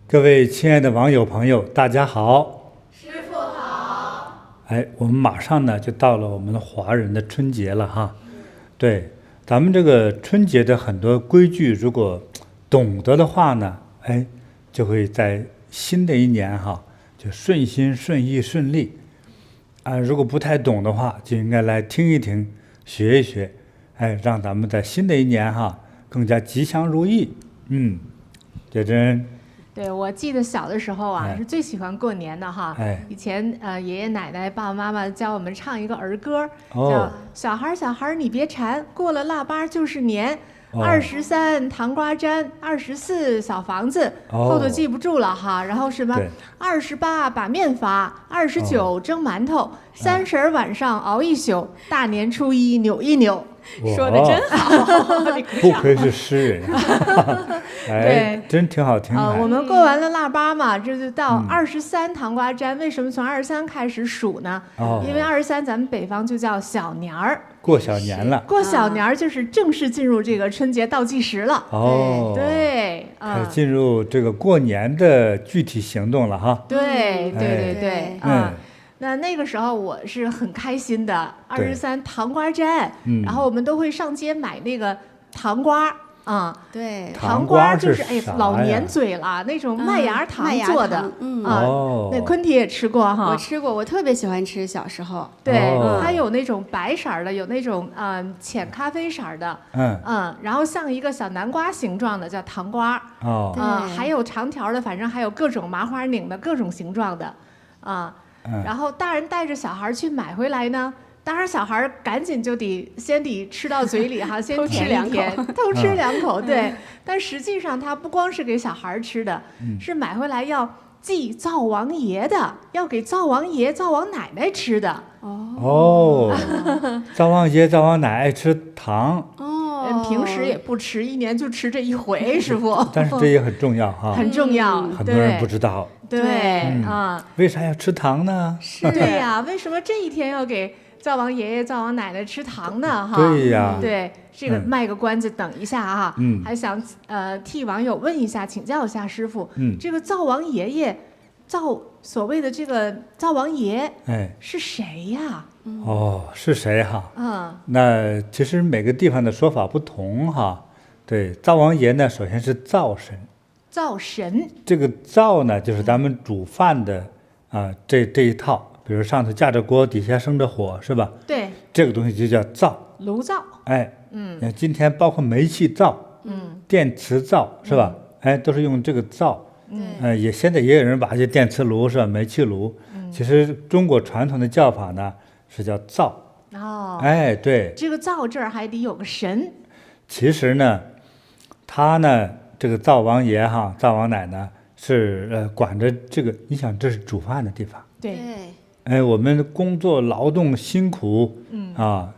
各位亲爱的网友朋友，大家好！师傅好！我们马上呢就到了我们的华人的春节了哈。对，咱们这个春节的很多规矩，如果懂得的话呢，就会在新的一年哈，就顺心顺意顺利啊。如果不太懂的话，就应该来听一听，学一学，让咱们在新的一年哈更加吉祥如意。觉真。对，我记得小的时候啊，是最喜欢过年的哈。以前爷爷奶奶、爸爸妈妈教我们唱一个儿歌，叫“小孩儿小孩儿你别馋，过了腊八就是年，23糖瓜粘，24小房子”，后头记不住了哈。然后什么28把面发，29蒸馒头，30晚上熬一宿，大年初一扭一扭。说的真好，不愧是诗人，对，真挺好听的。我们过完了腊八嘛，这就到23糖瓜粘。为什么从23开始数呢？因为23咱们北方就叫小年儿，过小年了。过小年儿就是正式进入这个春节倒计时了。对，进入这个过年的具体行动了哈。对，那个时候我是很开心的，23糖瓜粘，然后我们都会上街买那个糖瓜啊。对，糖瓜就是老年嘴了，那种麦芽糖做的。那坤体也吃过哈？我吃过，我特别喜欢吃，小时候。对，它有那种白色的，有那种浅咖啡色的，然后像一个小南瓜形状的叫糖瓜。还有长条的，反正还有各种麻花拧的各种形状的，然后大人带着小孩去买回来呢，当然小孩赶紧就先吃到嘴里哈，先舔两口，偷吃两口，对。但实际上它不光是给小孩吃的，是买回来要祭灶王爷的，要给灶王爷、灶王奶奶吃的。灶王爷、灶王奶奶爱吃糖。平时也不吃，一年就吃这一回，师傅。但是这也很重要哈，很重要，很多人不知道。对为啥要吃糖呢？对呀，为什么这一天要给灶王爷爷、灶王奶奶吃糖呢？哈，对呀，对，这个卖个关子，等一下啊，还想替网友问一下，请教一下师傅，这个灶王爷爷，所谓的这个灶王爷，是谁呀？是谁哈？那其实每个地方的说法不同哈。对，灶王爷呢，首先是灶神。灶神。这个灶呢，就是咱们煮饭的这一套，比如上头架着锅，底下生着火，是吧？对。这个东西就叫灶。炉灶。今天包括煤气灶，电磁灶，是吧？都是用这个灶。现在也有人把这电磁炉是吧？煤气炉。其实中国传统的叫法呢是叫灶。对。这个灶这儿还得有个神。其实呢，他呢，这个灶王爷哈、灶王奶奶是管着这个，你想这是煮饭的地方。对。我们工作劳动辛苦，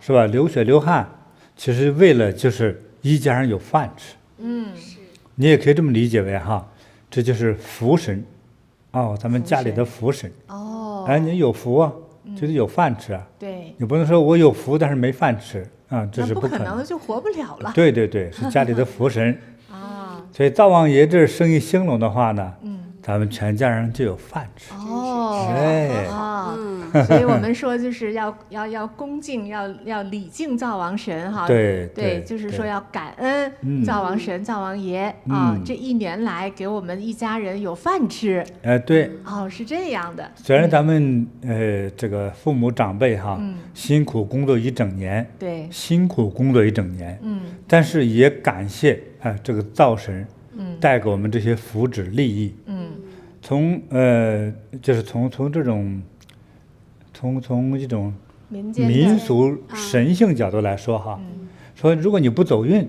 是吧？流血流汗，其实为了就是一家人有饭吃。是。你也可以这么理解为哈，这就是福神，咱们家里的福神。你有福啊，就是有饭吃啊。对。你不能说我有福，但是没饭吃这是不可能的，就活不了了。对，是家里的福神。所以灶王爷这生意兴隆的话呢，咱们全家人就有饭吃。所以我们说就是要恭敬，要礼敬灶王神哈。对，就是说要感恩灶王神、灶王爷这一年来给我们一家人有饭吃。对。是这样的。虽然咱们这个父母长辈哈，辛苦工作一整年，对，辛苦工作一整年，但是也感谢这个灶神，带给我们这些福祉利益。就是从这种。从一种民俗神性角度来说哈，说如果你不走运，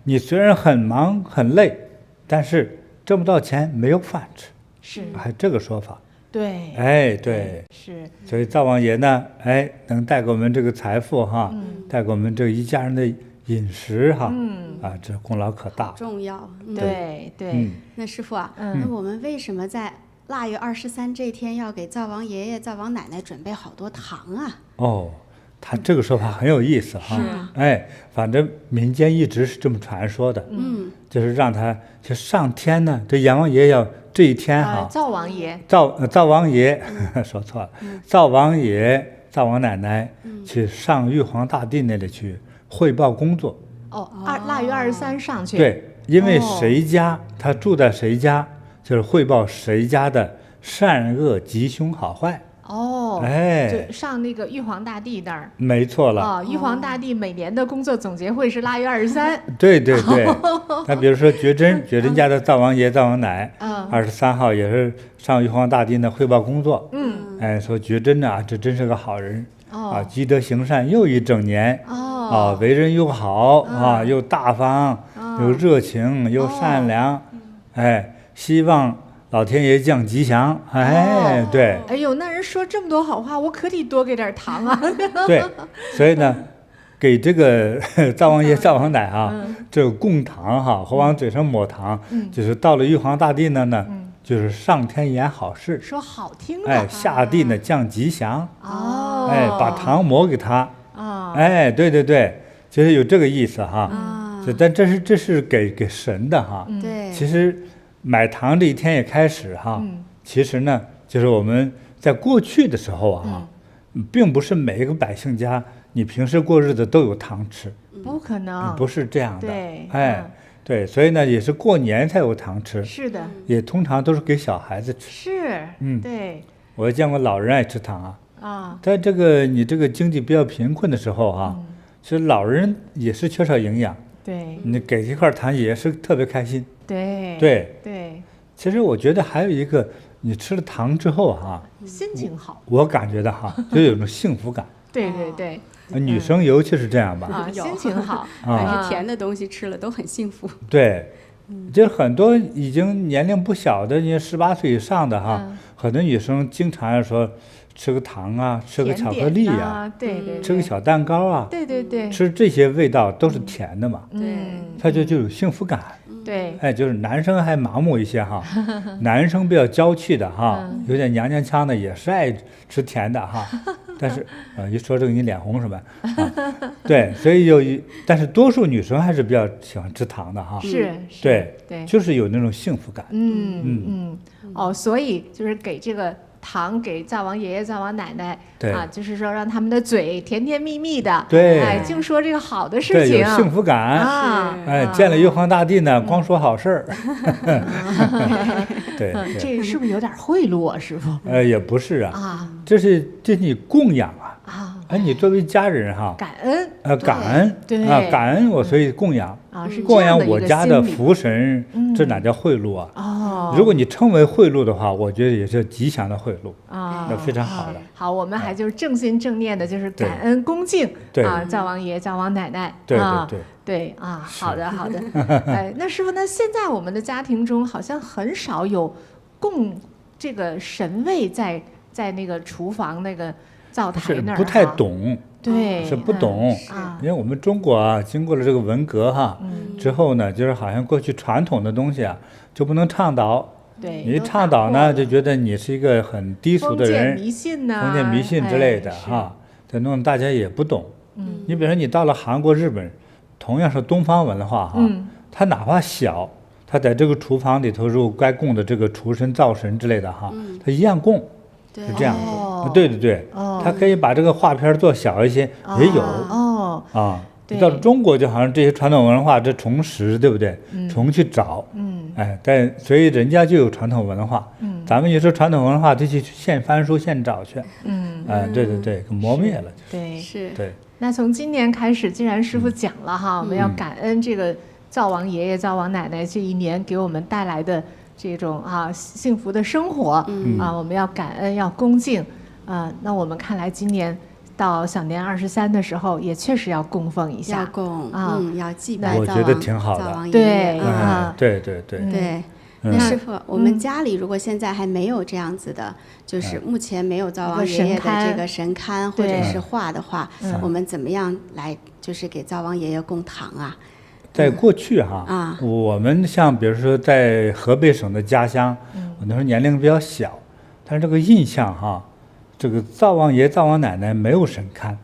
你虽然很忙很累，但是挣不到钱，没有饭吃，是还这个说法。对，对，是。所以灶王爷呢，能带给我们这个财富哈，带给我们这一家人的饮食哈，这功劳可大，重要。对。那师傅啊，那我们为什么在腊月23这天要给灶王爷爷、灶王奶奶准备好多糖啊？他这个说法很有意思哈。哎，反正民间一直是这么传说的。就是让他就上天呢，这阎王爷要这一天哈。灶王爷。灶王爷说错了，灶王爷、灶王奶奶去上玉皇大帝那里去汇报工作。腊月23上去。对，因为谁家他住在谁家，就是汇报谁家的善恶吉凶好坏。就上那个玉皇大帝那儿。没错了。玉皇大帝每年的工作总结会是腊月23。对对对。那比如说觉真家的灶王爷、灶王奶，23号也是上玉皇大帝那汇报工作。说觉真啊，这真是个好人积德行善又一整年。为人又好又大方，又热情，又善良。希望老天爷降吉祥。对。哎呦，那人说这么多好话，我可得多给点糖啊。对，所以呢，给这个灶王爷、灶王奶这个供糖或往嘴上抹糖，就是到了玉皇大帝那呢，就是上天言好事，说好听的。下地呢降吉祥。把糖抹给他。对对对，就是有这个意思哈。但这是给神的哈。对。其实买糖这一天也开始哈。其实呢，就是我们在过去的时候并不是每一个百姓家你平时过日子都有糖吃。不可能。不是这样的。对。对，所以呢，也是过年才有糖吃。是的。也通常都是给小孩子吃。是。对。我见过老人爱吃糖在你这个经济比较贫困的时候其实老人也是缺少营养。对。你给一块糖也是特别开心。对。对。其实我觉得还有一个，你吃了糖之后心情好。我感觉到就有种幸福感。对对对。女生尤其是这样吧。心情好。凡是甜的东西吃了都很幸福。对。就是很多已经年龄不小的，你18岁以上的很多女生经常说吃个糖吃个巧克力对，吃个小蛋糕对，吃这些味道都是甜的嘛。它就有幸福感。对。就是男生还麻木一些男生比较娇气的有点娘娘腔的也是爱吃甜的但是一说这个你脸红是吧？对，所以但是多数女生还是比较喜欢吃糖的是。对，就是有那种幸福感。所以就是给这个糖给灶王爷爷、灶王奶奶就是说让他们的嘴甜甜蜜蜜的。对。净说这个好的事情。有幸福感。见了玉皇大帝呢，光说好事儿。对。这是不是有点贿赂啊，师傅？也不是这是你供养你作为家人感恩。感恩。对。感恩我，所以供养。供养我家的福神，这哪叫贿赂如果你称为贿赂的话，我觉得也是吉祥的贿赂那非常好的。好，我们还就是正心正念的，就是感恩恭敬灶王爷、灶王奶奶。对好的好的。那师傅，那现在我们的家庭中好像很少有供这个神位在那个厨房那个灶台那儿。不太懂。对。是不懂因为我们中国经过了这个文革之后呢，就是好像过去传统的东西就不能倡导。对。你一倡导呢，就觉得你是一个很低俗的人，封建迷信封建迷信之类的这弄得大家也不懂。你比如说你到了韩国、日本，同样是东方文化它哪怕小，它在这个厨房里头，如果该供的这个厨神、灶神之类的它一样供。是这样子。对对对。它可以把这个画片做小一些，也有。到了中国就好像这些传统文化这重拾，对不对？重去找。但所以人家就有传统文化。咱们有时候传统文化就去现翻书现找去。对对对，磨灭了。对。是。对。那从今年开始，既然师傅讲了我们要感恩这个灶王爷爷、灶王奶奶这一年给我们带来的这种幸福的生活。我们要感恩，要恭敬。那我们看来今年到小年23的时候，也确实要供奉一下。要供要祭拜我觉得挺好的。灶王爷爷。对对对。对。那师傅，我们家里如果现在还没有这样子的，就是目前没有灶王爷爷的这个神龛或者是画的话，我们怎么样来就是给灶王爷爷供糖在过去我们像比如说在河北省的家乡，我那时候年龄比较小，但是这个印象这个灶王爷、灶王奶奶没有神龛。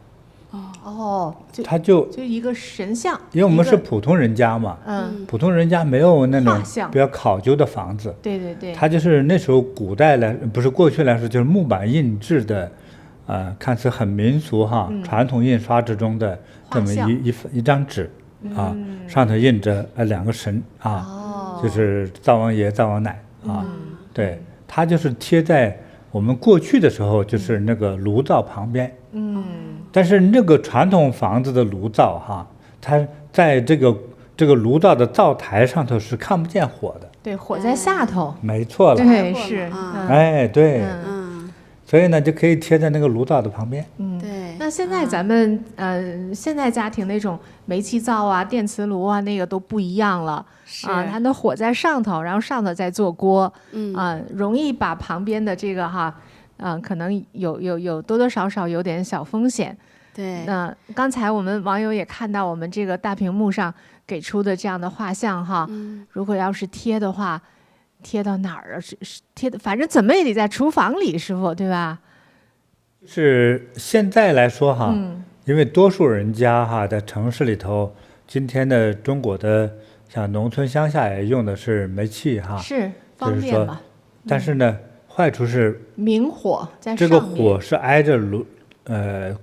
哦，他就一个神像，因为我们是普通人家嘛，普通人家没有那种比较考究的房子，对对对，他就是那时候古代来，不是过去来说，就是木板印制的，看似很民俗哈，传统印刷之中的这么一张纸啊，上头印着2个神啊，就是灶王爷、灶王奶啊，对，他就是贴在我们过去的时候，就是那个炉灶旁边，但是那个传统房子的炉灶哈，它在这个炉灶的灶台上头是看不见火的，对，火在下头，没错了，对，是，哎，对，所以呢就可以贴在那个炉灶的旁边，对。那现在咱们现在家庭那种煤气灶啊、电磁炉啊，那个都不一样了啊，它的火在上头，然后上头再做锅，容易把旁边的这个哈。可能有多多少少有点小风险。对。那刚才我们网友也看到我们这个大屏幕上给出的这样的画像哈，如果要是贴的话，贴到哪儿啊？是贴的，反正怎么也得在厨房里，师傅对吧？是现在来说哈，因为多数人家哈在城市里头，今天的中国的像农村乡下也用的是煤气哈，是方便嘛？但是呢。坏处是明火在上面，这个火是挨着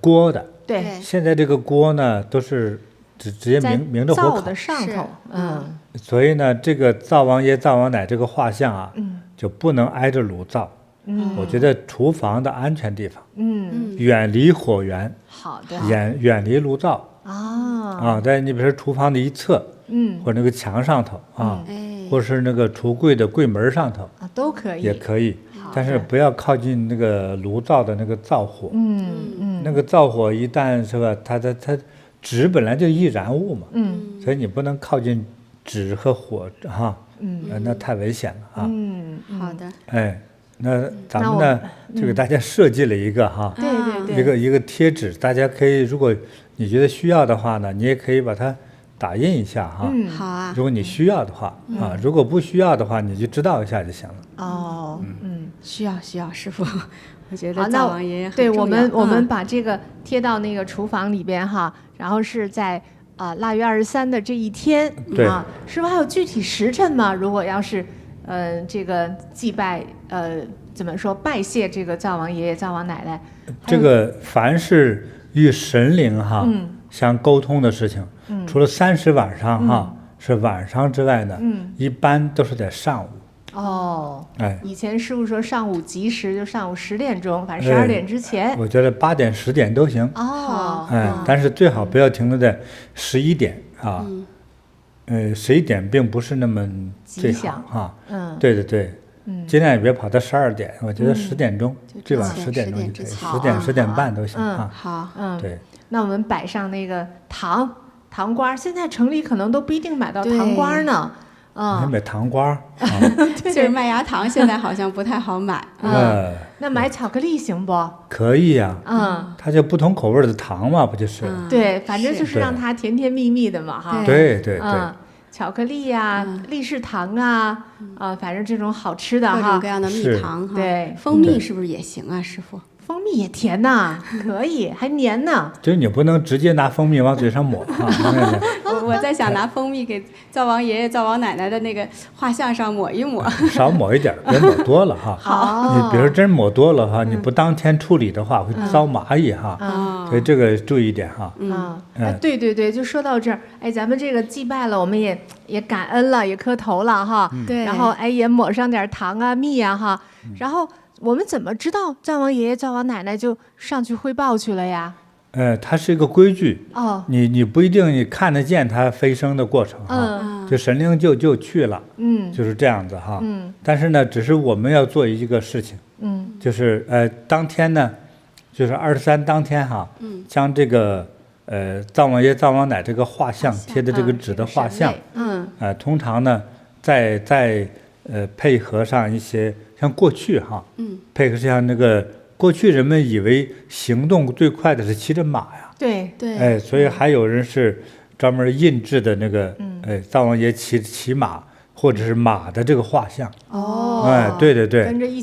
锅的。对，现在这个锅呢都是直接明着火烤。灶的上头，所以呢，这个灶王爷、灶王奶这个画像啊，就不能挨着炉灶。我觉得厨房的安全地方，远离火源，好的，远离炉灶在你比如说厨房的一侧，或者那个墙上头啊，或是那个橱柜的柜门上头都可以，也可以。但是不要靠近那个炉灶的那个灶火，那个灶火一旦是吧，它纸本来就易燃物嘛，所以你不能靠近纸和火哈，那太危险了啊。好的。哎，那咱们呢就给大家设计了一个哈，对，一个贴纸，大家可以，如果你觉得需要的话呢，你也可以把它打印一下哈。好啊。如果你需要的话啊，如果不需要的话，你就知道一下就行了。哦，需要师傅，我觉得灶王爷很对重要。我们把这个贴到那个厨房里边哈，然后是在腊月23的这一天啊，师傅还有具体时辰吗？如果要是这个祭拜怎么说拜谢这个灶王爷爷、灶王奶奶，这个凡是与神灵哈相沟通的事情，除了30晚上哈是晚上之外呢，一般都是在上午。以前师傅说上午吉时，就上午10点钟，反正12点之前。我觉得8点、10点都行。但是最好不要停留在11点啊。11点并不是那么最好啊。对，尽量也别跑到12点，我觉得10点钟，最晚10点钟就可以，10点、10点半都行啊。好，对。那我们摆上那个糖瓜，现在城里可能都不一定买到糖瓜呢。你买糖瓜就是麦芽糖，现在好像不太好买。那买巧克力行不？可以呀。它就不同口味的糖嘛，不就是？对，反正就是让它甜甜蜜蜜的嘛，哈。对。巧克力呀，利士糖啊，反正这种好吃的哈，各种各样的蜜糖哈。对，蜂蜜是不是也行啊，师傅？蜂蜜也甜呐，可以，还黏呢。就是你不能直接拿蜂蜜往嘴上抹哈。我在想拿蜂蜜给灶王爷爷、灶王奶奶的那个画像上抹一抹。少抹一点，别抹多了哈。好。你比如真抹多了哈，你不当天处理的话会招蚂蚁哈。所以这个注意一点哈。对，就说到这儿，哎，咱们这个祭拜了，我们也感恩了，也磕头了哈。对。然后也抹上点糖啊、蜜啊哈。然后我们怎么知道灶王爷爷、灶王奶奶就上去汇报去了呀？它是一个规矩。你不一定你看得见它飞升的过程哈。就神灵就去了。就是这样子哈。但是呢，只是我们要做一个事情。就是当天呢，就是23当天哈。将这个灶王爷、灶王奶这个画像贴的这个纸的画像。通常呢，再配合上一些。像过去哈，配合像那个过去人们以为行动最快的是骑着马呀，对，所以还有人是专门印制的那个，灶王爷骑马或者是马的这个画像，对，对，跟着一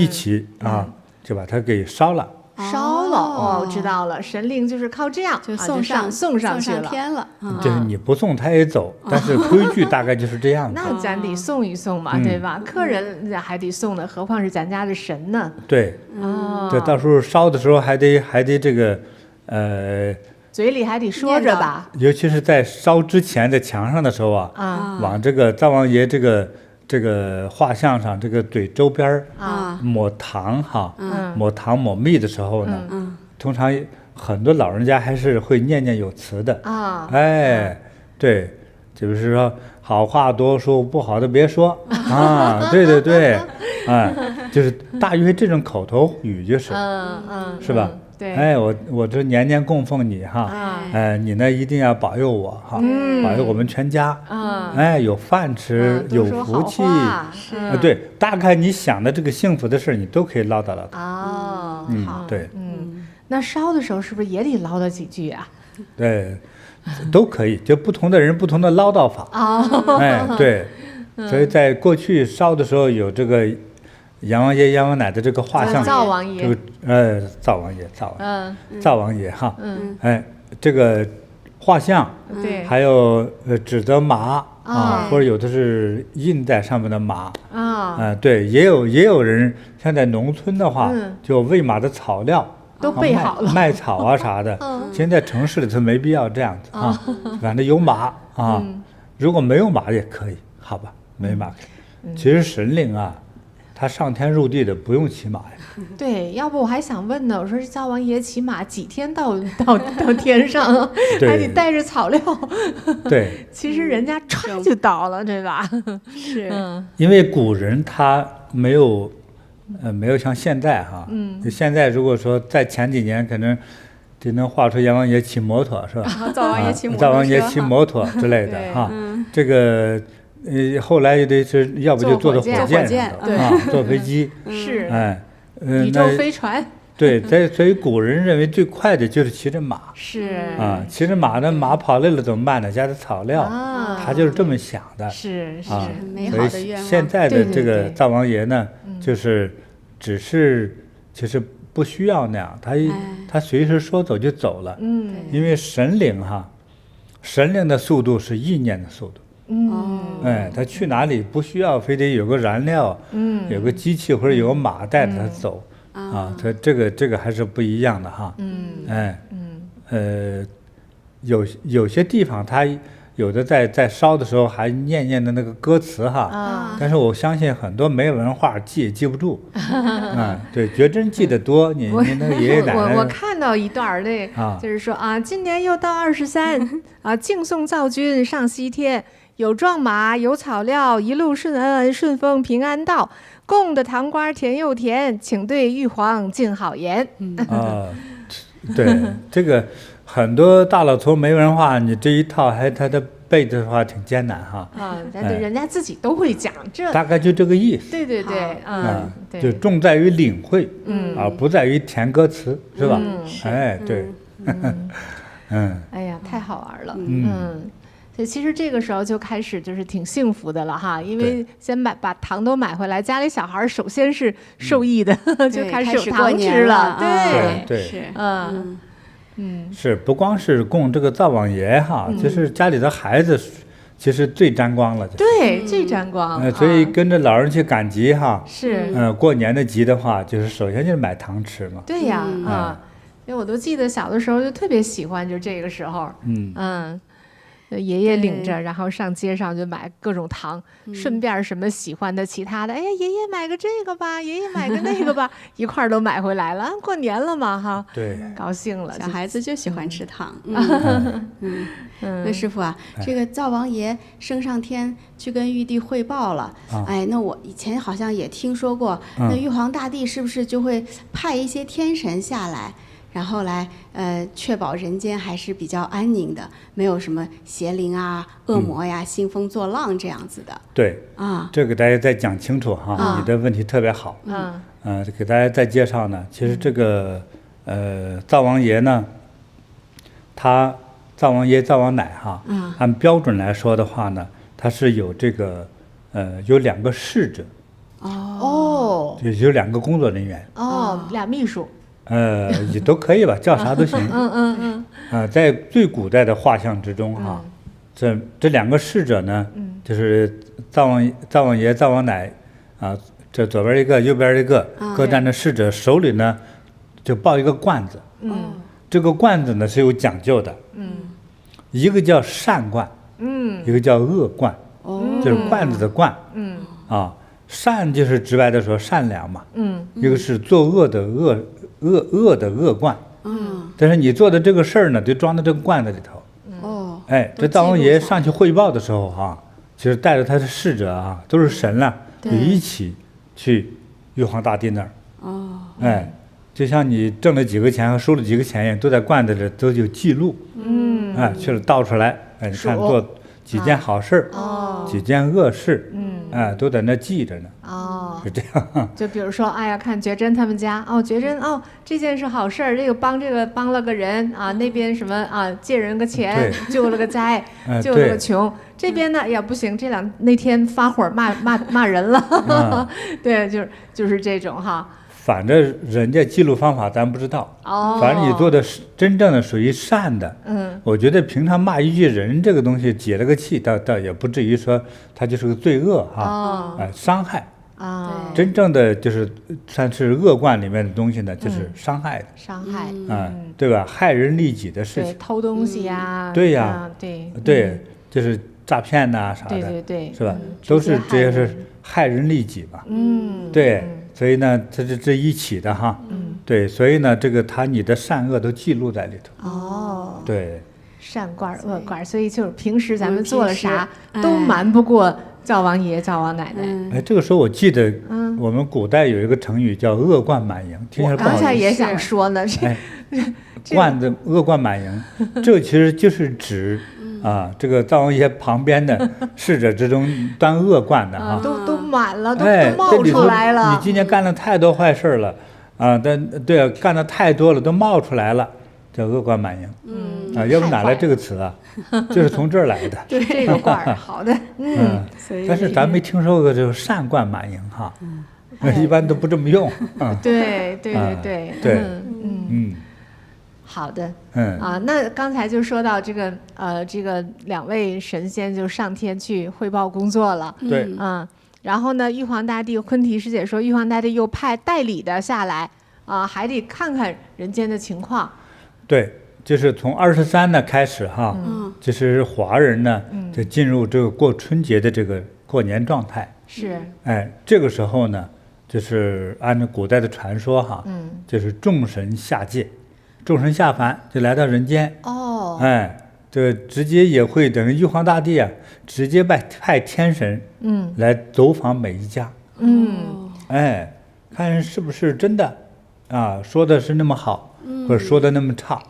起啊，就把它给烧了烧了，我知道了，神灵就是靠这样就送上去了，天了，就是你不送他也走，但是规矩大概就是这样子。那咱得送一送嘛，对吧？客人还得送呢，何况是咱家的神呢？对，对，到时候烧的时候还得这个，嘴里还得说着吧。尤其是在烧之前，在墙上的时候啊，往这个灶王爷这个画像上这个嘴周边抹糖哈，抹糖抹蜜的时候呢，通常很多老人家还是会念念有词的啊，哎，对，就是说好话多说，不好的别说啊，对对对，哎，就是大约这种口头语就是，是吧？对，哎，我这年年供奉你哈，哎，你呢一定要保佑我哈，保佑我们全家，哎，有饭吃，有福气，对，大概你想的这个幸福的事，你都可以唠叨唠叨。哦，好，对，那烧的时候是不是也得唠叨几句啊？对，都可以，就不同的人不同的唠叨法。哦，哎，对，所以在过去烧的时候有这个阎王爷、阎王奶的这个画像，灶王爷，这个灶王爷哈，哎，这个画像，对，还有纸的马啊，或者有的是印在上面的马啊，对，也有人像在农村的话，就喂马的草料都备好了，麦草啊啥的。现在城市里头没必要这样子啊，反正有马啊，如果没有马也可以，好吧，没马可以。其实神灵啊，他上天入地的不用骑马呀。对，要不我还想问呢，我说这灶王爷骑马几天到天上，还得带着草料。对，其实人家歘就到了，对吧？是，因为古人他没有像现在哈，就现在如果说在前几年可能就能画出阎王爷骑摩托是吧？灶王爷骑摩托，灶王爷骑摩托之类的哈，这个。后来也得是要不就坐到火箭上头啊，坐飞机是，哎，宇宙飞船。对，所以古人认为最快的就是骑着马，是啊，骑着马呢，马跑累了怎么办呢？加点草料，他就是这么想的，是啊，美好的愿望。现在的这个灶王爷呢，就是只是其实不需要那样，他随时说走就走了，因为神灵的速度是意念的速度。哎，他去哪里不需要非得有个燃料，有个机器或者有个马带着他走，啊，他这个还是不一样的哈，哎，有些地方他有的在烧的时候还念的那个歌词哈，但是我相信很多没文化记也记不住，对，觉真记得多，你那个爷爷奶奶，我看到一段那就是说啊，今年又到23啊，敬送灶君上西天。有壮马，有草料，一路顺风平安到。供的糖瓜甜又甜，请对玉皇敬好言。对，这个很多大老头没文化，你这一套他的背的话挺艰难哈。人家自己都会讲，这大概就这个意思。对对对，对，就重在于领会，而不在于填歌词，是吧？哎，对，哎呀，太好玩了，所以其实这个时候就开始就是挺幸福的了哈，因为先把糖都买回来，家里小孩首先是受益的，就开始有糖吃了。对，是不光是供这个灶王爷哈，就是家里的孩子，其实最沾光了。对，最沾光。所以跟着老人去赶集哈，是过年的集的话，就是首先就是买糖吃嘛。对呀，因为我都记得小的时候就特别喜欢，就这个时候，爷爷领着，然后上街上就买各种糖，顺便什么喜欢的其他的，哎呀，爷爷买个这个吧，爷爷买个那个吧，一块儿都买回来了。过年了嘛，哈，对，高兴了。小孩子就喜欢吃糖。那师傅啊，这个灶王爷升上天去跟玉帝汇报了。哎，那我以前好像也听说过，那玉皇大帝是不是就会派一些天神下来？然后来确保人间还是比较安宁的，没有什么邪灵啊、恶魔呀、兴风作浪这样子的。对啊，这个大家再讲清楚哈，你的问题特别好。给大家再介绍呢，其实这个灶王爷呢，他灶王爷、灶王奶哈，按标准来说的话呢，他是有这个有2个侍者。就有2个工作人员。俩秘书。也都可以吧，叫啥都行。在最古代的画像之中哈，这两个侍者呢，就是灶王爷、灶王奶啊，这左边一个，右边一个，各站着侍者，手里呢就抱一个罐子。这个罐子呢是有讲究的。一个叫善罐，一个叫恶罐，就是罐子的罐。善就是直白的说善良嘛。一个是作恶的恶的恶罐。但是你做的这个事儿呢，就装在这个罐子里头。这灶王爷上去汇报的时候哈，其实带着他的侍者啊，都是神了，也一起去玉皇大帝那儿。就像你挣了几个钱和收了几个钱一样，都在罐子里都有记录。去了倒出来，你看做几件好事几件恶事，都在那记着呢。是这样。就比如说，哎呀，看觉真他们家，觉真这件是好事儿，这个帮了个人啊，那边什么啊，借人个钱，救了个灾，救了个穷。这边呢，也不行，那天发火骂人了。对，就是这种哈。反正人家记录方法咱不知道，反正你做的是真正的属于善的。我觉得平常骂一句人这个东西解了个气，倒也不至于说他就是个罪恶哈，伤害。真正的就是算是恶贯里面的东西呢，就是伤害的。伤害，对吧？害人利己的事情，偷东西呀，对呀，对，就是诈骗呐啥的，对，是吧？都是这些是害人利己嘛。对。所以呢，它是这一起的哈。对，所以呢，这个你的善恶都记录在里头。对，善罐恶罐，所以就是平时咱们做了啥都瞒不过灶王爷、灶王奶奶。这个时候我记得，我们古代有一个成语叫恶贯满盈，听起来不好意思。我刚才也想说呢，罐子恶贯满盈，这其实就是指这个灶王爷旁边的侍者之中端恶罐的哈，都满了，都冒出来了。你今年干了太多坏事了干的太多了，都冒出来了，叫恶贯满盈。要不哪来这个词啊？就是从这儿来的。对，这个罐好的。但是咱没听说过这个善贯满盈哈，一般都不这么用。对。好的，那刚才就说到这个两位神仙就上天去汇报工作了，对，然后呢，玉皇大帝昆提师姐说，玉皇大帝又派代理的下来，还得看看人间的情况。对，就是从23呢开始哈，就是华人呢就进入这个过春节的这个过年状态。是，这个时候呢，就是按照古代的传说哈，就是众神下界。众神下凡就来到人间这直接也会等于玉皇大帝直接派天神来走访每一家看是不是真的说的是那么好或者说的那么差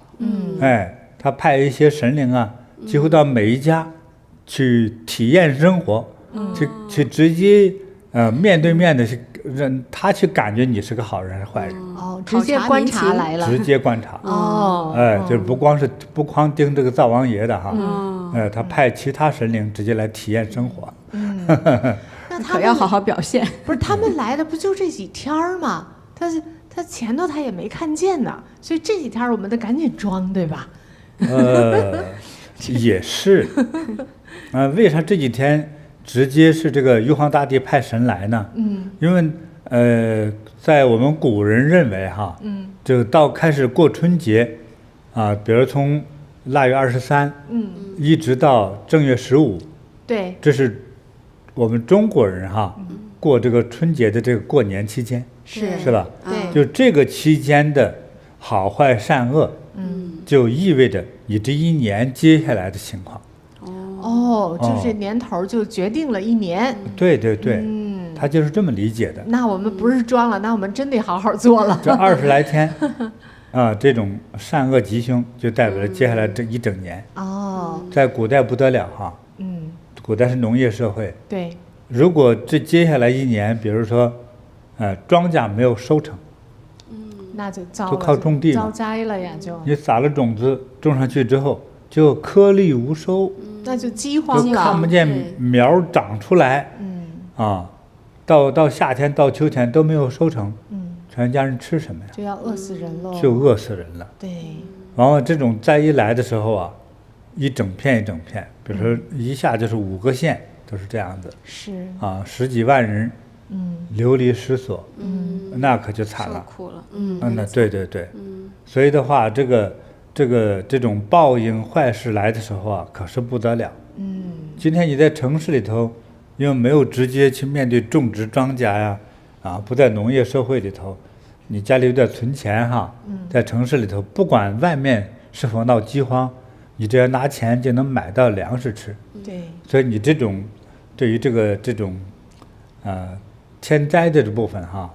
他派一些神灵几乎到每一家去体验生活去直接面对面的去让他去感觉你是个好人还是坏人直接观察来了，直接观察就是不光盯这个灶王爷的哈他派其他神灵直接来体验生活那他可要好好表现。不是他们来的不就这几天吗？他前头他也没看见呢，所以这几天我们得赶紧装，对吧？也是为啥这几天直接是这个玉皇大帝派神来呢？因为在我们古人认为哈，就到开始过春节比如从腊月23一直到正月15，对，这是我们中国人哈过这个春节的这个过年期间，是吧？对，就这个期间的好坏善恶，就意味着你这一年接下来的情况。就是年头就决定了一年。对，他就是这么理解的。那我们不是装了，那我们真得好好做了。这20来天这种善恶吉凶就代表了接下来这一整年。在古代不得了哈。古代是农业社会。对。如果这接下来一年，比如说庄稼没有收成，那就糟了，就靠种地遭灾了呀！就你撒了种子，种上去之后就颗粒无收，那就饥荒了，就看不见苗长出来。到夏天到秋天都没有收成，全家人吃什么呀？就要饿死人喽。就饿死人了。对。往往这种灾一来的时候啊，一整片一整片，比如说一下就是5个县都是这样子。是。啊，10几万人。流离失所。那可就惨了。受苦了。那对对对。所以的话，这种报应坏事来的时候啊，可是不得了。今天你在城市里头，因为没有直接去面对种植庄稼呀，不在农业社会里头，你家里有点存钱哈，在城市里头，不管外面是否闹饥荒，你只要拿钱就能买到粮食吃。对。所以你对于这种天灾的这部分哈，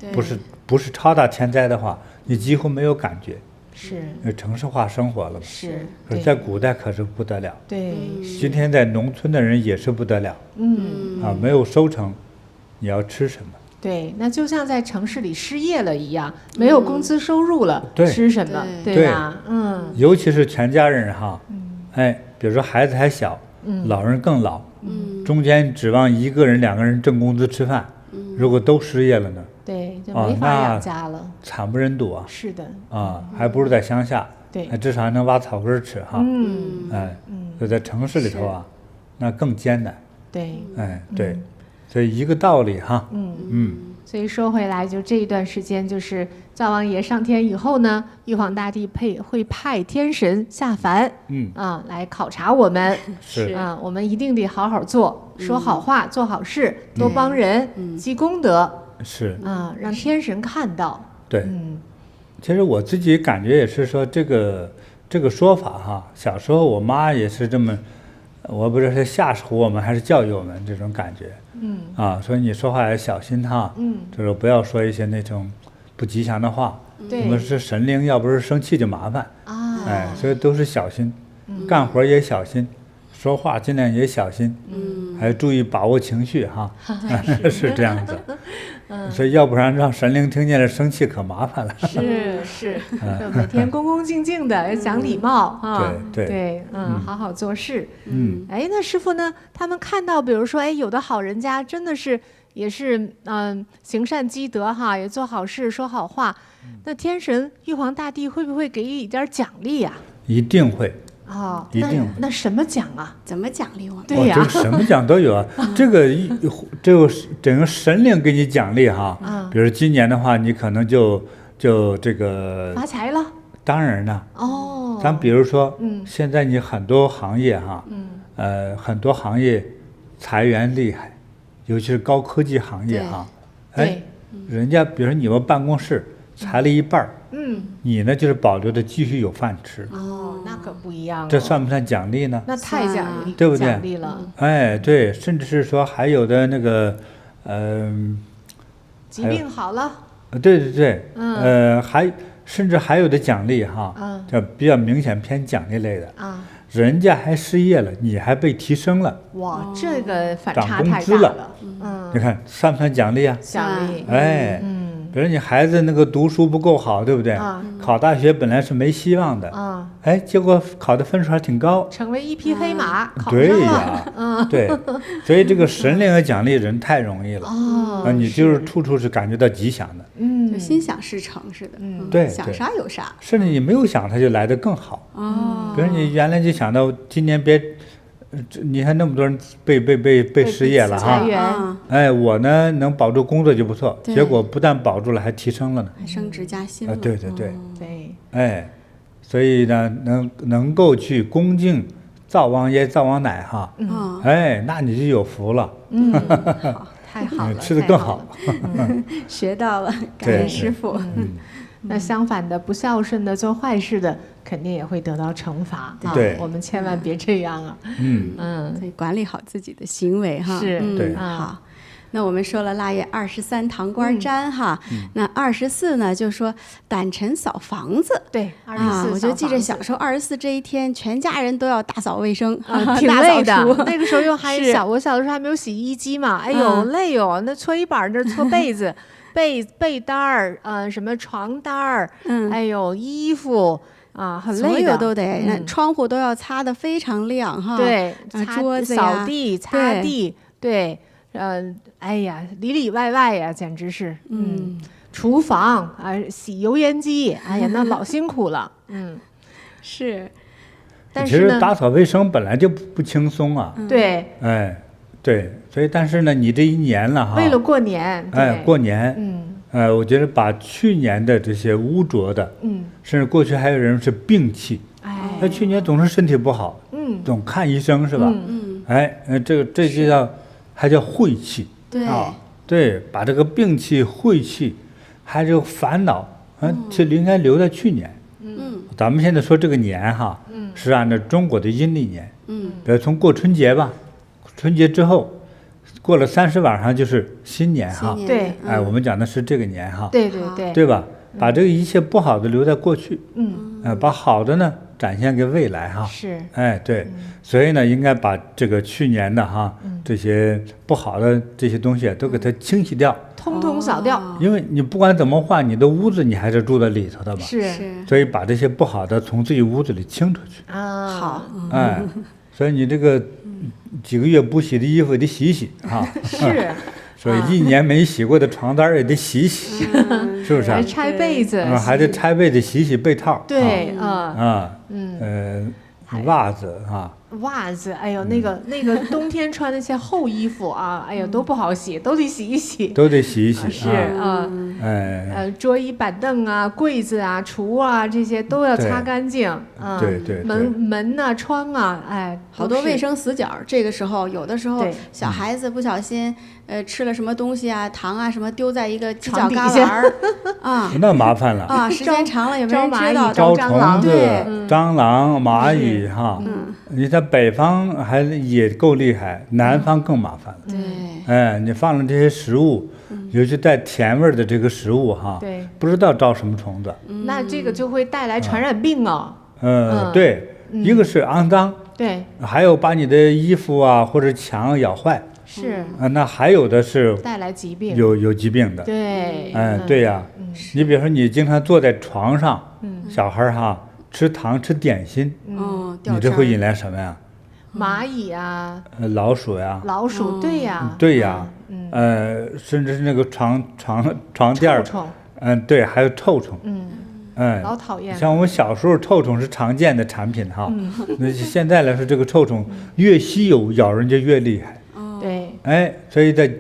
不是超大天灾的话，你几乎没有感觉。是。城市化生活了嘛。是。可是在古代可是不得了。对。今天在农村的人也是不得了。没有收成，你要吃什么？对，那就像在城市里失业了一样，没有工资收入了，吃什么？对吧？尤其是全家人哈，比如说孩子还小，老人更老，中间指望1个人、2个人挣工资吃饭，如果都失业了呢？对，就没法养家了，惨不忍睹啊！是的，还不如在乡下，对，至少还能挖草根吃哈。就在城市里头啊，那更艰难。对，对，所以一个道理哈。所以说回来，就这一段时间，就是灶王爷上天以后呢，玉皇大帝会派天神下凡，来考察我们。是我们一定得好好做，说好话，做好事，多帮人，积功德。是让天神看到。对，其实我自己感觉也是说这个说法哈，小时候我妈也是这么，我不知道是吓唬我们还是教育我们这种感觉。所以你说话要小心哈，就是不要说一些那种不吉祥的话。我们是神灵，要不是生气就麻烦所以都是小心，干活也小心，说话尽量也小心，还注意把握情绪哈，是这样子。所以要不然让神灵听见了生气可麻烦了。是，就每天恭恭敬敬的，要讲礼貌对，好好做事。那师父呢？他们看到，比如说，有的好人家真的是也是行善积德哈，也做好事，说好话。那天神玉皇大帝会不会给予一点奖励呀？一定会。一定。那什么奖啊？怎么奖励我们？对呀，这什么奖都有啊。这个整个神灵给你奖励哈。比如今年的话，你可能就这个发财了。当然了。咱比如说，现在你很多行业哈，很多行业裁员厉害，尤其是高科技行业哈。人家比如说你们办公室裁了一半，你呢就是保留的继续有饭吃。那可不一样了。这算不算奖励呢？那太奖励，对不对？奖励了。对，甚至是说还有的那个，疾病好了。对，甚至还有的奖励哈，叫比较明显偏奖励类的。人家还失业了，你还被提升了。哇，这个反差太大了。你看算不算奖励啊？奖励。比如你孩子那个读书不够好，对不对？考大学本来是没希望的，结果考的分数还挺高，成为一匹黑马，考上了。对呀，对，所以这个神灵的奖励人太容易了。你就是处处是感觉到吉祥的，就心想事成似的。对，想啥有啥。甚至你没有想，它就来得更好。比如你原来就想到今年别。你看那么多人被失业了哈，我呢能保住工作就不错，结果不但保住了，还提升了呢，还升职加薪了。对，所以呢，能够去恭敬灶王爷、灶王奶哈，那你就有福了。好，太好了，吃得更好。学到了，感恩师父。那相反的，不孝顺的、做坏事的，肯定也会得到惩罚。对，我们千万别这样啊。所以管理好自己的行为哈。是，对。好，那我们说了腊月23堂官占哈，那24呢就说掸尘扫房子。对，24我就记着小时候24这一天，全家人都要大扫卫生，挺累的。那个时候又还小，我小的时候还没有洗衣机嘛，哎呦累哟，那搓衣板那搓被子。被单儿，什么床单儿，哎呦，衣服啊，很累的，所有都得，窗户都要擦得非常亮哈。对，桌子扫地、擦地，对，哎呀，里里外外呀，简直是，厨房啊，洗油烟机，哎呀，那老辛苦了。是。但是其实打扫卫生本来就不轻松啊。对。哎，对，所以但是呢，你这一年了哈，为了过年，哎，过年，我觉得把去年的这些污浊的，甚至过去还有人是病气，他去年总是身体不好，总看医生是吧？这就叫还叫晦气，对啊，对，把这个病气、晦气，还有烦恼，其实应该留在去年。咱们现在说这个年哈，是按照中国的阴历年，比如从过春节吧，春节之后，过了30晚上就是新年哈，对，我们讲的是这个年哈，对对对，对吧？把这个一切不好的留在过去，把好的呢展现给未来哈，是，对，所以呢，应该把这个去年的哈这些不好的这些东西都给它清洗掉。通通扫掉，因为你不管怎么换，你的屋子你还是住在里头的嘛，是，所以把这些不好的从自己屋子里清出去啊。好，所以你这个几个月不洗的衣服得洗洗啊，是，所以一年没洗过的床单也得洗洗，是不是？还拆被子，还得拆被子、洗洗被套，对，袜子啊。袜子，哎呦，那个冬天穿那些厚衣服啊，哎呦都不好洗，都得洗一洗，都得洗一洗。是啊，桌椅板凳啊、柜子啊、橱啊这些都要擦干净啊。对，门呐、窗啊，哎，好多卫生死角。这个时候，有的时候小孩子不小心吃了什么东西啊、糖啊什么，丢在一个犄角旮旯啊，那麻烦了啊，时间长了也没人知道。招虫子、蟑螂、蚂蚁哈，你在北方还也够厉害，南方更麻烦了。对，你放了这些食物，尤其带甜味的这个食物哈，对，不知道招什么虫子。那这个就会带来传染病啊。对，一个是肮脏，对，还有把你的衣服啊或者墙咬坏。是那还有的是带来疾病，有疾病的。对，对呀，你比如说你经常坐在床上，小孩哈吃糖吃点心，你这会引来什么呀？蚂蚁啊，老鼠呀，对呀，对呀，甚至是那个床垫，臭虫，对，还有臭虫，老讨厌。像我们小时候，臭虫是常见的产品哈，那现在来说，这个臭虫越稀有，咬人就越厉害。对，所以在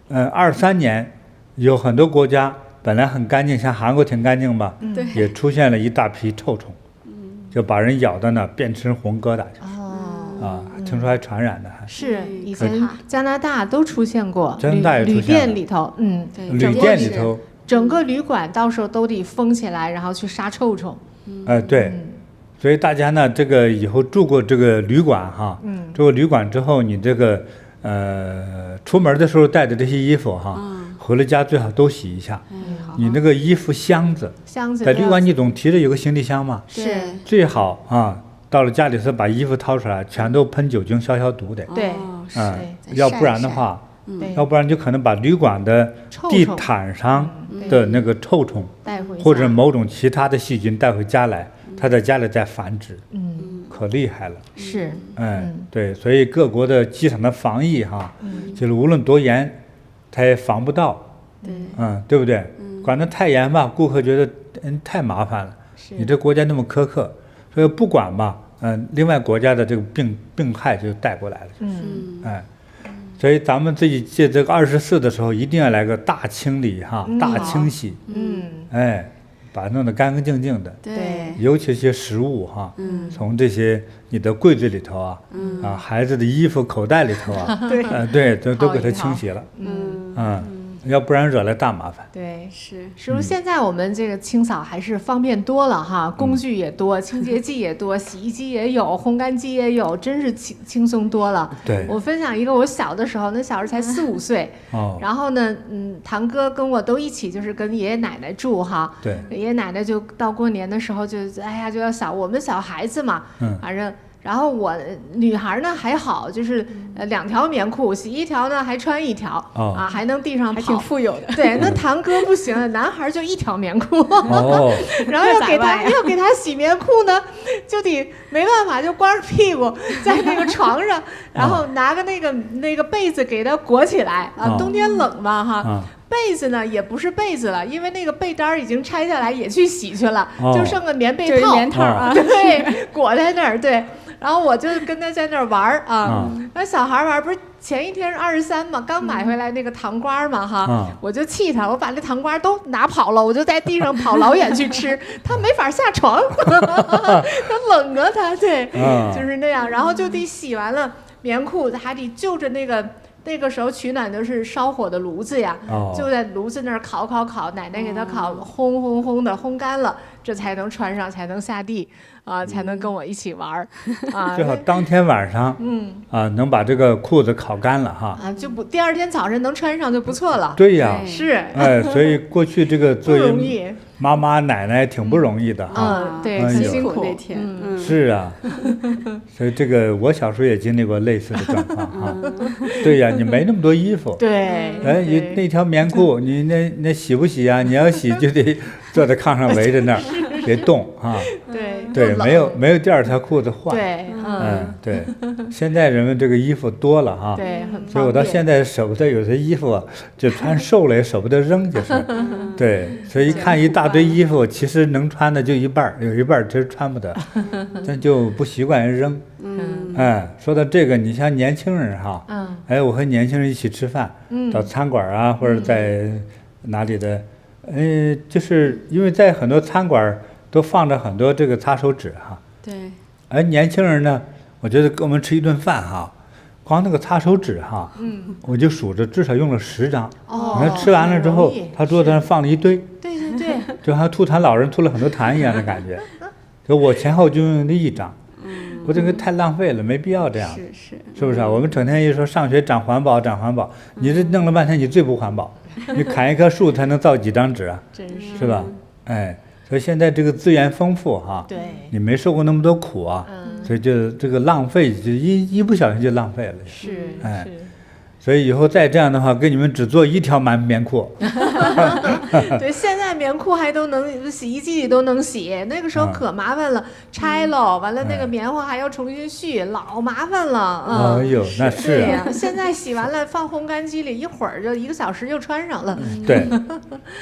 23年，有很多国家本来很干净，像韩国挺干净吧，也出现了一大批臭虫，就把人咬的呢变成红疙瘩去。听说还传染的，是以前加拿大都出现过，旅店里头，旅店里头，整个旅馆到时候都得封起来，然后去杀臭虫。对，所以大家呢，这个以后住过这个旅馆哈，住过旅馆之后，你这个出门的时候带的这些衣服哈，回了家最好都洗一下。你那个衣服箱子在旅馆你总提着有个行李箱嘛，是最好啊。到了家里头，把衣服掏出来，全都喷酒精消毒的。对，要不然的话，要不然就可能把旅馆的地毯上的那个臭虫，或者某种其他的细菌带回家来，它在家里再繁殖，可厉害了。是，对，所以各国的机场的防疫哈，就是无论多严，它也防不到。对不对？管得太严吧，顾客觉得太麻烦了。你这国家那么苛刻。所以不管吧，另外国家的这个病害就带过来了，所以咱们自己借这个24的时候，一定要来个大清理哈，大清洗，把它弄得干干净净的，对，尤其些食物哈，从这些你的柜子里头啊，孩子的衣服口袋里头啊，对，都给它清洗了，要不然惹来大麻烦。对，是不是现在我们这个清扫还是方便多了哈？工具也多，清洁剂也多，洗衣机也有，烘干机也有，真是轻松多了。对，我分享一个我小的时候，那小时候才4、5岁，然后呢，堂哥跟我都一起，就是跟爷爷奶奶住哈。对，爷爷奶奶就到过年的时候就就要我们小孩子嘛，反正。然后我女孩呢还好，就是2条棉裤，洗1条呢还穿1条，还能地上跑，还挺富有的。对，那堂哥不行，男孩就1条棉裤，然后要给他洗棉裤呢，就得没办法，就光着屁股在那个床上，然后拿个那个被子给他裹起来冬天冷嘛哈。被子呢也不是被子了，因为那个被单已经拆下来也去洗去了，就剩个棉被套，棉套啊，对，裹在那儿，对。然后我就跟他在那儿玩啊，那小孩玩不是前一天是23嘛，刚买回来那个糖瓜嘛哈，我就气他，我把那糖瓜都拿跑了，我就在地上跑老远去吃，他没法下床，他冷啊他，对，就是那样，然后就得洗完了棉裤，还得就着那个时候取暖都是烧火的炉子呀，就在炉子那儿烤，奶奶给他烤烘的烘干了，这才能穿上，才能下地啊，才能跟我一起玩啊。最好当天晚上，能把这个裤子烤干了哈。啊，就不第二天早上能穿上就不错了。对呀，是。哎，所以过去这个作为妈妈奶奶挺不容易的哈。对，很辛苦那天。是啊，所以这个我小时候也经历过类似的状况啊。对呀，你没那么多衣服。对。哎，你那条棉裤，你那洗不洗啊？你要洗就得坐在炕上围着那儿，别动啊。对，没有第二条裤子换。对，对。现在人们这个衣服多了哈。对，很方便。所以我到现在舍不得有些衣服，就穿瘦了也舍不得扔，就是。对，所以一看一大堆衣服，其实能穿的就一半，有一半其实穿不得，咱就不习惯扔。说到这个，你像年轻人哈，我和年轻人一起吃饭，到餐馆啊，或者在哪里的，就是因为在很多餐馆都放着很多这个擦手纸哈。对。年轻人呢，我觉得跟我们吃一顿饭哈，光那个擦手纸哈，我就数着至少用了10张。你看吃完了之后，他桌子上放了一堆。对，就好像吐痰老人吐了很多痰一样的感觉。就我前后就用那1张，我这个太浪费了，没必要这样。是不是啊？我们整天一说上学讲环保，你这弄了半天你最不环保，你砍一棵树才能造几张纸啊？是吧？哎，所以现在这个资源丰富哈，对，你没受过那么多苦啊，所以就这个浪费就一不小心就浪费了。是。所以以后再这样的话，给你们只做1条棉裤。对，现在棉裤还都能洗衣机里都能洗，那个时候可麻烦了，拆了完了那个棉花还要重新续，老麻烦了。哎呦，那是。对呀，现在洗完了放烘干机里，一会儿就1个小时就穿上了。对，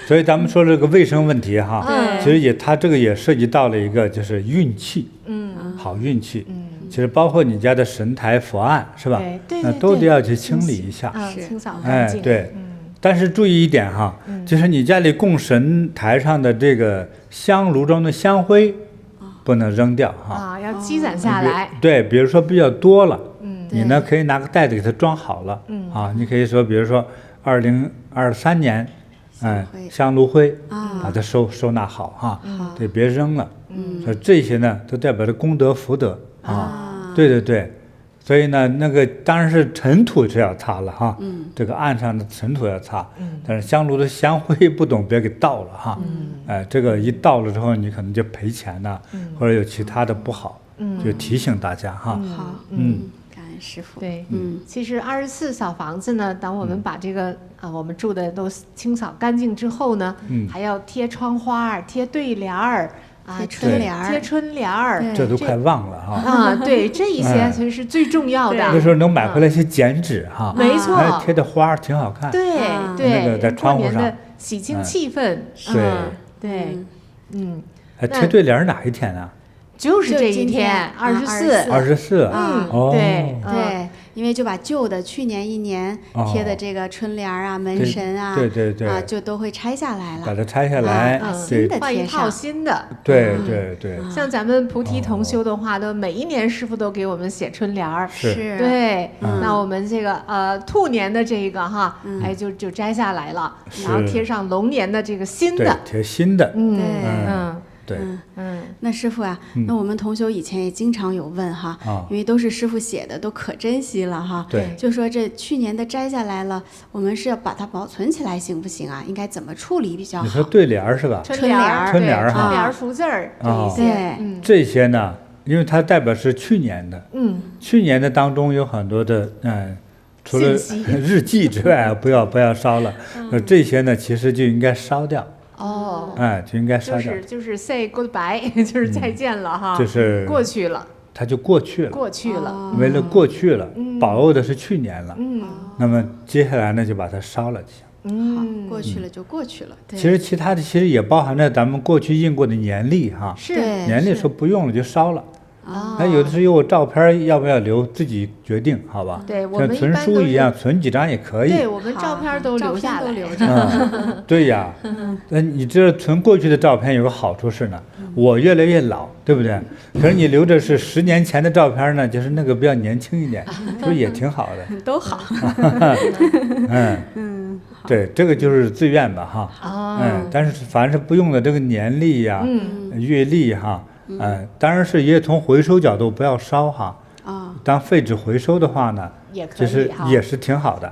所以咱们说这个卫生问题哈，其实它这个也涉及到了一个就是运气，好运气。其实包括你家的神台佛案是吧？对，那都得要去清理一下，清扫干净。对。但是注意一点哈，就是你家里供神台上的这个香炉中的香灰，不能扔掉哈。要积攒下来。对，比如说比较多了，你呢可以拿个袋子给它装好了。你可以说，比如说2023年，香炉灰，把它收纳好哈。对，别扔了。所以这些呢，都代表着功德福德啊。对。所以呢，那个当然是尘土是要擦了哈，这个岸上的尘土要擦，但是香炉的香灰不懂别给倒了哈，这个一倒了之后，你可能就赔钱了，或者有其他的不好，就提醒大家哈。好，感恩师父。对，其实24小房子呢，等我们把这个我们住的都清扫干净之后呢，还要贴窗花、贴对联儿。贴春联儿，这都快忘了哈。对，这一些其实是最重要的。那时候能买回来一些剪纸哈，没错，贴的花挺好看。对，那个在窗户上，喜庆气氛。对，贴对联哪一天啊？就是这一天，24。对，因为就把旧的去年1年贴的这个春联啊、门神啊，对，就都会拆下来了，把它拆下来，新的换一套新的。对。像咱们菩提同修的话，都每一年师父都给我们写春联儿。是。对，那我们这个兔年的这个哈，就摘下来了，然后贴上龙年的这个新的，贴新的。对，那师父啊，那我们同修以前也经常有问哈，因为都是师父写的，都可珍惜了哈。对，就说这去年的摘下来了，我们是要把它保存起来行不行啊？应该怎么处理比较好？你说对联是吧？春联哈，春联福字儿这些。这些呢，因为它代表是去年的，去年的当中有很多的除了日记之外，不要烧了。这些呢，其实就应该烧掉。就应该烧掉。就是 say goodbye， 就是再见了哈，就是过去了，它就过去了，为了过去了，保佑的是去年了，那么接下来呢就把它烧了就行。过去了就过去了。其实其他的其实也包含着咱们过去印过的年历哈，是年历说不用了就烧了。那有的时候有照片要不要留，自己决定，好吧？对，我们像存书一样，存几张也可以。对，我们照片都留下来。对呀，那你这存过去的照片有个好处是呢，我越来越老，对不对？可是你留着是10年前的照片呢，就是那个比较年轻一点，所以也挺好的。都好。对，这个就是自愿吧，哈。但是凡是不用的这个年历呀、月历哈。当然是也从回收角度不要烧哈。当废纸回收的话呢，其实也是挺好的。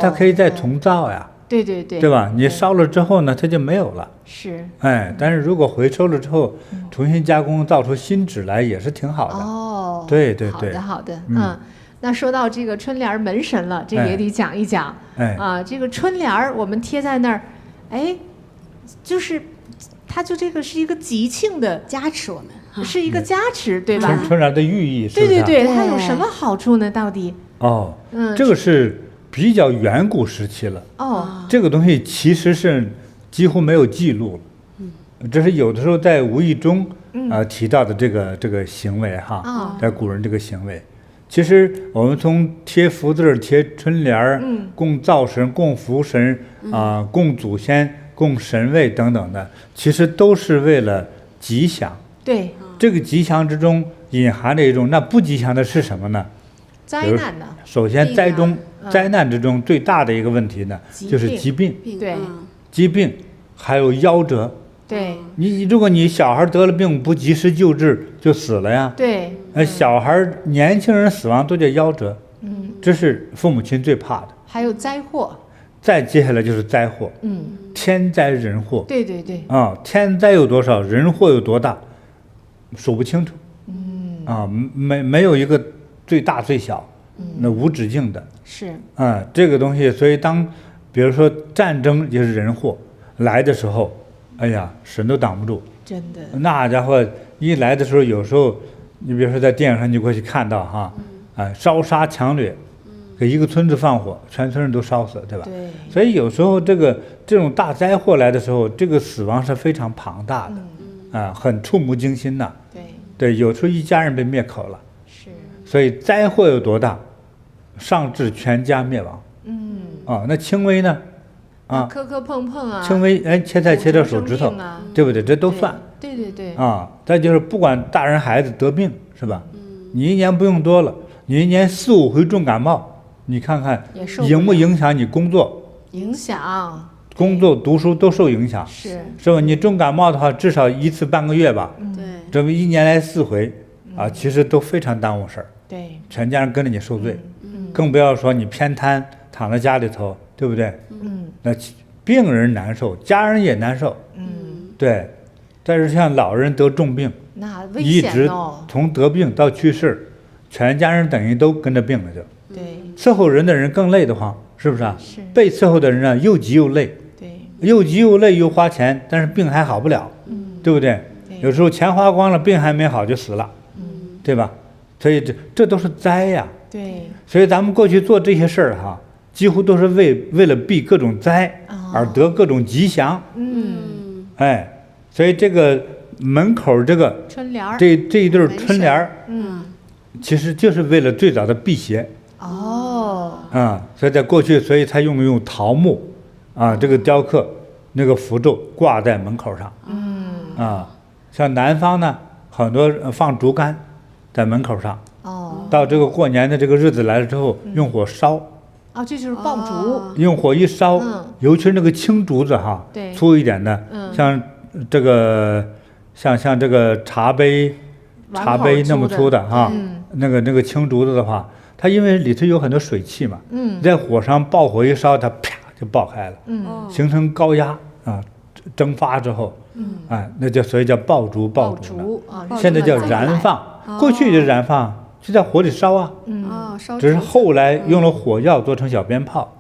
它可以再重造呀。对对对。对吧？你烧了之后呢，它就没有了。是。但是如果回收了之后，重新加工造出新纸来，也是挺好的。对对对。好的。那说到这个春联门神了，这个也得讲一讲。这个春联我们贴在那儿，就是它就这个是一个吉庆的加持，我们是一个加持，对吧？春联的寓意是不是？对对对，它有什么好处呢？到底？这个是比较远古时期了。这个东西其实是几乎没有记录了。这是有的时候在无意中提到的这个行为哈，在古人这个行为。其实我们从贴福字、贴春联供灶神、供福神供祖先、供神位等等的，其实都是为了吉祥。对，这个吉祥之中隐含着一种，那不吉祥的是什么呢？灾难呢？首先灾难之中最大的一个问题呢，就是疾病。对，疾病还有夭折。对，如果你小孩得了病不及时救治，就死了呀。对，小孩年轻人死亡都叫夭折。这是父母亲最怕的。还有灾祸。再接下来就是灾祸。天灾人祸。对对对。天灾有多少，人祸有多大，数不清楚。没有一个最大最小，那无止境的。是。这个东西，所以比如说战争就是人祸来的时候。哎呀，神都挡不住，真的。那家伙一来的时候，有时候你比如说在电影上就过去看到哈，烧杀抢掠，给一个村子放火，全村人都烧死，对吧？对。所以有时候这种大灾祸来的时候，这个死亡是非常庞大的，很触目惊心呐。对，有时候一家人被灭口了。是。所以灾祸有多大，上至全家灭亡。那轻微呢？磕磕碰碰啊，轻微切菜切到手指头，对不对？这都算。对对对。再就是不管大人孩子得病是吧？你一年不用多了，你一年4、5回重感冒，你看看影不影响你工作？影响。工作读书都受影响。是吧？你重感冒的话，至少1次半个月吧。对。这么1年来4回其实都非常耽误事儿。对。全家人跟着你受罪。更不要说你偏瘫躺在家里头，对不对？那病人难受，家人也难受。对。但是像老人得重病，那危险哦，一直从得病到去世，全家人等于都跟着病了就。对。伺候人的人更累得慌，是不是啊？是。被伺候的人又急又累。对。又急又累又花钱，但是病还好不了，对不对？有时候钱花光了，病还没好就死了，对吧？所以这都是灾呀。对。所以咱们过去做这些事儿哈，几乎都是为了避各种灾而得各种吉祥。所以这个门口这个春联，这一对春联，其实就是为了最早的辟邪。所以在过去，所以才用桃木这个雕刻那个符咒挂在门口上。像南方呢，很多放竹竿在门口上。到这个过年的这个日子来了之后，用火烧。这就是爆竹。用火一烧，尤其是那个青竹子哈，粗一点的，像这个像这个茶杯那么粗的哈，那个青竹子的话，它因为里头有很多水汽嘛，在火上爆火一烧，它啪就爆开了，形成高压蒸发之后，那所以叫爆竹呢。现在叫燃放，过去就燃放。就在火里烧啊，只是后来用了火药做成小鞭炮，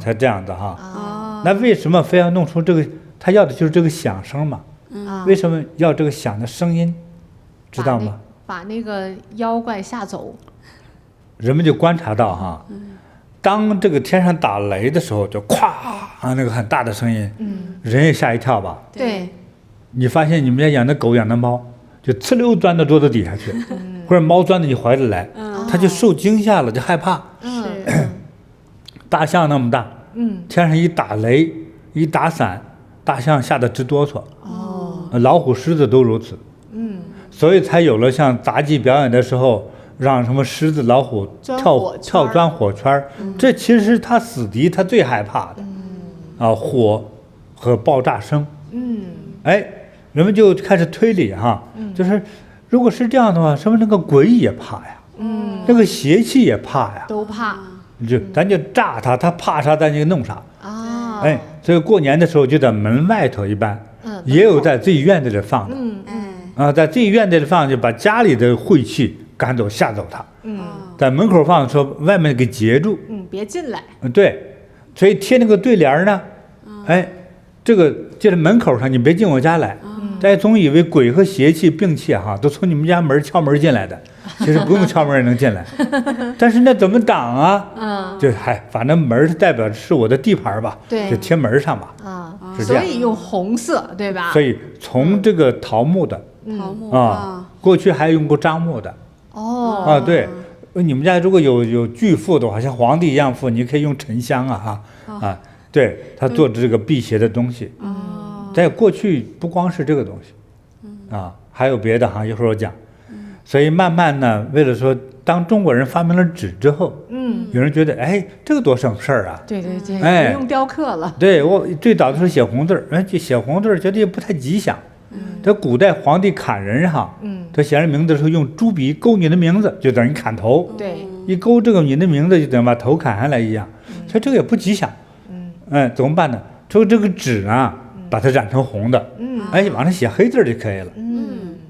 才这样的哈。那为什么非要弄出这个？他要的就是这个响声嘛。为什么要这个响的声音？知道吗？把那个妖怪吓走。人们就观察到哈，当这个天上打雷的时候，就咵那个很大的声音，人也吓一跳吧？对。你发现你们家养的狗养的猫，就呲溜钻到桌子底下去，或者猫钻到你怀里来，它就受惊吓了，就害怕。大象那么大，天上一打雷一打伞，大象吓得直哆嗦。老虎狮子都如此。所以才有了像杂技表演的时候，让什么狮子老虎跳钻火圈，这其实是他死敌，他最害怕的。火和爆炸声。人们就开始推理哈，就是如果是这样的话，是不是那个鬼也怕呀？那个邪气也怕呀？都怕。咱就炸他，他怕啥咱就弄啥。所以过年的时候就在门外头一般，也有在自己院子里放的。在自己院子里放，就把家里的晦气赶走吓走他。在门口放的时候，外面给截住。别进来。对，所以贴那个对联呢，这个就在门口上，你别进我家来。大家总以为鬼和邪气病气哈，都从你们家门敲门进来的，其实不用敲门也能进来。但是那怎么挡啊？就反正门代表是我的地盘吧，就贴门上吧。是这样。所以用红色，对吧？所以从这个桃木的，过去还用过樟木的。对，你们家如果有巨富的话，像皇帝一样富，你可以用沉香对，他做的这个辟邪的东西。在过去不光是这个东西，还有别的一会儿我讲。所以慢慢呢，为了说，当中国人发明了纸之后，有人觉得，这个多省事儿啊。对，不用雕刻了。对，我最早的时候写红字，就写红字，觉得也不太吉祥。这古代皇帝砍人他写人名字的时候用朱笔勾你的名字，就等于砍头。对，一勾这个你的名字，就等于把头砍下来一样。所以这个也不吉祥。怎么办呢？这个纸啊，把它染成红的，往上写黑字就可以了。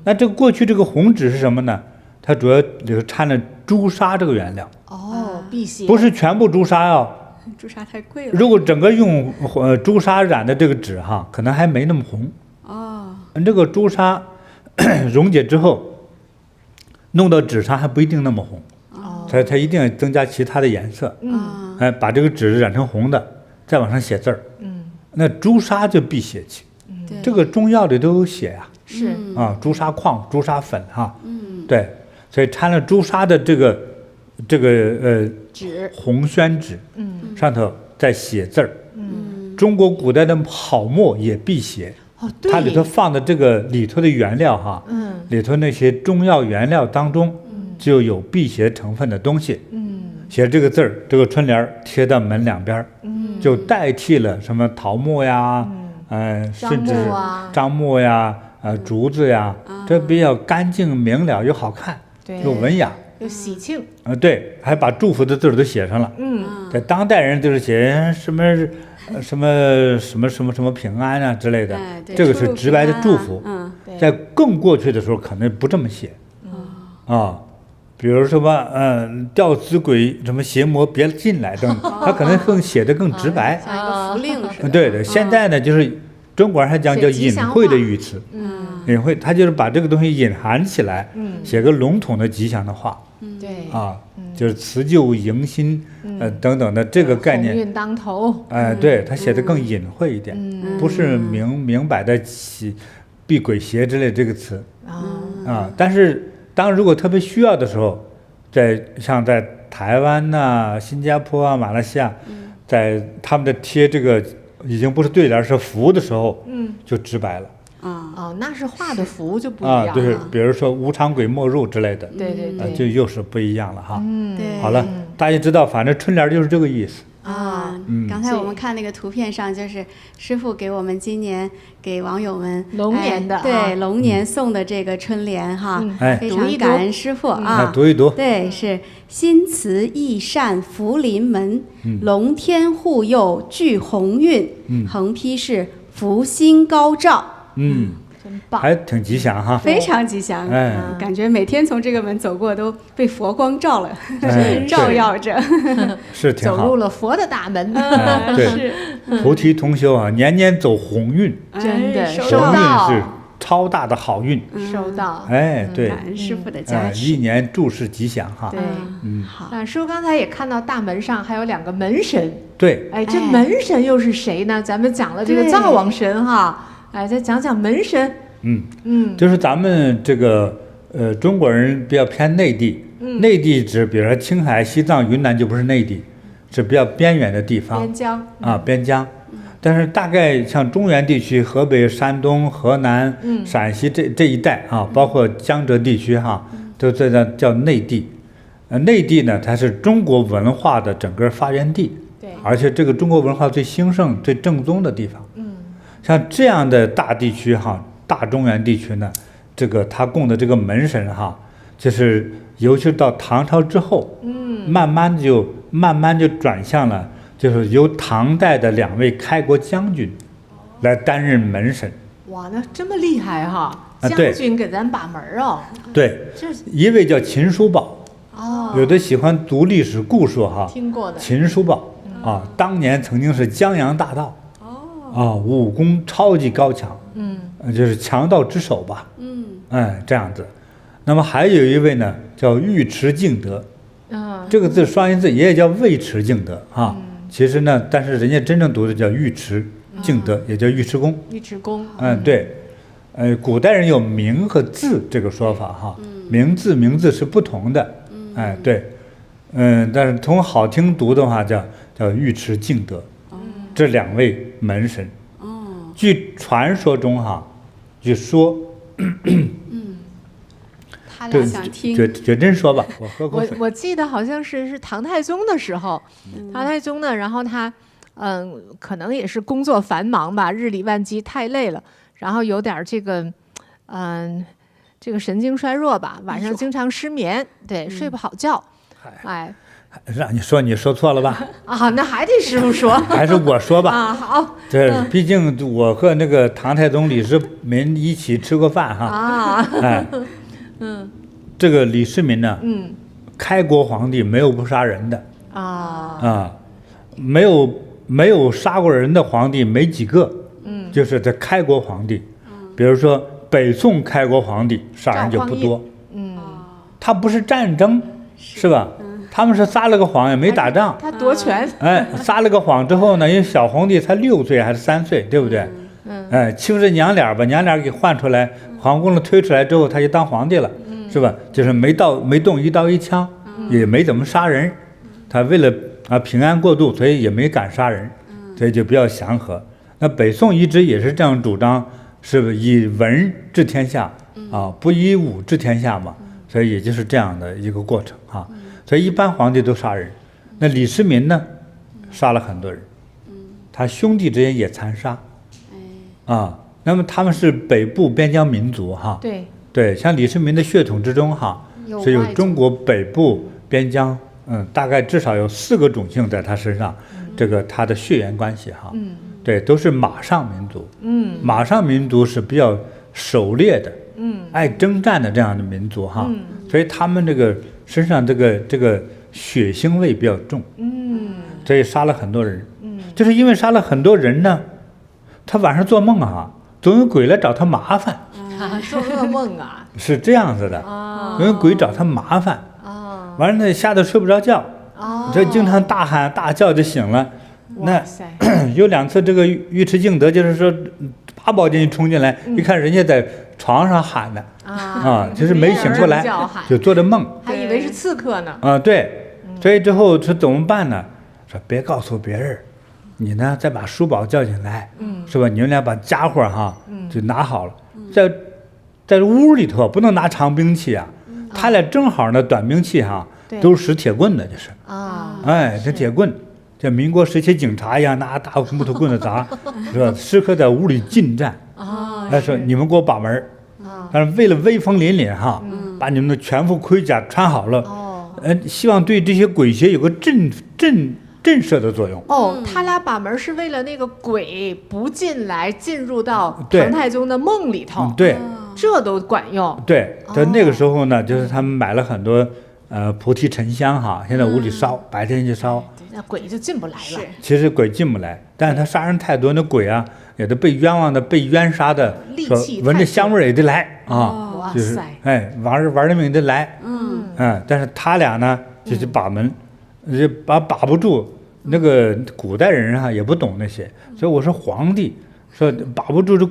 那这个过去这个红纸是什么呢？它主要里头掺了朱砂这个原料。辟邪。不是全部朱砂朱砂太贵了。如果整个用朱砂染的这个纸可能还没那么红。这个朱砂溶解之后，弄到纸上还不一定那么红。所以它一定要增加其他的颜色。把这个纸染成红的，再往上写字儿。那朱砂就辟邪气。这个中药里都有写呀。是朱砂矿、朱砂粉对，所以掺了朱砂的这个纸红宣纸，上头再写字儿。中国古代的好墨也辟邪。它里头放的这个里头的原料里头那些中药原料当中就有辟邪成分的东西。写这个字儿，这个春联贴到门两边，就代替了什么桃木呀，甚至是樟木呀。竹子呀，这比较干净明了又好看，又文雅，又喜庆。对，还把祝福的字都写上了。在当代人就是写什么平安啊之类的，这个是直白的祝福。在更过去的时候可能不这么写。比如什么吊死鬼什么邪魔别进来等，他可能更写的更直白，像一个符令似的。对，现在呢就是中国人还讲叫隐晦的语词。隐晦，他就是把这个东西隐含起来，写个笼统的吉祥的话。对就是辞旧迎新，等等的这个概念。鸿运当头。对，他写的更隐晦一点，不是明摆的避鬼邪之类这个词。但是如果特别需要的时候，像在台湾呐、新加坡马来西亚，在他们的贴这个已经不是对联是符的时候，就直白了。那是画的符就不一样了。对，比如说无常鬼莫入之类的。对，就又是不一样了哈。对。好了，大家知道，反正春联就是这个意思。刚才我们看那个图片上，就是师父给我们今年给网友们龙年的对龙年送的这个春联非常感恩师父读一读。对，是心慈益善福临门，龙天护佑聚鸿运，横批是福星高照。真棒，还挺吉祥哈，非常吉祥。感觉每天从这个门走过都被佛光照了，照耀着，是挺好。走入了佛的大门。对，菩提同修年年走鸿运，真的鸿运是超大的好运。收到。哎，对，感恩师傅的加持，一年诸事吉祥哈。对，好。师傅刚才也看到大门上还有2个门神。对。哎，这门神又是谁呢？咱们讲了这个灶王神哈，哎，再讲讲门神。就是咱们这个中国人比较偏内地，内地指比如说青海、西藏、云南就不是内地，是比较边缘的地方。边疆边疆。但是大概像中原地区，河北、山东、河南、陕西这一带啊，包括江浙地区哈，都这叫内地。内地呢，它是中国文化的整个发源地，对，而且这个中国文化最兴盛、最正宗的地方。像这样的大地区哈，大中原地区呢，这个他供的这个门神哈，就是尤其到唐朝之后，慢慢就转向了。就是由唐代的2位开国将军来担任门神。哇，那这么厉害哈！将军给咱把门哦。对，一位叫秦叔宝。有的喜欢读历史故事哈，听过的。秦叔宝当年曾经是江洋大盗。武功超级高强。就是强盗之首吧。这样子。那么还有一位呢，叫尉迟敬德。这个字双音字也叫尉迟敬德啊。其实呢，但是人家真正读的叫尉迟敬德，也叫尉迟恭。尉迟恭。对，古代人有名和字这个说法哈，名字是不同的。对，但是从好听读的话叫尉迟敬德。这2位门神。据传说中哈，据说。他俩想听，觉真说吧，我喝口水。我记得好像是唐太宗的时候，唐太宗呢，然后他可能也是工作繁忙吧，日理万机，太累了，然后有点这个这个神经衰弱吧，晚上经常失眠，对，睡不好觉。哎，让你说，你说错了吧？那还得师傅说，还是我说吧。好。对，毕竟我和那个唐太宗李世民一起吃过饭哈。这个李世民呢，开国皇帝没有不杀人的没有杀过人的皇帝没几个，就是这开国皇帝，比如说北宋开国皇帝杀人就不多，他不是战争，是吧？他们是撒了个谎也没打仗，他夺权，撒了个谎之后呢，因为小皇帝才6岁还是3岁，对不对？欺负这娘俩把娘俩给换出来，皇宫里推出来之后，他就当皇帝了。是吧？就是没动一刀一枪，也没怎么杀人。他为了平安过渡，所以也没敢杀人，所以就比较祥和。那北宋一直也是这样主张，是以文治天下不以武治天下嘛。所以也就是这样的一个过程所以一般皇帝都杀人。那李世民呢，杀了很多人，他兄弟之间也残杀。那么他们是北部边疆民族哈。对，像李世民的血统之中哈，是有中国北部边疆，大概至少有4个种姓在他身上，这个他的血缘关系哈，对，都是马上民族，马上民族是比较狩猎的，爱征战的这样的民族哈，所以他们这个身上这个血腥味比较重，所以杀了很多人，就是因为杀了很多人呢，他晚上做梦总有鬼来找他麻烦。做噩梦是这样子的因为鬼找他麻烦完了呢吓得睡不着觉这经常大喊大叫就醒了。那有2次这个尉迟敬德就是说8宝进去冲进来，一看人家在床上喊的就是没醒过来，就做着梦，还以为是刺客呢对，所以之后说怎么办呢？说别告诉别人，你呢再把叔宝叫进来，是吧？你们俩把家伙就拿好了，在屋里头不能拿长兵器他俩正好呢短兵器都是使铁棍的，就是这铁棍，像民国时期警察一样拿大木头棍子砸，是吧？时刻在屋里近战说你们给我把门但是为了威风凛凛把你们的全副盔甲穿好了希望对这些鬼邪有个震慑的作用。他俩把门是为了那个鬼不进来，进入到唐太宗的梦里头。对，这都管用。对，在那个时候呢，就是他们买了很多菩提沉香现在屋里烧，白天去烧，那鬼就进不来了。其实鬼进不来，但是他杀人太多，那鬼啊，有的被冤枉的、被冤杀的，说闻着香味也得来啊，就是玩的命得来，但是他俩呢，就是把门，把不住。那个古代人啊也不懂那些，所以我说皇帝说把不住这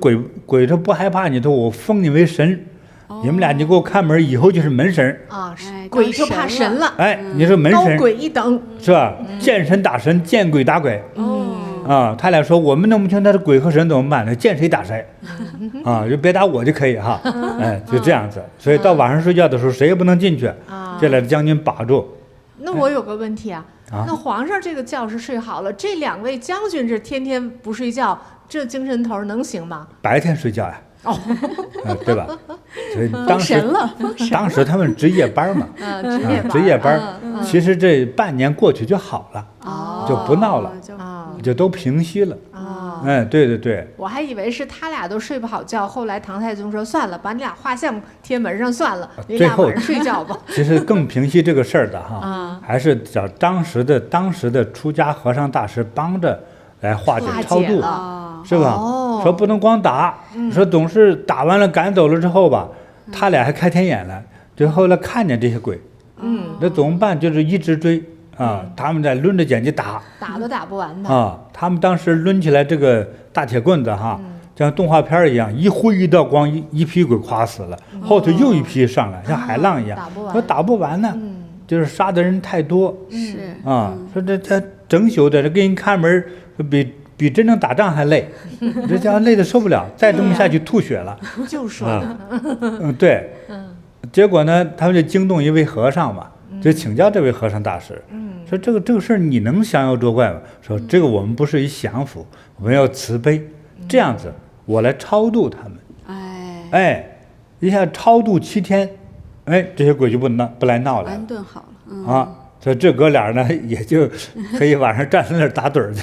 鬼，他不害怕你，他我封你为神。你们俩你给我看门，以后就是门神啊，鬼就怕神了。你说门神高鬼一等是吧？见神打神，见鬼打鬼。他俩说我们弄不清他是鬼和神怎么办呢？见谁打谁就别打我就可以哈。就这样子。所以到晚上睡觉的时候，谁也不能进去，这俩将军把住。那我有个问题啊，那皇上这个觉是睡好了，这2位将军这天天不睡觉，这精神头能行吗？白天睡觉呀。对吧？所以当时他们值夜班嘛，值夜班，其实这半年过去就好了，就不闹了，就都平息了。对。我还以为是他俩都睡不好觉，后来唐太宗说算了，把你俩画像贴门上算了，你俩晚上睡觉吧。其实更平息这个事儿的哈，还是找当时的出家和尚大师帮着来化解超度。是吧？说不能光打，说总是打完了赶走了之后吧，他俩还开天眼了，就后来看见这些鬼，那怎么办？就是一直追他们在抡着剪辑打都打不完的他们当时抡起来这个大铁棍子哈，像动画片一样，一挥一道光，一批鬼垮死了，后头又一批上来，像海浪一样，说打不完呢，就是杀的人太多，说这整宿在这给你看门，比真正打仗还累，这家伙累得受不了，再这么下去吐血了。就说对，结果呢，他们就惊动一位和尚嘛，就请教这位和尚大师，说这个事儿你能降妖捉怪吗？说这个我们不是以降服，我们要慈悲，这样子我来超度他们。一下超度7天，这些鬼就不来闹了，安顿好了所以这哥俩呢，也就可以晚上站在那儿打盹儿，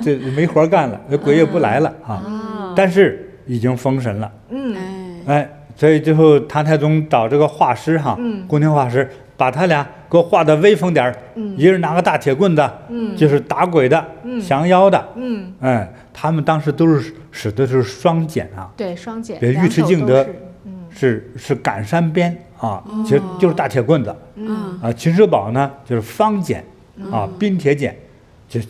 这没活干了，那鬼也不来了但是已经封神了，所以最后唐太宗找这个画师宫廷画师，把他俩给我画的威风点一人拿个大铁棍子，就是打鬼的，降妖的，他们当时都是使的是双锏对，双锏，比如尉迟敬德是赶山鞭其实就是大铁棍子，秦叔宝呢就是方锏冰铁锏，就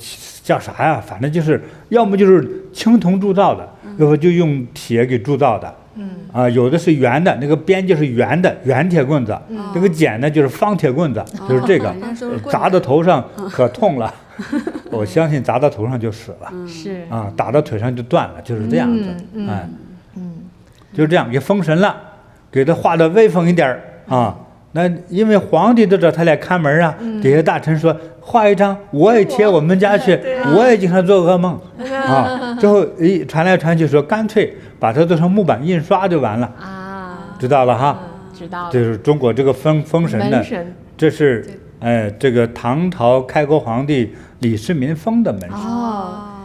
叫啥呀？反正就是要么就是青铜铸造的，要不就用铁给铸造的，有的是圆的，那个鞭就是圆的圆铁棍子，这个锏呢就是方铁棍子，就是这个，砸到头上可痛了，我相信砸到头上就死了，是打到腿上就断了，就是这样子，就是这样给封神了。给他画的威风一点那因为皇帝都找他俩看门底下大臣说画一张我也贴我们家去，我也经常做噩梦最后传来传去说干脆把它做成木板印刷就完了知道了哈，知道了，这是中国这个封神的，这是这个唐朝开国皇帝李世民封的门神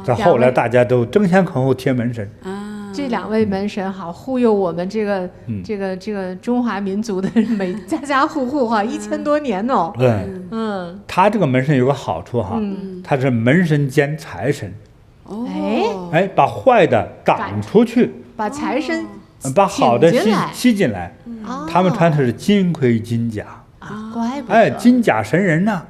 在后来大家都争先恐后贴门神这2位门神好忽悠我们这个中华民族的每家户户1000多年哦。他这个门神有个好处他是门神兼财神。把坏的赶出去，把财神把好的吸进来。他们穿的是金盔金甲怪不得金甲神人呢。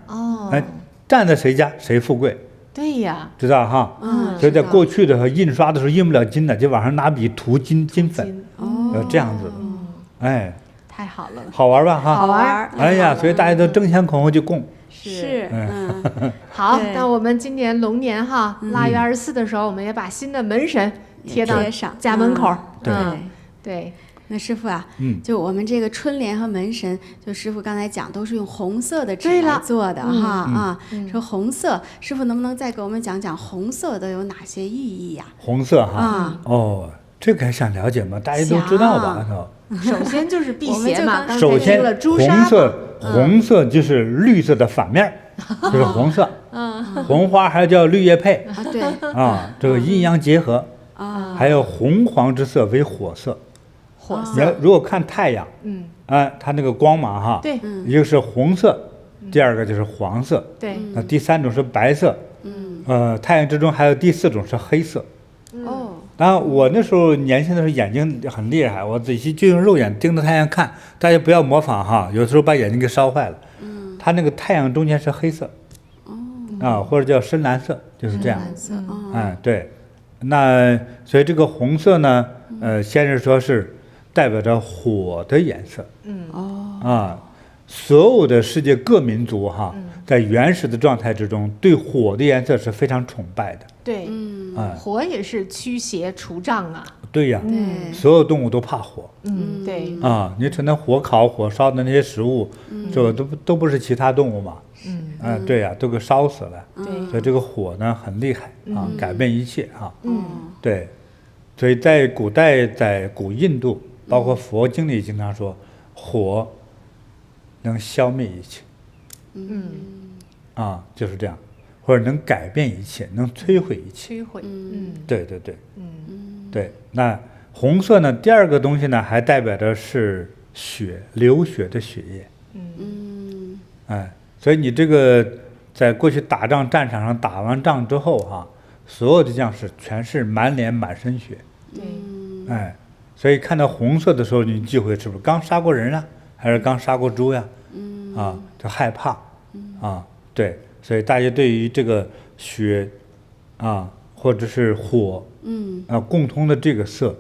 站在谁家谁富贵。对呀，知道哈，所以在过去的时候印刷的时候印不了金的，就往上拿笔涂金粉，这样子，太好了，好玩吧哈？好玩，哎呀，所以大家都争先恐后就供。是，好，那我们今年龙年腊月24的时候，我们也把新的门神贴到家门口，对。那师傅就我们这个春联和门神，就师傅刚才讲都是用红色的纸来做的说红色，师傅能不能再给我们讲讲红色都有哪些意义呀？红色这个还想了解吗？大家都知道吧？首先就是辟邪嘛，首先红色就是绿色的反面，就是红色，红花还叫绿叶配对这个阴阳结合还有红黄之色为火色。你要如果看太阳，它那个光芒对，一个是红色，第二个就是黄色，对，那第三种是白色，太阳之中还有第四种是黑色。然后我那时候年轻的时候眼睛很厉害，我仔细就用肉眼盯着太阳看，大家不要模仿哈，有时候把眼睛给烧坏了。它那个太阳中间是黑色，或者叫深蓝色，就是这样。对，那所以这个红色呢，先是说是代表着火的颜色。所有的世界各民族哈，在原始的状态之中，对火的颜色是非常崇拜的。对，火也是驱邪除障啊。对呀，所有动物都怕火。对。你瞅那火烤、火烧的那些食物，这都不是其他动物嘛。对呀，都给烧死了。所以这个火呢很厉害啊，改变一切啊。对，所以在古代，在古印度，包括佛经里经常说，火能消灭一切。就是这样。或者能改变一切，能摧毁一切。摧毁，对对对，对。那红色呢？第二个东西呢，还代表着是血，流血的血液。所以你这个在过去打仗战场上打完仗之后哈，所有的将士全是满脸满身血。对。所以看到红色的时候，你忌讳是不是刚杀过人啊，还是刚杀过猪呀？就害怕。对。所以大家对于这个血，或者是火，共通的这个色，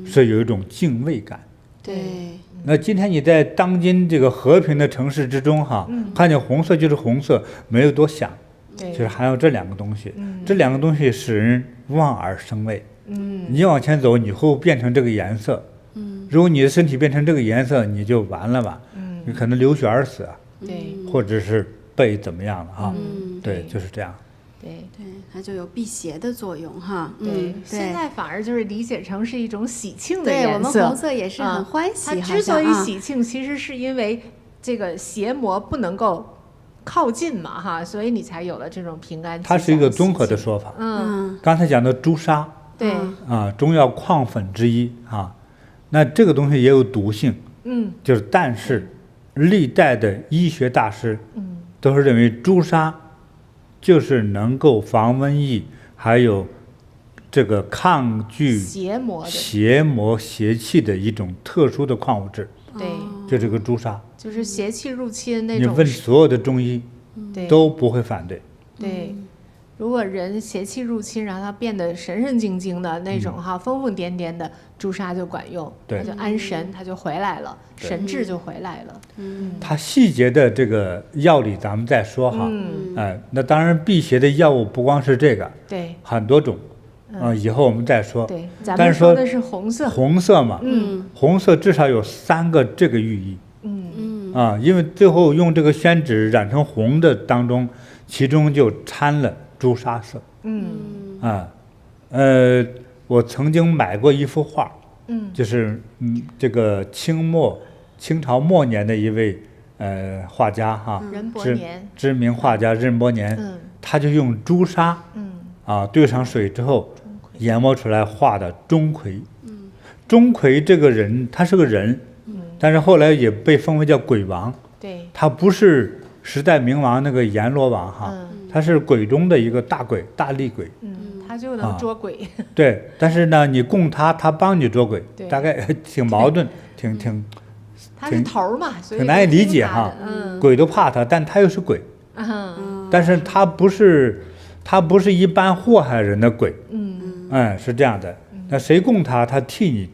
是有一种敬畏感。对。那今天你在当今这个和平的城市之中哈，看见红色就是红色，没有多想，就是还有这两个东西，这两个东西使人望而生畏。你往前走，你会变成这个颜色。如果你的身体变成这个颜色，你就完了吧。你可能流血而死啊。对。或者是被怎么样了啊？对，就是这样。对，它就有辟邪的作用哈。对，现在反而就是理解成是一种喜庆的颜色。对，我们红色也是很欢喜。它之所以喜庆，其实是因为这个邪魔不能够靠近嘛哈，所以你才有了这种平安。它是一个综合的说法。刚才讲的朱砂，对中药矿粉之一啊。那这个东西也有毒性。就是但是历代的医学大师，都是认为朱砂就是能够防瘟疫，还有这个抗拒邪魔邪气的一种特殊的矿物质。对，就这个朱砂，就是邪气入侵那种。你问所有的中医，都不会反对。对，如果人邪气入侵，然后他变得神神经经的那种哈，疯疯癫癫的，朱砂就管用，他就安神，他就回来了，神志就回来了。它细节的这个药理咱们再说哈。那当然辟邪的药物不光是这个，对，很多种。以后我们再说。对，咱们说的是红色。红色嘛，红色至少有3个这个寓意。因为最后用这个宣纸染成红的当中，其中就掺了朱砂色。我曾经买过一幅画，就是这个清朝末年的一位画家哈，任伯年，知名画家任伯年，他就用朱砂兑上水之后研磨出来画的钟馗。钟馗这个人他是个人，但是后来也被封为叫鬼王。对，他不是时代明王那个阎罗王哈，他是鬼中的一个大鬼，大厉鬼。他就能捉鬼。对，但是呢，你供他，他帮你捉鬼，大概挺矛盾，挺。他是头嘛，所以挺难以理解哈。鬼都怕他，但他又是鬼。但是他不是一般祸害人的鬼。是这样的。那谁供他，他替你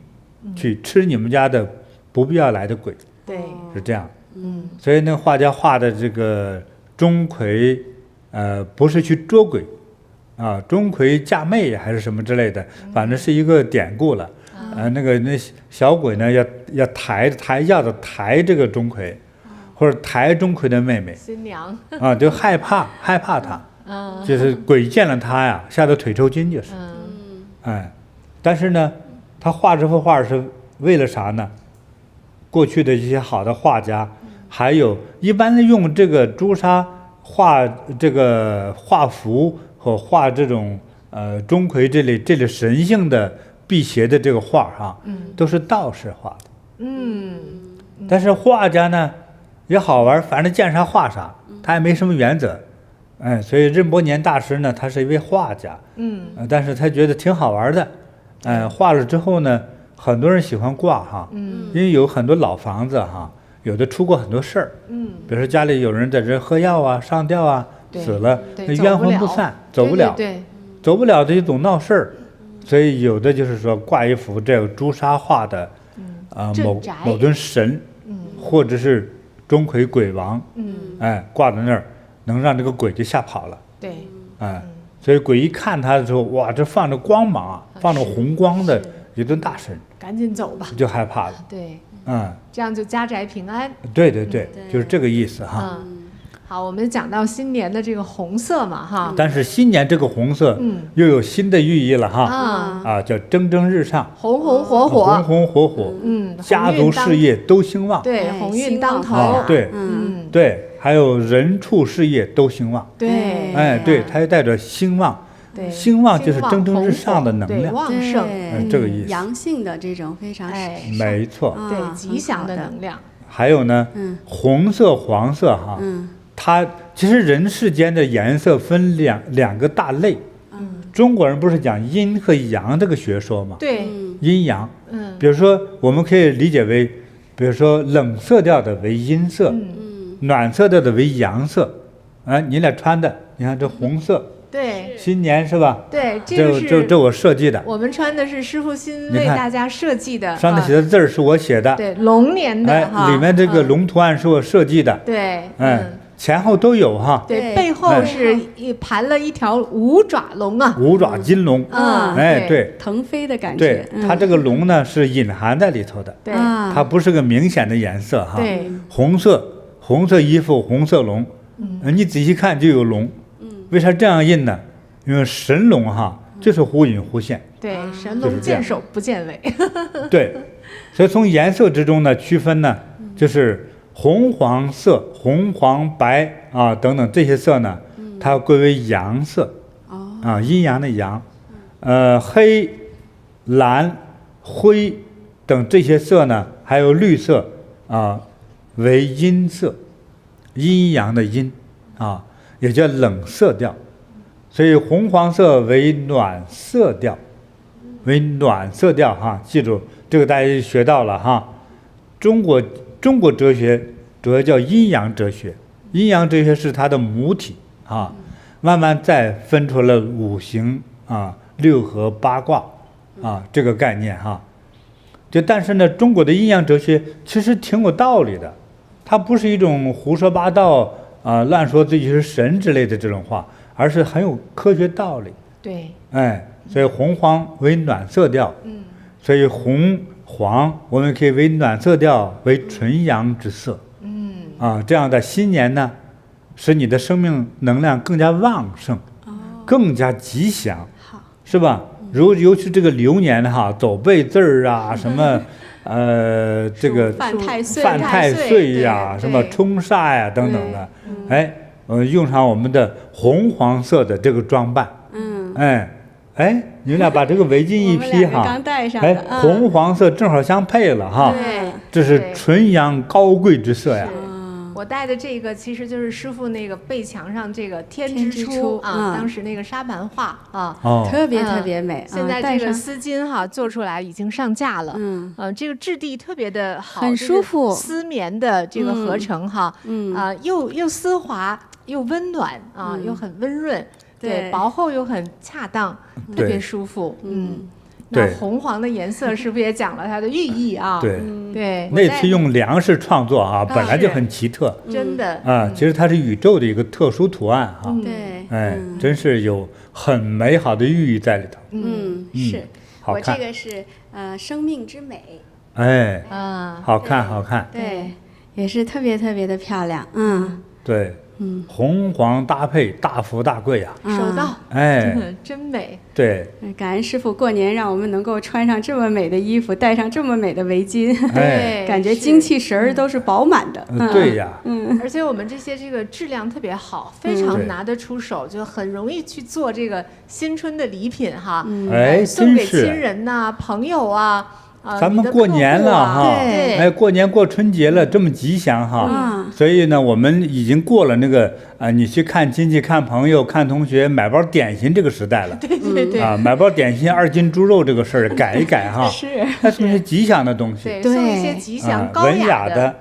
去吃你们家的不必要来的鬼。对，是这样。所以那画家画的这个钟馗，不是去捉鬼。钟馗嫁妹还是什么之类的，反正是一个典故了。那小鬼呢要抬这个钟馗，或者抬钟馗的妹妹。新娘。就害怕他。就是鬼见了他呀，吓得腿抽筋就是。但是呢，他画这幅画是为了啥呢？过去的一些好的画家，还有一般的用这个朱砂画这个画符和画这种钟馗这类神性的辟邪的这个画哈，都是道士画的。但是画家呢也好玩，反正见啥画啥。他也没什么原则，所以任伯年大师呢，他是一位画家，但是他觉得挺好玩的，画了之后呢，很多人喜欢挂哈，因为有很多老房子哈，有的出过很多事儿，比如说家里有人在这喝药啊、上吊啊，死了，那冤魂不散，走不了，走不了的就总闹事儿，所以有的就是说挂一幅这个朱砂画的，某尊神，或者是钟馗鬼王，挂在那儿，能让这个鬼就吓跑了。对，所以鬼一看他的时候，哇，这放着光芒啊，放着红光的一尊大神，赶紧走吧，就害怕了。对，这样就家宅平安。对，就是这个意思哈。好，我们讲到新年的这个红色嘛，哈。但是新年这个红色，又有新的寓意了哈。叫蒸蒸日上，红红火火，红红火火。家族事业都兴旺。对，鸿运当头。对，对，还有人畜事业都兴旺。对，对，它也带着兴旺。对，兴旺就是蒸蒸日上的能量，旺盛，这个意思。阳性的这种非常没错。对，吉祥的能量。还有呢，红色、黄色哈。它其实人世间的颜色分两个大类，中国人不是讲阴和阳这个学说吗？对，阴阳，比如说我们可以理解为，比如说冷色调的为阴色，暖色调的为阳色，你俩穿的，你看这红色，对，新年是吧？对，这我设计的，我们穿的是师傅新为大家设计的，上面写的字儿是我写的，对，龙年的里面这个龙图案是我设计的，对，前后都有哈，对，背后是盘了一条五爪龙啊，五爪金龙，对，腾飞的感觉。对，它这个龙呢是隐含在里头的，对，它不是个明显的颜色哈。对，红色衣服，红色龙，你仔细看就有龙，为啥这样印呢？因为神龙哈就是忽隐忽现，对，神龙见首不见尾，对，所以从颜色之中呢区分呢，就是红黄色、红黄白啊等等这些色呢，它归为阳色，阴阳的阳，黑、蓝、灰等这些色呢，还有绿色为阴色，阴阳的阴也叫冷色调，所以红黄色为暖色调，哈，记住这个大家就学到了哈。中国哲学主要叫阴阳哲学，阴阳哲学是它的母体慢慢再分出了五行六合八卦这个概念哈。但是呢，中国的阴阳哲学其实挺有道理的，它不是一种胡说八道乱说自己是神之类的这种话，而是很有科学道理。对，所以红黄为暖色调，所以红黄我们可以为暖色调，为纯阳之色，这样的新年呢，使你的生命能量更加旺盛，更加吉祥，是吧？尤其这个流年哈，走背字儿啊，什么这个犯太岁呀，什么冲煞呀等等的，用上我们的红黄色的这个装扮，你们俩把这个围巾一披哈，刚戴上的，红黄色正好相配了哈，这是纯阳高贵之色呀。我戴的这个其实就是师傅那个背墙上这个天之初当时那个沙盘画特别特别美。现在这个丝巾做出来已经上架了，这个质地特别的好，很舒服，丝棉的这个合成又丝滑又温暖又很温润，对，薄厚又很恰当，特别舒服，那红黄的颜色是不是也讲了它的寓意啊？对，那次用粮食创作本来就很奇特，真的其实它是宇宙的一个特殊图案对，真是有很美好的寓意在里头。是，好看。我这个是生命之美，好看，对，也是特别特别的漂亮，对。红黄搭配，大富大贵啊！收到，真美。对，感恩师傅过年让我们能够穿上这么美的衣服，戴上这么美的围巾，对，感觉精气神儿都是饱满的。对呀，而且我们这个质量特别好，非常拿得出手，就很容易去做这个新春的礼品哈，送给亲人呐、朋友啊。咱们过年了哈，哎，过年过春节了，这么吉祥哈，所以呢，我们已经过了那个你去看亲戚、看朋友、看同学买包点心这个时代了。对买包点心2斤猪肉这个事儿改一改哈，那是吉祥的东西，对，送一些吉祥高雅的，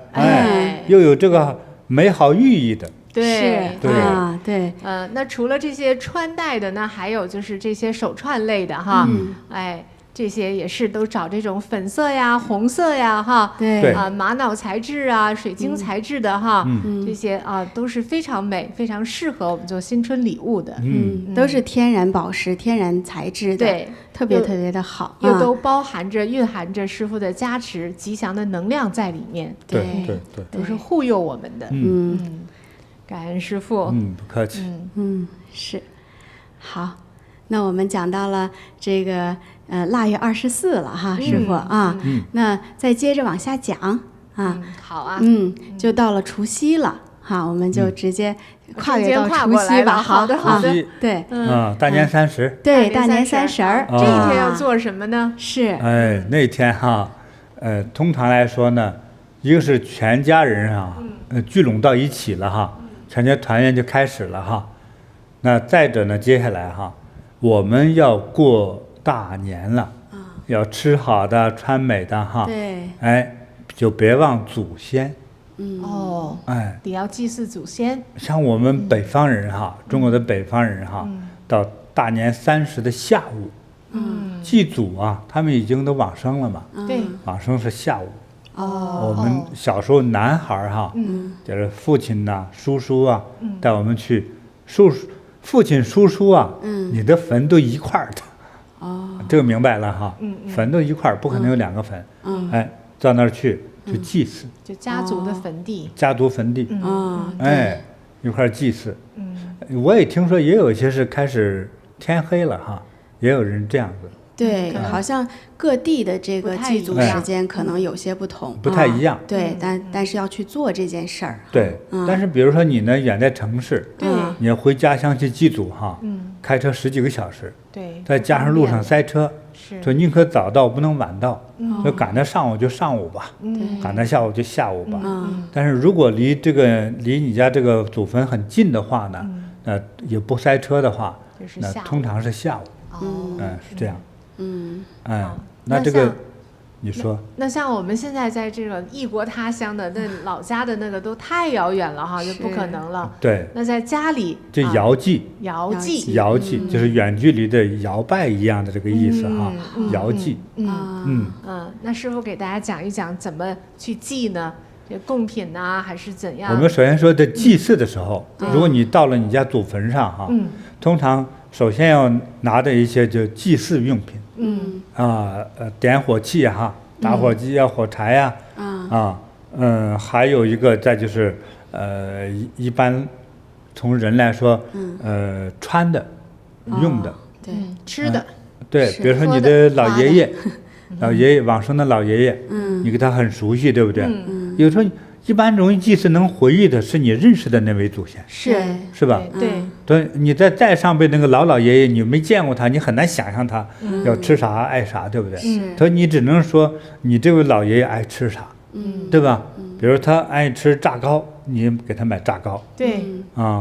又有这个美好寓意的。对，对，那除了这些穿戴的呢，还有就是这些手串类的哈，这些也是都找这种粉色呀、红色呀哈，对玛瑙材质啊、水晶材质的哈，这些都是非常美、非常适合我们做新春礼物的。都是天然宝石、天然材质的，对，特别特别的好，又都蕴含着师傅的加持、吉祥的能量在里面。对，都是护佑我们的。感恩师父。不客气。是。好，那我们讲到了这个腊月24了哈，师父啊，那再接着往下讲啊。好啊。就到了除夕了哈，我们就直接跨越到除夕吧。好的。对。大年30。对，大年30。这一天要做什么呢？是。那天哈，通常来说呢，一个是全家人啊，聚拢到一起了哈。全家团圆就开始了哈，那再者呢，接下来哈，我们要过大年了，要吃好的，穿美的哈，对，就别忘祖先，得要祭祀祖先。像我们北方人哈，中国的北方人哈，到大年30的下午，祭祖啊，他们已经都往生了嘛，对，往生是下午。我们小时候男孩哈，就是父亲呐、叔叔啊，带我们去父亲、叔叔啊，你的坟都一块儿的，这个明白了哈，坟都一块儿，不可能有2个坟，到那儿去就祭祀，就家族的坟地，一块儿祭祀。我也听说也有一些是开始天黑了哈，也有人这样子。对，好像各地的这个祭祖时间可能有些不同，不太一样。对，但是要去做这件事儿。对，但是比如说你呢，远在城市，你要回家乡去祭祖哈，开车10几个小时，对，再加上路上塞车，说宁可早到不能晚到，说赶到上午就上午吧，赶到下午就下午吧。但是如果离你家这个祖坟很近的话呢，也不塞车的话，那通常是下午。是这样。那这个，你说？那像我们现在在这个异国他乡的，那老家的那个都太遥远了哈，就不可能了。对。那在家里就遥祭，遥祭就是远距离的摇拜一样的这个意思哈，遥祭。那师父给大家讲一讲怎么去祭呢？这贡品呐，还是怎样？我们首先说的祭祀的时候，如果你到了你家祖坟上哈，通常首先要拿的一些就祭祀用品。点火器哈，打火机啊，火柴呀，还有一个再就是一般从人来说，穿的、用的，对，吃的，对，比如说你的老爷爷往生的老爷爷，你跟他很熟悉，对不对？有时候一般容易祭祀能回忆的是你认识的那位祖先，是吧？对，你在上辈那个老爷爷，你没见过他，你很难想象他要吃啥爱啥，对不对？所以你只能说你这位老爷爷爱吃啥，对吧？比如他爱吃炸糕，你给他买炸糕。对。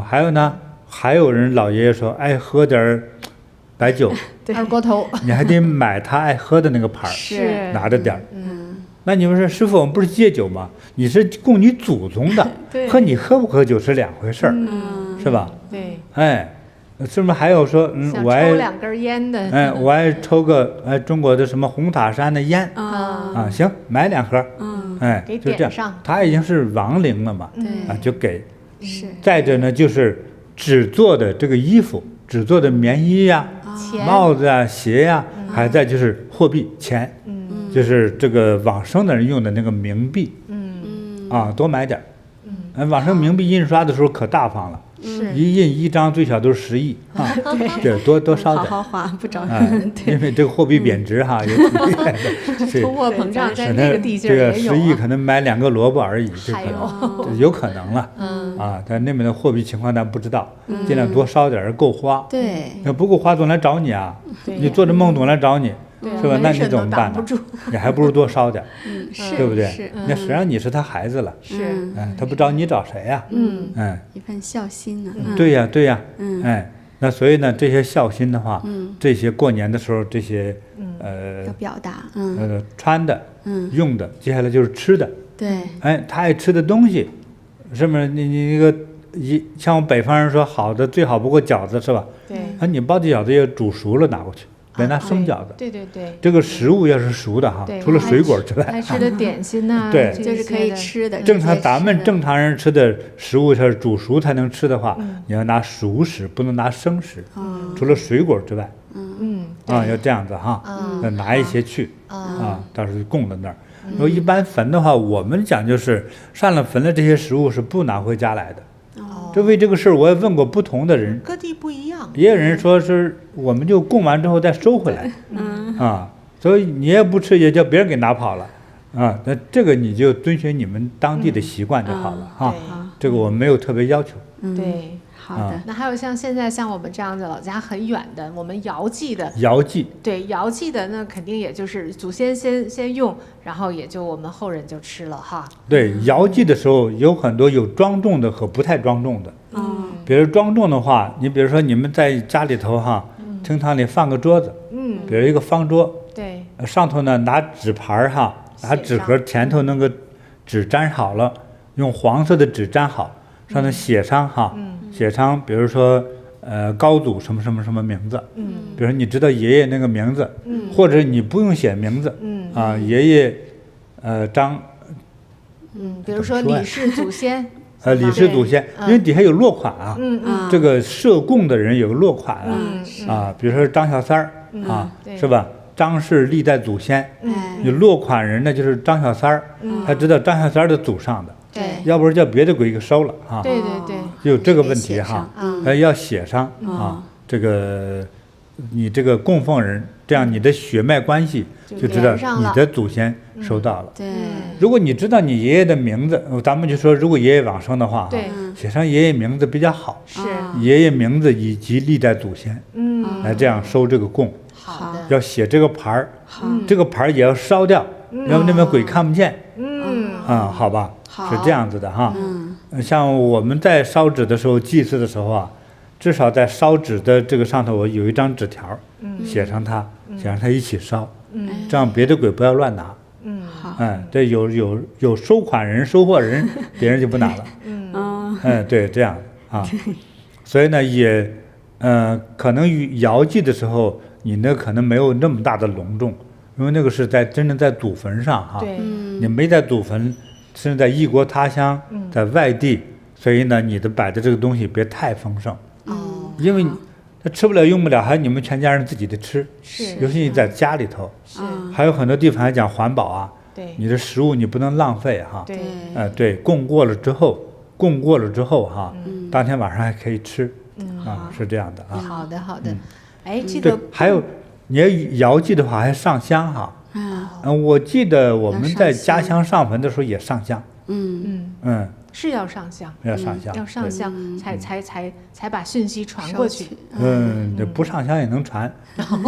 还有呢，还有人老爷爷说爱喝点白酒，二锅头，你还得买他爱喝的那个盘儿，拿着点儿。那你们说师傅，我们不是戒酒吗？你是供你祖宗的，和你喝不喝酒是2回事儿，是吧？对。是不是还有说，我爱抽2根烟的，我爱抽个中国的什么红塔山的烟行，买2盒，就这样。他已经是亡灵了嘛，就给。是。再者呢，就是纸做的这个衣服，纸做的棉衣呀、帽子啊、鞋呀，还再就是货币钱。就是这个往生的人用的那个冥币，多买点往生冥币印刷的时候可大方了，一印1张最少都是10亿啊，对，多烧点，好好花不着因为这个货币贬值哈，也挺厉害的，通货膨胀在那个地界也有，这个10亿可能买2个萝卜而已，这可能有可能了，但那边的货币情况咱不知道，尽量多烧点够花，对，要不够花总来找你啊，你做着梦总来找你。是吧？那你怎么办呢？你还不如多烧点，对不对？那实际上你是他孩子了，他不找你找谁呀？一份孝心呢。对呀，对呀，那所以呢，这些孝心的话，这些过年的时候，这些要表达，穿的，用的，接下来就是吃的，对，他爱吃的东西，是不是？你那个像我们北方人说，好的最好不过饺子，是吧？对，你包的饺子要煮熟了拿过去。别拿生饺子，对对对，这个食物要是熟的哈，除了水果之外，爱吃的点心呐，对，就是可以吃的。正常咱们正常人吃的食物是煮熟才能吃的话，你要拿熟食，不能拿生食。除了水果之外，要这样子哈，要拿一些去到时候供到那儿。然后一般坟的话，我们讲就是上了坟的这些食物是不拿回家来的。这为这个事儿，我也问过不同的人，各地不一样。也有人说是我们就供完之后再收回来，所以你也不吃，也叫别人给拿跑了，那这个你就遵循你们当地的习惯就好了哈。这个我们没有特别要求。对。好的，那还有现在像我们这样的老家很远的，我们遥祭的，对遥祭的，那肯定也就是祖先先用，然后也就我们后人就吃了哈。对，遥祭的时候有很多有庄重的和不太庄重的。比如庄重的话，你比如说你们在家里头哈，厅堂里放个桌子，比如一个方桌，对，上头呢拿纸牌哈，拿纸盒前头那个纸粘好了，用黄色的纸粘好，上头写上哈。写上，比如说，高祖什么什么什么名字，比如说你知道爷爷那个名字，或者你不用写名字，爷爷，张，比如说李氏祖先，李氏祖先，因为底下有落款啊，这个设供的人有个落款啊，比如说张小三儿是吧？张氏历代祖先，有落款人呢就是张小三儿，他知道张小三儿的祖上的。对，要不然叫别的鬼给收了啊！对对对，就有这个问题哈，要写上这个你这个供奉人，这样你的血脉关系就知道你的祖先收到了。对，如果你知道你爷爷的名字，咱们就说如果爷爷往生的话，写上爷爷名字比较好，是爷爷名字以及历代祖先，来这样收这个供。好的，要写这个牌儿，这个牌儿也要烧掉，要不那边鬼看不见。好吧。是这样子的哈，像我们在烧纸的时候，祭祀的时候啊，至少在烧纸的这个上头，我有一张纸条，写上它一起烧，这样别的鬼不要乱拿。好，对，有收款人、收货人，别人就不拿了。对，这样啊，所以呢，也可能遥祭的时候，你那可能没有那么大的隆重，因为那个是真正在祖坟上哈，你没在祖坟。甚至在异国他乡，在外地，所以呢，你的摆的这个东西别太丰盛，因为他吃不了用不了，还有你们全家人自己的吃，尤其你在家里头，还有很多地方还讲环保啊，你的食物你不能浪费哈，对，供过了之后哈，当天晚上还可以吃，是这样的啊。好的好的，这个还有你要遥祭的话还上香哈。我记得我们在家乡上坟的时候也上香，是要上香，要上香，才把讯息传过去。不上香也能传，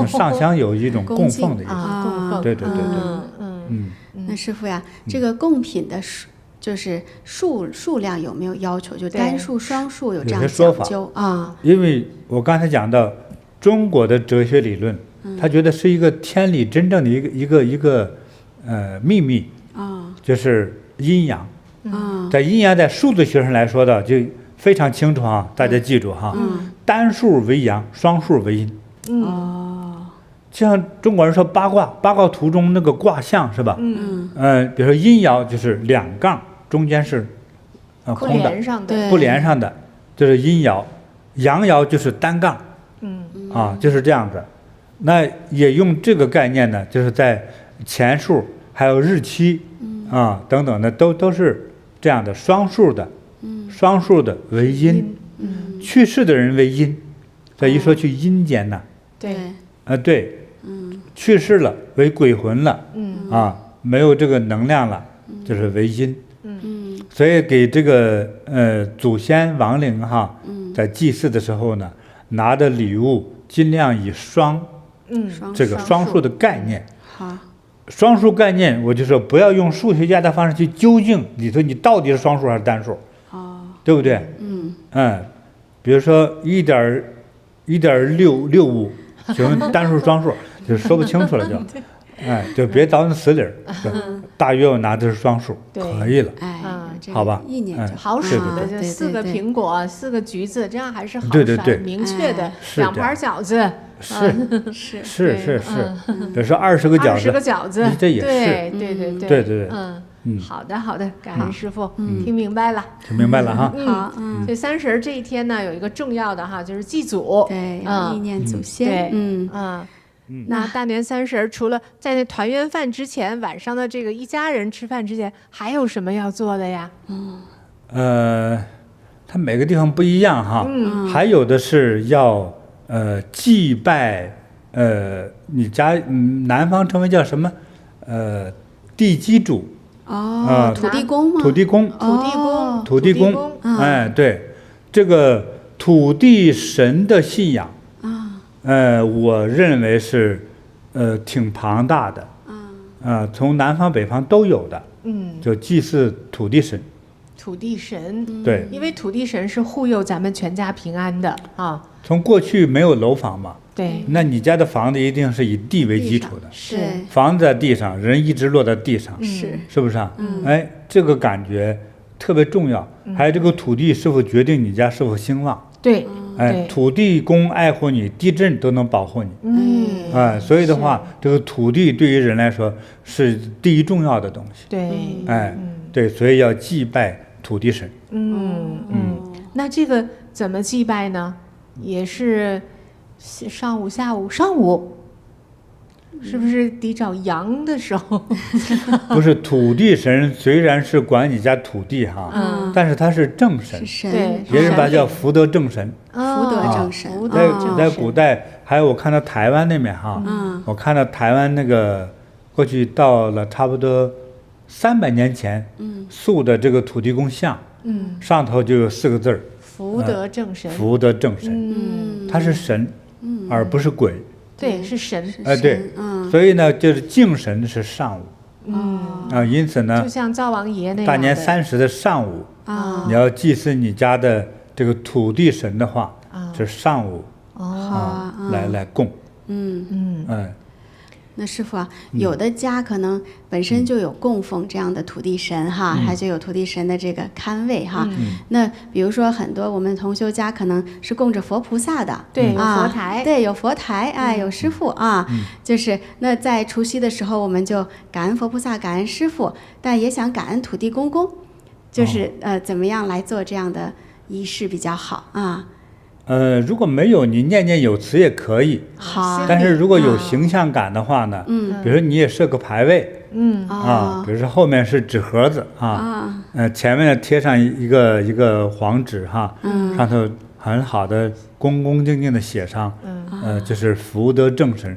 上香有一种供奉的意思。供奉，对。那师傅呀，这个贡品的就是数量有没有要求？就单数、双数有这样讲究啊？因为我刚才讲到中国的哲学理论。他觉得是一个天理真正的一个秘密就是阴阳。在阴阳在数字学上来说的就非常清楚啊，大家记住哈，单数为阳，双数为阴。就像中国人说八卦图中那个卦象是吧？比如说阴爻就是两杠，中间是空的，不连上的，就是阴爻；阳爻就是单杠，就是这样子。那也用这个概念呢，就是在钱数还有日期等等的都是这样的，双数的为阴，去世的人为阴，再一说去阴间呢，对，去世了为鬼魂了，没有这个能量了，就是为阴，所以给这个祖先亡灵哈，在祭祀的时候呢，拿的礼物尽量以双这个双数的概念。好，双数概念，我就说不要用数学家的方式去究竟里头你到底是双数还是单数，对不对？比如说1.665，请问单数双数就说不清楚了就。就别找那死理儿，大约我拿的是双数，可以了，好吧？意念就好使的，就4个苹果，4个橘子，这样还是好对，明确的，2盘饺子，是，比如说20个饺子，这也是，对，好的，感恩师傅，听明白了，哈。好，所以30这一天呢，有一个重要的哈，就是祭祖，对，意念祖先，那大年30除了在那团圆饭之前，晚上的这个一家人吃饭之前，还有什么要做的呀？它每个地方不一样哈，还有的是要祭拜你家南方称为叫什么地基主土地公吗？土地公，对，这个土地神的信仰。我认为是，挺庞大的，从南方北方都有的，就祭祀土地神。土地神，对，因为土地神是护佑咱们全家平安的啊。从过去没有楼房嘛，对，那你家的房子一定是以地为基础的，是房子在地上，人一直落在地上，是不是啊？这个感觉特别重要。还有这个土地是否决定你家是否兴旺？对。土地公爱护你，地震都能保护你。所以的话，这个土地对于人来说是第一重要的东西。对，对，所以要祭拜土地神。那这个怎么祭拜呢？也是上午、下午、上午。是不是得找阳的时候？不是，土地神虽然是管你家土地哈，但是他是正神，对，别人把它叫福德正神。福德正神，在古代，还有我看到台湾那边哈，我看到台湾那个过去到了差不多300年前，塑的这个土地公像，上头就有4个字儿：福德正神。福德正神，他是神，而不是鬼。对，是神。对，所以呢，就是敬神是上午。因此呢，就像灶王爷那样。大年30的上午，你要祭祀你家的这个土地神的话，是上午来供。那师傅啊，有的家可能本身就有供奉这样的土地神哈，它就有土地神的这个龛位哈。那比如说很多我们同修家可能是供着佛菩萨的，对，有佛台，对，有佛台，有师傅啊。就是那在除夕的时候，我们就感恩佛菩萨，感恩师傅，但也想感恩土地公公，就是怎么样来做这样的仪式比较好啊？如果没有，你念念有词也可以。好，但是如果有形象感的话呢，比如说你也设个牌位，比如说后面是纸盒子前面贴上一个黄纸哈，上头很好的恭恭敬敬的写上，就是福德正神。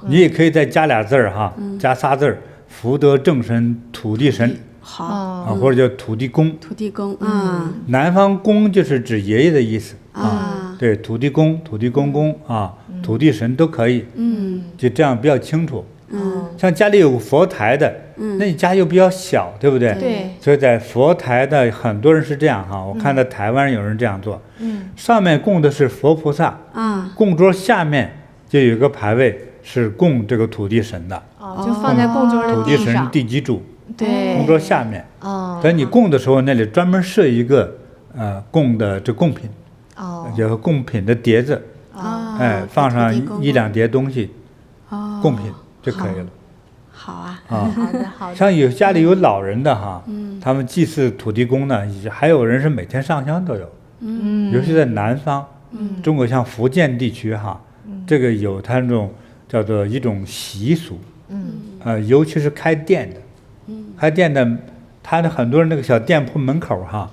你也可以再加俩字儿哈，加仨字儿，福德正神土地神。好或者叫土地公。土地公南方公就是指爷爷的意思对，土地公、土地公公土地神都可以。就这样比较清楚。像家里有佛台的，那你家又比较小，对不对？对。所以在佛台的很多人是这样哈，我看到台湾有人这样做。上面供的是佛菩萨，供桌下面就有一个牌位是供这个土地神的。就放在供桌的地上。土地神地基主。对，供桌下面。所以你供的时候，那里专门设一个供的这贡品，有贡品的碟子，放上1、2碟东西，贡品就可以了。好啊，好的好的。像有家里有老人的哈，他们祭祀土地公呢，还有人是每天上香都有。尤其在南方，中国像福建地区哈，这个有他那种叫做一种习俗。尤其是开店的。开店的，他的很多人那个小店铺门口哈，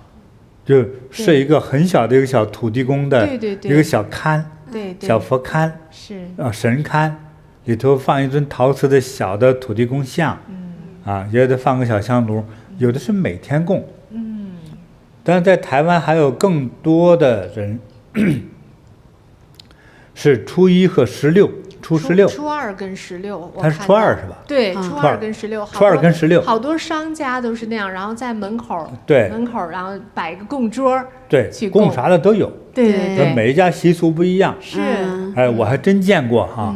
就设一个很小的一个小土地公的一个小龛，小佛龛，是神龛，里头放一尊陶瓷的小的土地公像，也得放个小香炉，有的是每天供，但是在台湾还有更多的人是初1和16初16，初2跟16，他是初2是吧？对，初2跟16，初2跟16，好多商家都是那样，然后在门口，对，门口然后摆一个供桌，对，去供啥的都有，对，每一家习俗不一样，是，哎，我还真见过哈。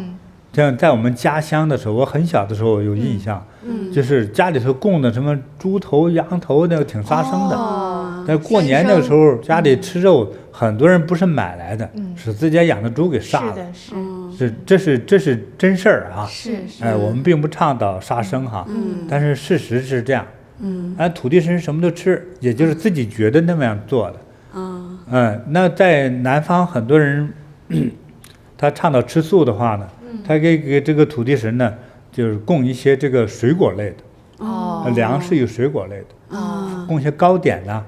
像在我们家乡的时候，我很小的时候有印象，就是家里头供的什么猪头、羊头，那个挺杀生的。在过年那个时候，家里吃肉，很多人不是买来的，是自家养的猪给杀了。这是真事儿啊。是。哎，我们并不倡导杀生哈，但是事实是这样。哎，土地神什么都吃，也就是自己觉得那么样做的。那在南方很多人，他倡导吃素的话呢。他给这个土地神呢，就是供一些这个水果类的，粮食与水果类的，供些糕点呐，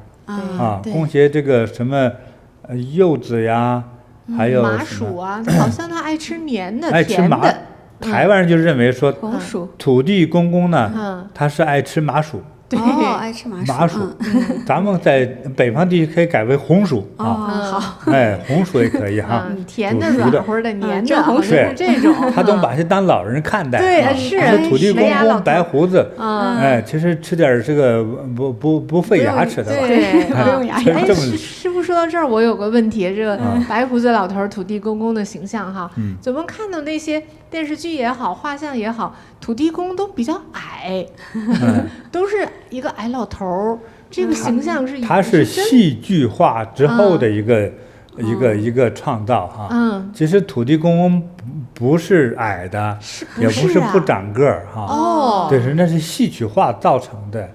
供些这个什么柚子呀，还有麻薯啊，好像他爱吃黏的、爱吃麻的。台湾人就认为说，土地公公呢，他是爱吃麻薯。对，爱吃麻薯。咱们在北方地区可以改为红薯啊。好。哎，红薯也可以哈。甜的、软和的、黏的，红薯是这种。他都把这当老人看待。对，是。土地公公白胡子，哎，其实吃点这个不费牙齿的吧？对，不用牙。哎，师傅说到这儿，我有个问题，这个白胡子老头土地公公的形象哈，怎么看到那些电视剧也好，画像也好，土地公都比较矮，都是一个矮老头儿，这个形象是他是戏剧化之后的一个创造哈。其实土地公公不是矮的，也不是不长个儿哈。对，那是戏曲化造成的。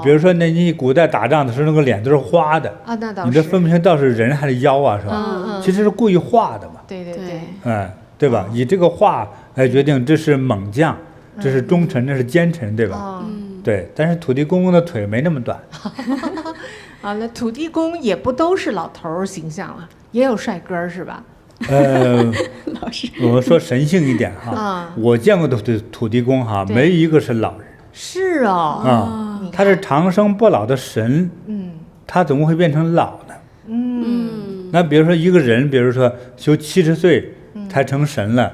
比如说你古代打仗的时候，那个脸都是花的啊，那倒是。你这分不清到是人还是妖啊，是吧？其实是故意画的嘛。对。对吧？以这个画来决定这是猛将，这是忠臣，这是奸臣，对吧？对。但是土地公公的腿没那么短。那土地公也不都是老头儿形象了，也有帅哥是吧？老师，我们说神性一点哈，我见过的土地公哈，没一个是老人。是哦。他是长生不老的神。他怎么会变成老呢？那比如说一个人，比如说修70岁才成神了，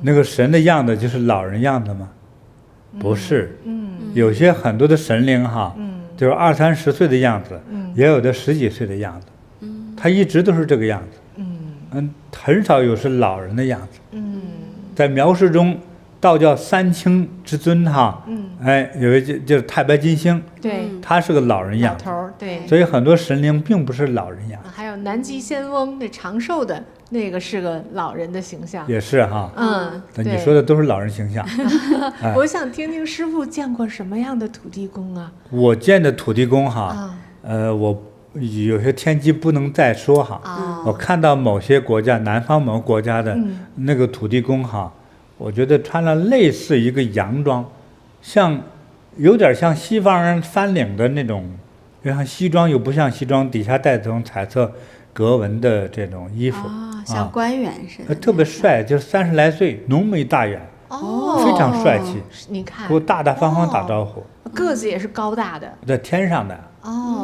那个神的样子就是老人样子吗？不是。有些很多的神灵哈，就是20、30岁的样子，也有的10几岁的样子，他一直都是这个样子。很少有是老人的样子。在描述中，道教3清之尊哈，哎，有一就是太白金星，对，他是个老人样子，老头儿，对，所以很多神灵并不是老人样子。还有南极仙翁那长寿的那个是个老人的形象，也是哈。你说的都是老人形象。我想听听师傅见过什么样的土地公啊？我见的土地公哈，我有些天机不能再说哈。我看到某些国家，南方某个国家的那个土地公哈。我觉得穿了类似一个洋装，有点像西方人翻领的那种，像西装又不像西装，底下带这种彩色格纹的这种衣服，像官员似的，特别帅，就是30来岁，浓眉大眼，非常帅气。你看，给我大大方方打招呼，个子也是高大的，在天上的，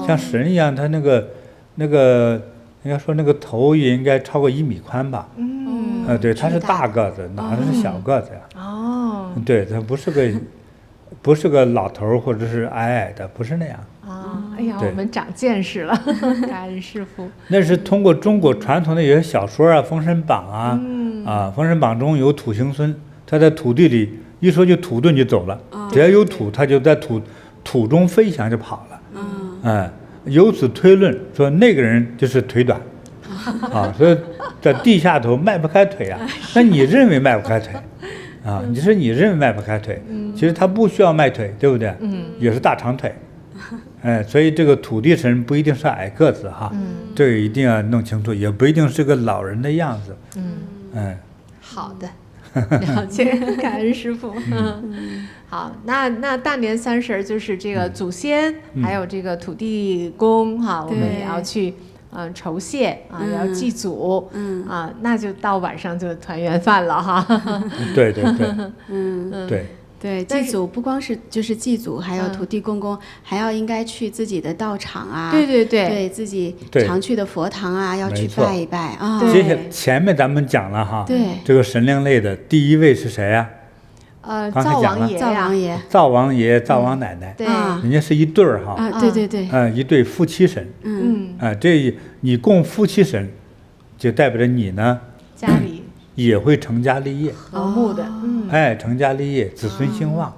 像神一样，他那个应该说那个头也应该超过1米宽吧。对，他是大个子，哪是小个子呀？对，他不是个老头或者是矮的，不是那样。哎呀，我们长见识了，感恩师傅。那是通过中国传统的有些小说啊，《封神榜》啊，《封神榜》中有土行孙，他在土地里一说就土遁就走了，只要有土，他就在土中飞翔就跑了。由此推论说那个人就是腿短。所以在地下头迈不开腿啊，那你认为迈不开腿你说你认为迈不开腿，其实他不需要迈腿，对不对？也是大长腿。所以这个土地神不一定是矮个子哈，这个一定要弄清楚，也不一定是个老人的样子。好的，了解，感恩师傅。好，那大年30就是这个祖先，还有这个土地公哈，我们也要去。酬谢也要祭祖，那就到晚上就团圆饭了哈。对，对。对，祭祖不光是就是祭祖，还有土地公公，还要应该去自己的道场啊，对自己常去的佛堂啊，要去拜一拜啊。接下前面咱们讲了哈，对，这个神灵类的第一位是谁呀？灶王爷，灶王爷、灶王奶奶，对，人家是一对儿哈。对，一对夫妻神。这你供夫妻神，就代表着你呢，家里也会成家立业，和睦的，成家立业，子孙兴旺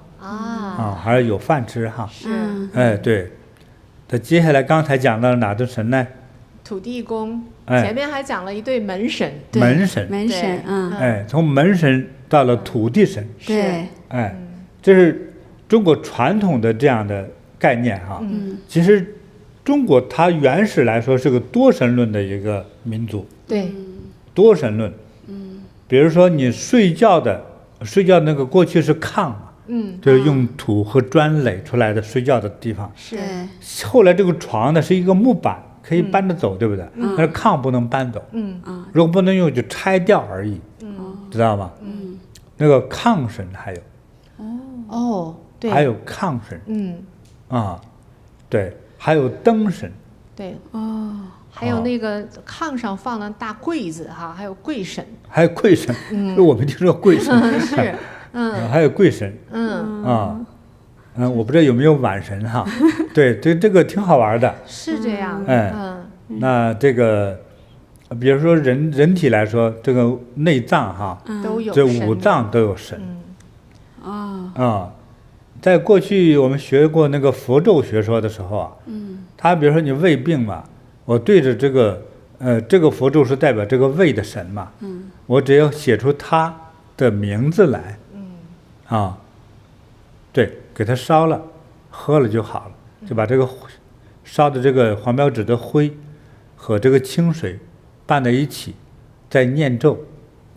还是有饭吃哈。是，对。那接下来刚才讲到哪的神呢？土地公，前面还讲了一对门神，门神，从门神到了土地神，对，这是中国传统的这样的概念哈。其实中国它原始来说是个多神论的一个民族，对，多神论。比如说你睡觉那个过去是炕嘛，就是用土和砖垒出来的睡觉的地方。是。后来这个床呢是一个木板，可以搬着走，对不对？但是炕不能搬走。如果不能用就拆掉而已。知道吗？那个炕神还有。对。还有炕神。对，还有灯神。对。还有那个炕上放的大柜子哈，还有柜神。还有柜神。我没听说柜神。是。还有柜神。我不知道有没有碗神哈。对，这个挺好玩的。是这样。那这个，比如说人体来说，这个内脏哈，这五脏都有神。在过去我们学过那个佛咒学说的时候啊，他比如说你胃病嘛，我对着这个佛咒是代表这个胃的神嘛，我只要写出他的名字来，对，给他烧了，喝了就好了，就把这个烧的这个黄标纸的灰和这个清水拌在一起，再念咒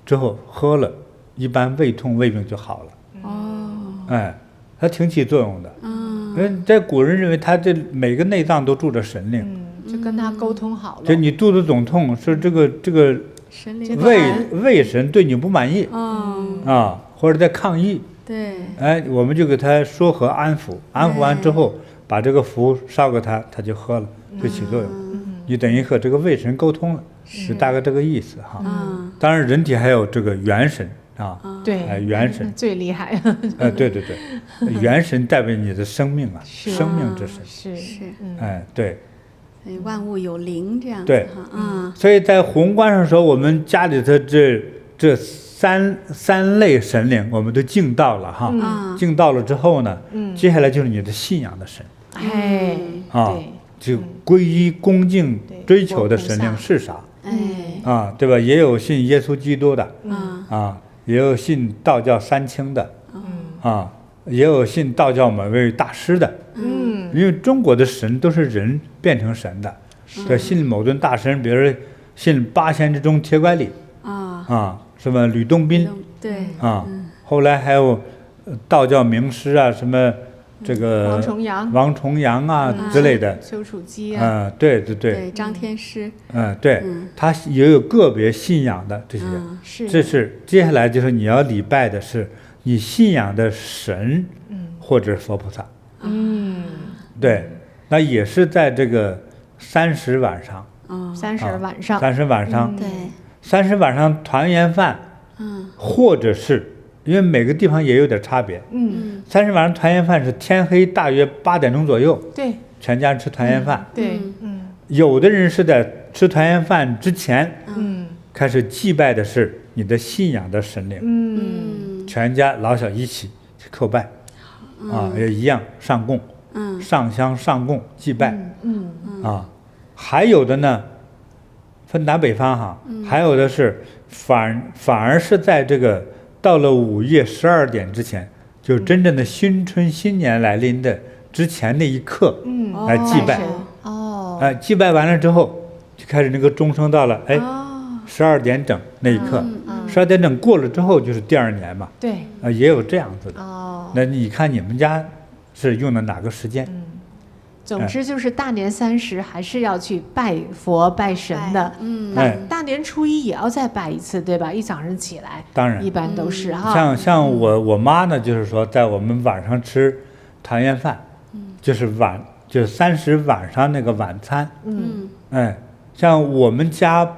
之后喝了，一般胃痛胃病就好了。它挺起作用的。在古人认为他这每个内脏都住着神灵，就跟他沟通好了。就你肚子总痛，是这个胃神对你不满意或者在抗议。对。我们就给他说和安抚，安抚完之后，把这个符烧给他，他就喝了，就起作用。你等于和这个胃神沟通了，就大概这个意思哈。当然，人体还有这个元神。对，元神最厉害。对，元神代表你的生命啊，生命之神。是。对。万物有灵这样子。对。所以在宏观上说，我们家里的这三类神灵，我们都敬到了哈。敬到了之后呢，接下来就是你的信仰的神。就皈依恭敬追求的神灵是啥？对吧？也有信耶稣基督的。也有信道教三清的，也有信道教某位大师的，因为中国的神都是人变成神的，这信某尊大神，比如说信八仙之中铁拐李，什么吕洞宾，对，后来还有道教名师啊，什么这个王重阳啊之类的，丘处机啊，对，张天师，对，他也有个别信仰的这些，这是接下来就是你要礼拜的是你信仰的神，或者佛菩萨，对，那也是在这个30晚上，30晚上，对，30晚上团圆饭，或者是。因为每个地方也有点差别。30晚上团圆饭是天黑大约8点钟左右，对，全家人吃团圆饭。对，有的人是在吃团圆饭之前，开始祭拜的是你的信仰的神灵，全家老小一起去叩拜，也一样上供，上香上供祭拜，还有的呢，分南北方哈，还有的是反而是在这个。到了5月12点之前，就是真正的新春新年来临的之前那一刻，来祭拜。祭拜完了之后，就开始那个钟声到了，12点整那一刻，12点整过了之后就是第2年嘛。对。也有这样子的。那你看你们家是用的哪个时间？总之就是大年30还是要去拜佛拜神的。大年初1也要再拜一次，对吧？一早上起来，当然一般都是哈。像我妈呢，就是说在我们晚上吃团圆饭，就是30晚上那个晚餐。像我们家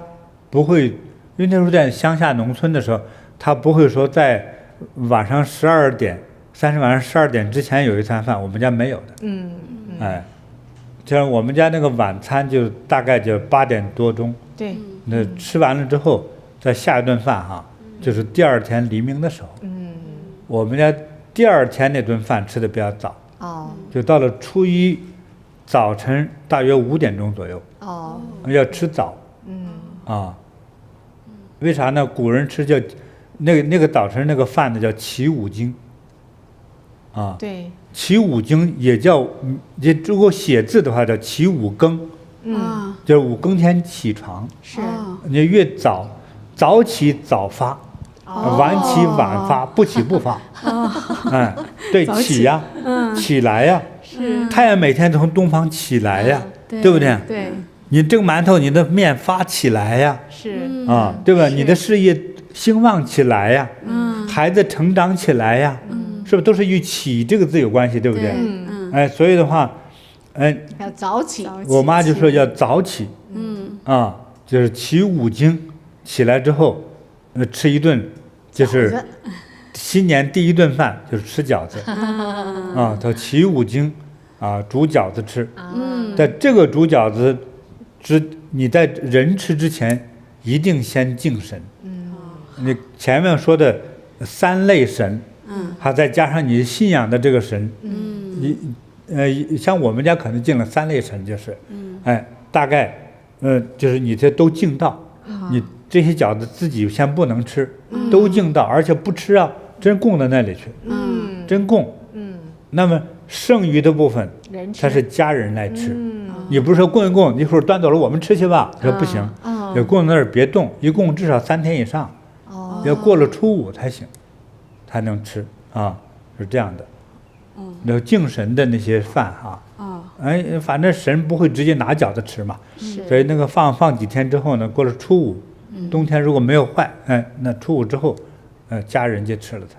不会，因为那时候在乡下农村的时候，他不会说在晚上12点，30晚上12点之前有一餐饭，我们家没有的。像我们家那个晚餐就大概就8点多钟。对。那吃完了之后，再下一顿饭哈，就是第2天黎明的时候。我们家第2天那顿饭吃的比较早。就到了初1早晨大约5点钟左右。要吃早。为啥呢？古人吃叫那个早晨那个饭呢叫起5经。对。起5经也叫，如果写字的话叫起5更。就是5更前起床。是。你越早起早发，晚起晚发，不起不发。对，起呀，起来呀。是。太阳每天从东方起来呀，对不对？对。你蒸馒头，你的面发起来呀。是。对吧？你的事业兴旺起来呀。孩子成长起来呀。是不是都是与起这个字有关系，对不对？所以的话，要早起。我妈就说要早起。就是起5经，起来之后，吃一顿，就是新年第1顿饭就是吃饺子。叫起5经，煮饺子吃。在这个煮饺子你在人吃之前，一定先敬神。你前面说的3类神。还再加上你信仰的这个神。像我们家可能敬了3类神，就是。大概就是你这都敬到。你这些饺子自己先不能吃，都敬到，而且不吃啊，真供到那里去。真供。那么剩余的部分，它是家人来吃。你不是说供一供，一会儿端走了我们吃去吧？说不行，要供那儿别动，一供至少3天以上。要过了初5才行。才能吃是这样的。那敬神的那些饭反正神不会直接拿饺子吃嘛，所以那个放几天之后呢，过了初5，冬天如果没有坏，那初5之后，家人就吃了它。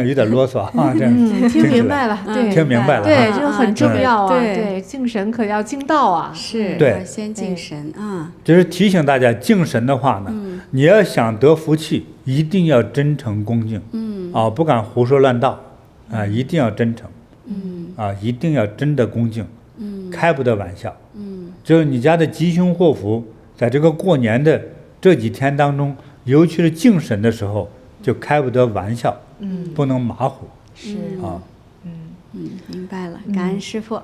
有点啰嗦这样。听明白了，对，听明白了，对，这个很重要啊，对，敬神可要敬道啊，是，对，先敬神就是提醒大家，敬神的话呢，你要想得福气，一定要真诚恭敬，不敢胡说乱道，一定要真诚，一定要真的恭敬，开不得玩笑，就是你家的吉凶祸福，在这个过年的这几天当中，尤其是敬神的时候，就开不得玩笑。不能马虎。是明白了，感恩师父。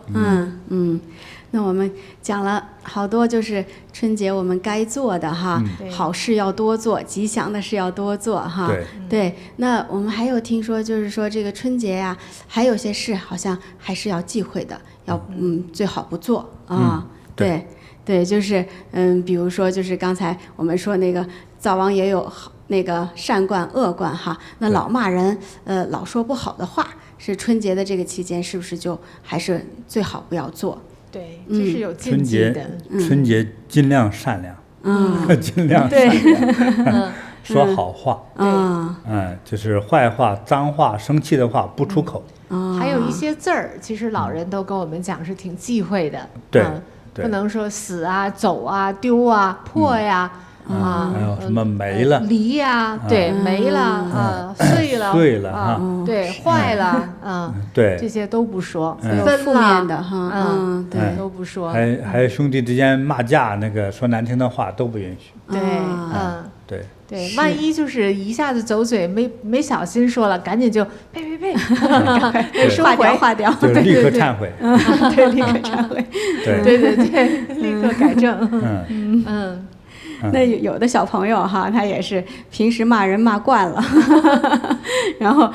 那我们讲了好多，就是春节我们该做的哈，好事要多做，吉祥的事要多做哈。对。那我们还有听说，就是说这个春节呀，还有些事好像还是要忌讳的，要最好不做啊。对，就是比如说就是刚才我们说那个灶王爷有那个善惯恶惯哈，那老骂人，老说不好的话，是春节的这个期间，是不是就还是最好不要做？对，这是有禁忌的。春节尽量善良，尽量善良，说好话，就是坏话、脏话、生气的话不出口。还有一些字儿，其实老人都跟我们讲是挺忌讳的。对，不能说死啊、走啊、丢啊、破呀。还有什么没了、离呀，对，没了碎了，对，坏了，对，这些都不说，负面的哈，对，都不说。还有兄弟之间骂架，那个说难听的话都不允许。对，对，万一就是一下子走嘴，没小心说了，赶紧就呸，收回，划掉，就立刻忏悔。对，立刻忏悔。对，立刻改正。那有的小朋友哈，他也是平时骂人骂惯了，然后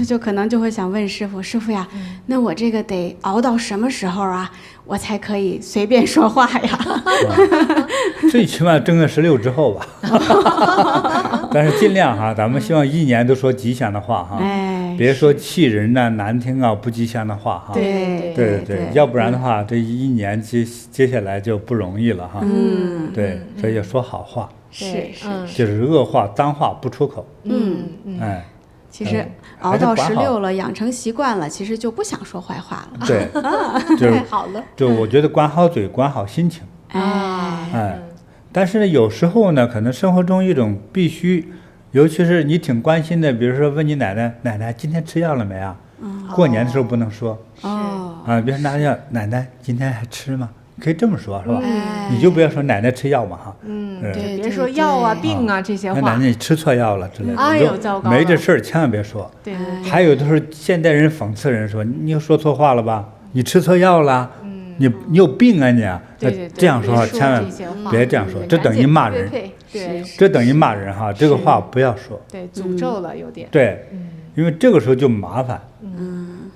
就可能就会想问师傅呀，那我这个得熬到什么时候啊，我才可以随便说话呀？最起码正月16之后吧，但是尽量哈，咱们希望一年都说吉祥的话哈。别说气人呐、难听啊、不吉祥的话哈。对，要不然的话，这一年接下来就不容易了哈。对，所以要说好话。就是恶话、脏话不出口。其实熬到16了，养成习惯了，其实就不想说坏话了。对，太好了。就我觉得管好嘴，管好心情。但是呢，有时候呢，可能生活中一种必须，尤其是你挺关心的，比如说问你奶奶今天吃药了没啊？过年的时候不能说。比如说奶奶今天还吃吗？可以这么说，是吧？你就不要说奶奶吃药嘛，哈。对，别说药啊、病啊这些话。奶奶你吃错药了之类的。哎呦，糟糕了！没这事儿，千万别说。对。还有的时候，现代人讽刺人说：“你又说错话了吧？你吃错药了？你有病啊你！”对，这样说话千万别这样说，这等于骂人。对，这等于骂人哈，这个话不要说。对，诅咒了有点。对，因为这个时候就麻烦。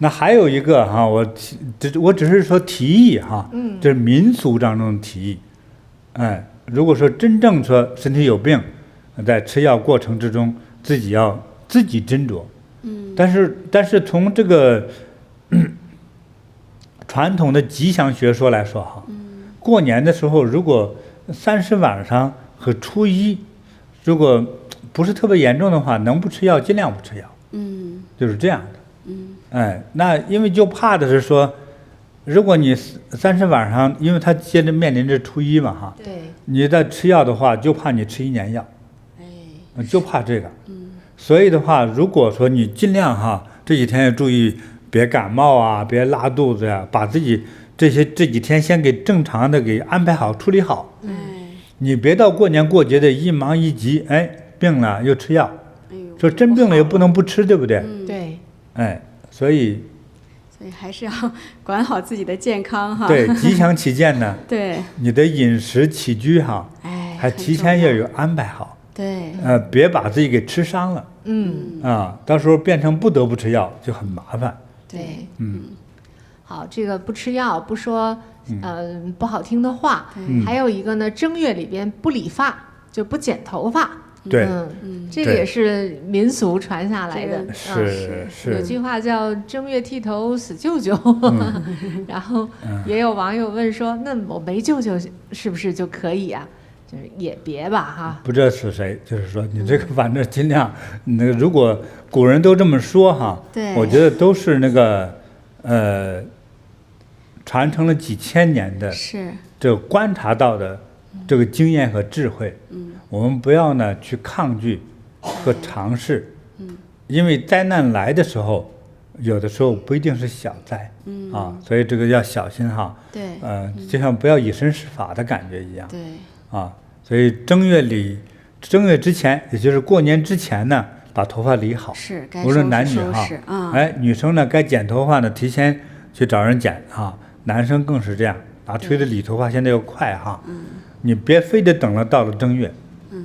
那还有一个哈，我只是说提议哈，这是民俗当中的提议。如果说真正说身体有病，在吃药过程之中，自己要自己斟酌。但是从这个传统的吉祥学说来说哈，过年的时候，如果30晚上和初一，如果不是特别严重的话，能不吃药尽量不吃药。就是这样的。那因为就怕的是说，如果你30晚上，因为他接着面临着初一嘛哈，对，你在吃药的话，就怕你吃1年药，就怕这个。所以的话，如果说你尽量哈，这几天要注意，别感冒啊，别拉肚子呀，把自己这几天先给正常的给安排好、处理好。你别到过年过节的一忙一急，病了又吃药，说真病了也不能不吃，对不对？对。所以还是要管好自己的健康哈。对，吉祥起见呢，对，你的饮食起居哈，还提前要有安排好。对，别把自己给吃伤了。到时候变成不得不吃药就很麻烦。对，好，这个不吃药，不说不好听的话，还有一个呢，正月里边不理发，就不剪头发。对，这个也是民俗传下来的。是。有句话叫“正月剃头死舅舅”，然后也有网友问说：“那我没舅舅是不是就可以啊？”就是也别吧哈。不知道是谁，就是说你这个反正尽量，那个如果古人都这么说哈，我觉得都是那个传承了几千年的，这观察到的这个经验和智慧。我们不要呢去抗拒和尝试，因为灾难来的时候，有的时候不一定是小灾，所以这个要小心哈。对，就像不要以身试法的感觉一样。对，所以正月之前，也就是过年之前呢，把头发理好，无论男女哈。女生呢该剪头发呢，提前去找人剪男生更是这样，拿推子理头发现在又快哈。你别非得等了到了正月。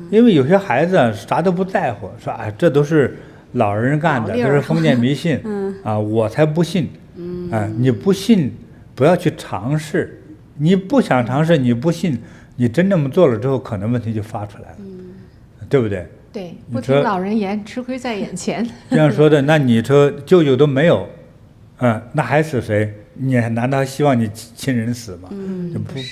因为有些孩子啥都不在乎，说这都是老人干的，都是封建迷信，我才不信。你不信，不要去尝试。你不想尝试，你不信，你真这么做了之后，可能问题就发出来了，对不对？对，不听老人言，吃亏在眼前。这样说的，那你说舅舅都没有，那还死谁？你难道希望你亲人死吗？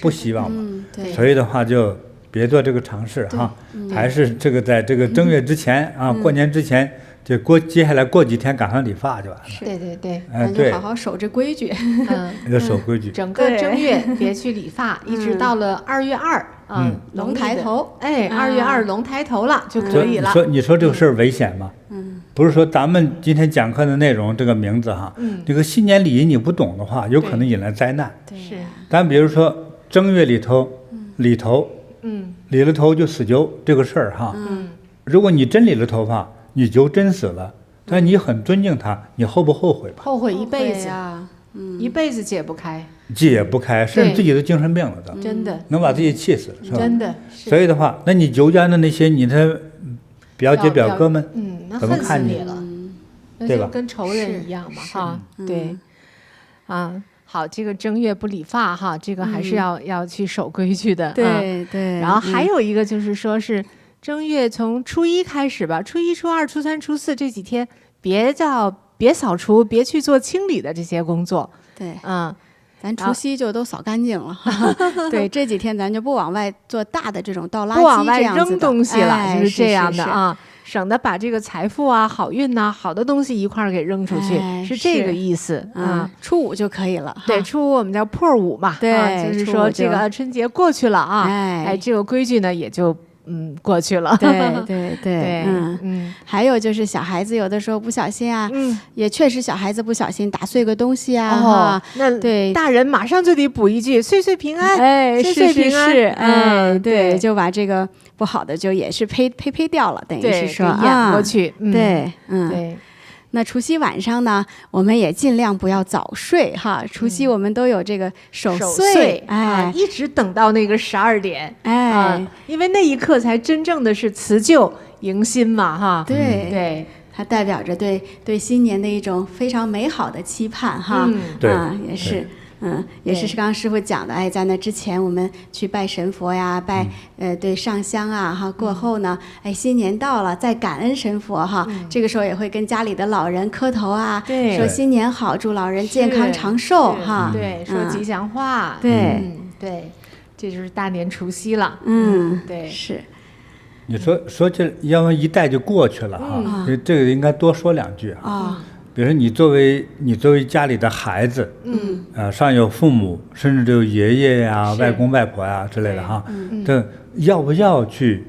不希望嘛。所以的话就。别做这个尝试哈，还是这个在这个正月之前过年之前，就接下来过几天赶上理发就完了。对，就好好守着规矩。要守规矩。整个正月别去理发，一直到了2月2，龙抬头，2月2龙抬头了就可以了。你说这个事儿危险吗？不是说咱们今天讲课的内容这个名字哈，这个新年礼仪你不懂的话，有可能引来灾难。是。咱比如说正月里头理头。理了头就死揪这个事儿哈，如果你真理了头发，你就真死了，但你很尊敬他，你后不后悔吧？后悔一辈子啊，一辈子解不开，甚至自己都精神病了都，真的能把自己气死了，是吧？真的。所以的话，那你舅家的那些你的表姐表哥们，那怎么看你了？对吧？跟仇人一样嘛，哈，对，好，这个正月不理发哈，这个还是要去守规矩的。对。然后还有一个就是说是正月从初一开始吧，初一、初二、初三、初四这几天别别扫除，别去做清理的这些工作。对，咱除夕就都扫干净了。对，这几天咱就不往外做大的这种倒垃圾，不往外扔东西了，就是这样的啊。省得把这个财富啊、好运呐、好的东西一块儿给扔出去，是这个意思啊。初5就可以了，对，初5我们叫破5嘛，对，就是说这个春节过去了啊，这个规矩呢也就过去了。对，还有就是小孩子有的时候不小心啊，也确实小孩子不小心打碎个东西啊，那对大人马上就得补一句岁岁平安，岁岁平安，对，就把这个不好的就也是呸掉了，等于是说掩过去，对，对。那除夕晚上呢，我们也尽量不要早睡哈。除夕我们都有这个守岁，一直等到那个12点，因为那一刻才真正的是辞旧迎新嘛哈。对，它代表着对新年的一种非常美好的期盼哈。也是。也是刚刚师傅讲的，在那之前我们去拜神佛呀，拜对上香啊哈，过后呢，新年到了，再感恩神佛哈，这个时候也会跟家里的老人磕头啊，说新年好，祝老人健康长寿哈，对，说吉祥话，对，这就是大年除夕了，对，是。你说这要不一代就过去了哈，这个应该多说2句啊。比如说你作为家里的孩子，上有父母，甚至有爷爷呀、外公外婆呀之类的哈，这要不要去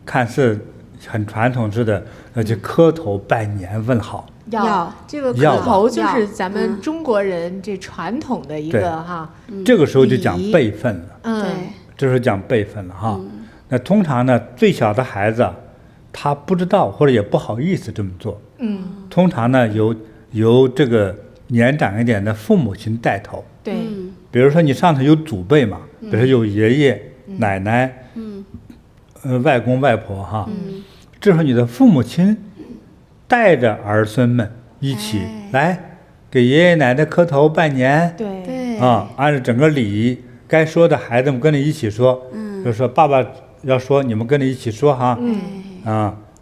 看似很传统似的去磕头拜年问好？要，这个磕头就是咱们中国人这传统的一个哈。这个时候就讲辈分了，对，这时候讲辈分了哈。那通常呢，最小的孩子他不知道或者也不好意思这么做。通常呢，由这个年长一点的父母亲带头。对，比如说你上头有祖辈嘛，比如说有爷爷、奶奶，外公外婆哈，这时候你的父母亲带着儿孙们一起来给爷爷奶奶磕头拜年。对，按照整个礼仪，该说的孩子们跟着一起说，就说爸爸要说，你们跟着一起说哈，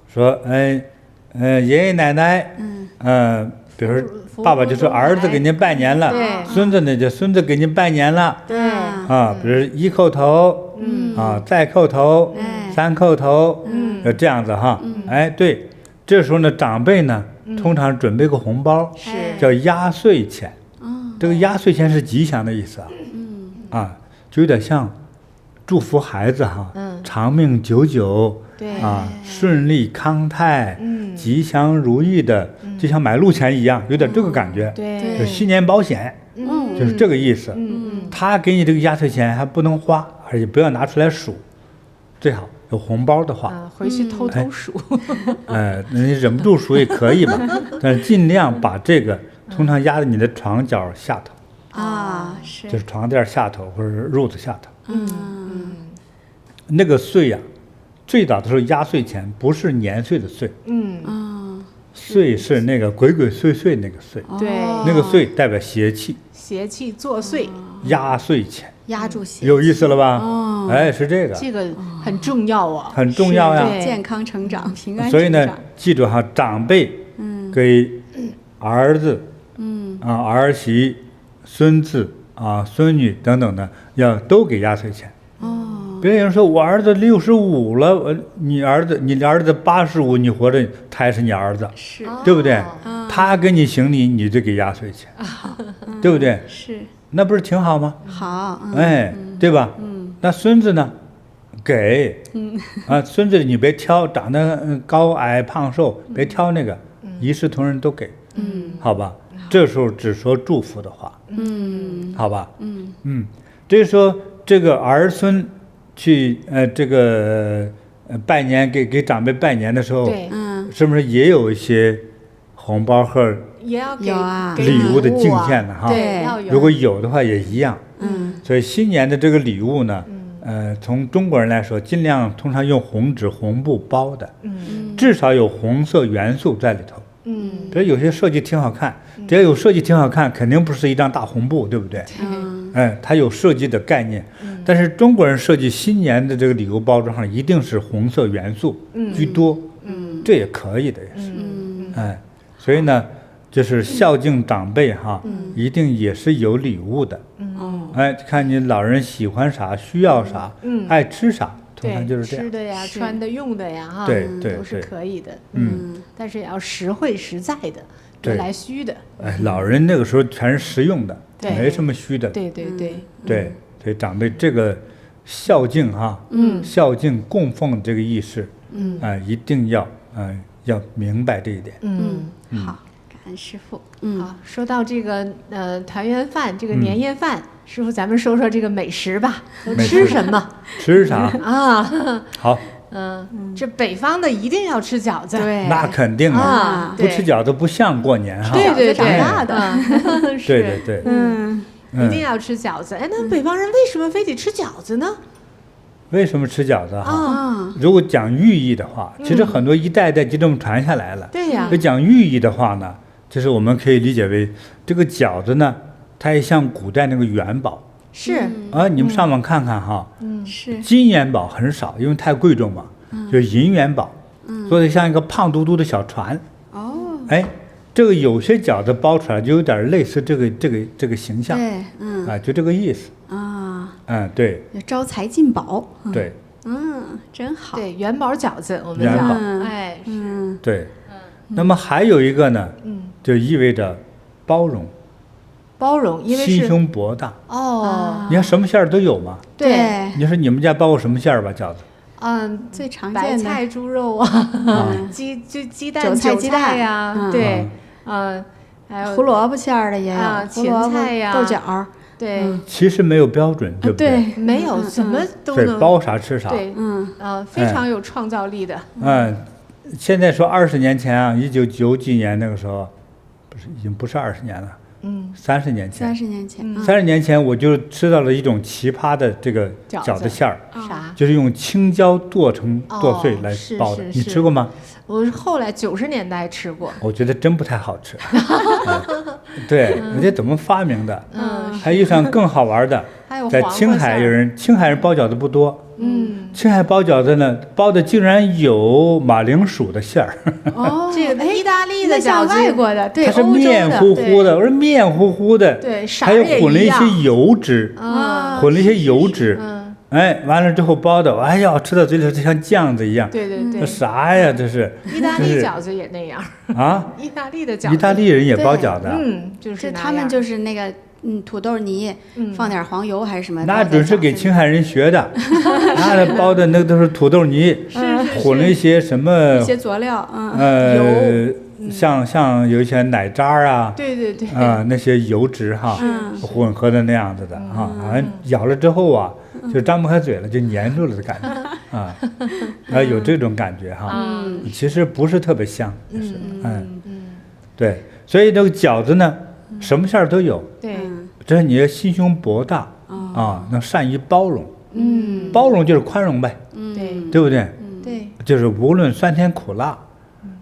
说爷爷奶奶，比如说爸爸就说儿子给您拜年了，孙子呢就孙子给您拜年了，比如一叩头，再叩头，3叩头，就这样子哈，对，这时候呢长辈呢通常准备个红包，叫压岁钱，这个压岁钱是吉祥的意思就有点像祝福孩子哈，长命久久。顺利康泰，吉祥如意的，就像买路钱一样，有点这个感觉。对，就新年保险，就是这个意思。他给你这个压岁钱还不能花，而且不要拿出来数，最好有红包的话，回去偷偷数。你忍不住数也可以吧，但是尽量把这个通常压在你的床脚下头是，就是床垫下头或者褥子下头。那个岁呀。最早的时候压岁钱不是年岁的岁，岁是那个鬼鬼祟祟那个岁，对，那个岁代表邪气作祟，压岁钱压住邪气，有意思了吧？是这个，这个很重要啊，很重要呀，健康成长，平安成长。所以呢，记住哈，长辈给儿子，儿媳、孙子孙女等等的，要都给压岁钱。别人说我儿子65了，你儿子85，你活着他也是你儿子，对不对？他给你行礼，你就给压岁钱，对不对？是，那不是挺好吗？好，对吧？那孙子呢？给，孙子你别挑，长得高矮胖瘦，别挑那个，一视同仁都给，好吧？这时候只说祝福的话，好吧？这时候这个儿孙。去这个拜年给长辈拜年的时候，是不是也有一些红包和也要给礼物的敬献的哈？对，如果有的话也一样。所以新年的这个礼物呢，从中国人来说，尽量通常用红纸红布包的，至少有红色元素在里头。比如有些设计挺好看，只要有设计挺好看，肯定不是一张大红布，对不对？它有设计的概念。但是中国人设计新年的这个礼物包装上一定是红色元素居多，这也可以的，也是。所以呢，就是孝敬长辈哈，一定也是有礼物的。哎，看你老人喜欢啥，需要啥，爱吃啥，通常就是这样。吃的呀，穿的、用的呀，哈，对，都是可以的。但是也要实惠实在的，别来虚的。哎，老人那个时候全是实用的，没什么虚的。对，所以长辈这个孝敬哈，孝敬供奉这个意识，一定要明白这一点。好。感恩师父。好，说到这个团圆饭，这个年夜饭，师父咱们说说这个美食吧，都吃什么？吃啥啊？好。这北方的一定要吃饺子，对，那肯定啊，不吃饺子不像过年哈。对，长大的，对，一定要吃饺子。哎，那北方人为什么非得吃饺子呢？为什么吃饺子哈？如果讲寓意的话，其实很多一代代就这么传下来了。对呀。要讲寓意的话呢，就是我们可以理解为这个饺子呢，它也像古代那个元宝。是啊，你们上网看看哈。是。金元宝很少，因为太贵重嘛。就银元宝，做的像一个胖嘟嘟的小船。哦。哎，这个有些饺子包出来就有点类似这个形象。对，就这个意思。对。招财进宝。对。真好。对，元宝饺子我们叫，哎，对。那么还有一个呢，就意味着包容。包容，因为是心胸博大。你看什么馅儿都有嘛。对。你说你们家包过什么馅儿吧？饺子？最常见的白菜猪肉啊，鸡蛋韭菜呀，对，还有胡萝卜馅儿的也有，芹菜呀，豆角。对。其实没有标准，对不对？对，没有，什么都能。对，包啥吃啥。对，非常有创造力的。现在说20年前啊，1990几年那个时候，已经不是20年了。30年前。30年前我就吃到了一种奇葩的这个饺子馅儿，啥？就是用青椒剁碎来包的。你吃过吗？我后来90年代吃过。我觉得真不太好吃。对，我觉得怎么发明的？还有一场更好玩的，在青海青海人包饺子不多。青海包饺子呢，包的竟然有马铃薯的馅儿。这个意大利的饺子，外国的，对，它是面糊糊的。我说面糊糊的，对，还有混了一些油脂，混了一些油脂。哎，完了之后包的，哎呀，吃到嘴里就像酱子一样。对，这啥呀？这是。意大利饺子也那样啊？意大利的饺子，意大利人也包饺子。就是他们就是那个。土豆泥，放点黄油还是什么？那准是给青海人学的，那包的那都是土豆泥，混了一些什么？一些佐料，像有一些奶渣啊，对，那些油脂哈，混合的那样子的哈，咬了之后啊，就张不开嘴了，就粘住了的感觉有这种感觉哈，其实不是特别香，就是对，所以这个饺子呢。什么馅儿都有，对，这是你的心胸博大能善于包容，包容就是宽容呗，对不对？对，就是无论酸甜苦辣，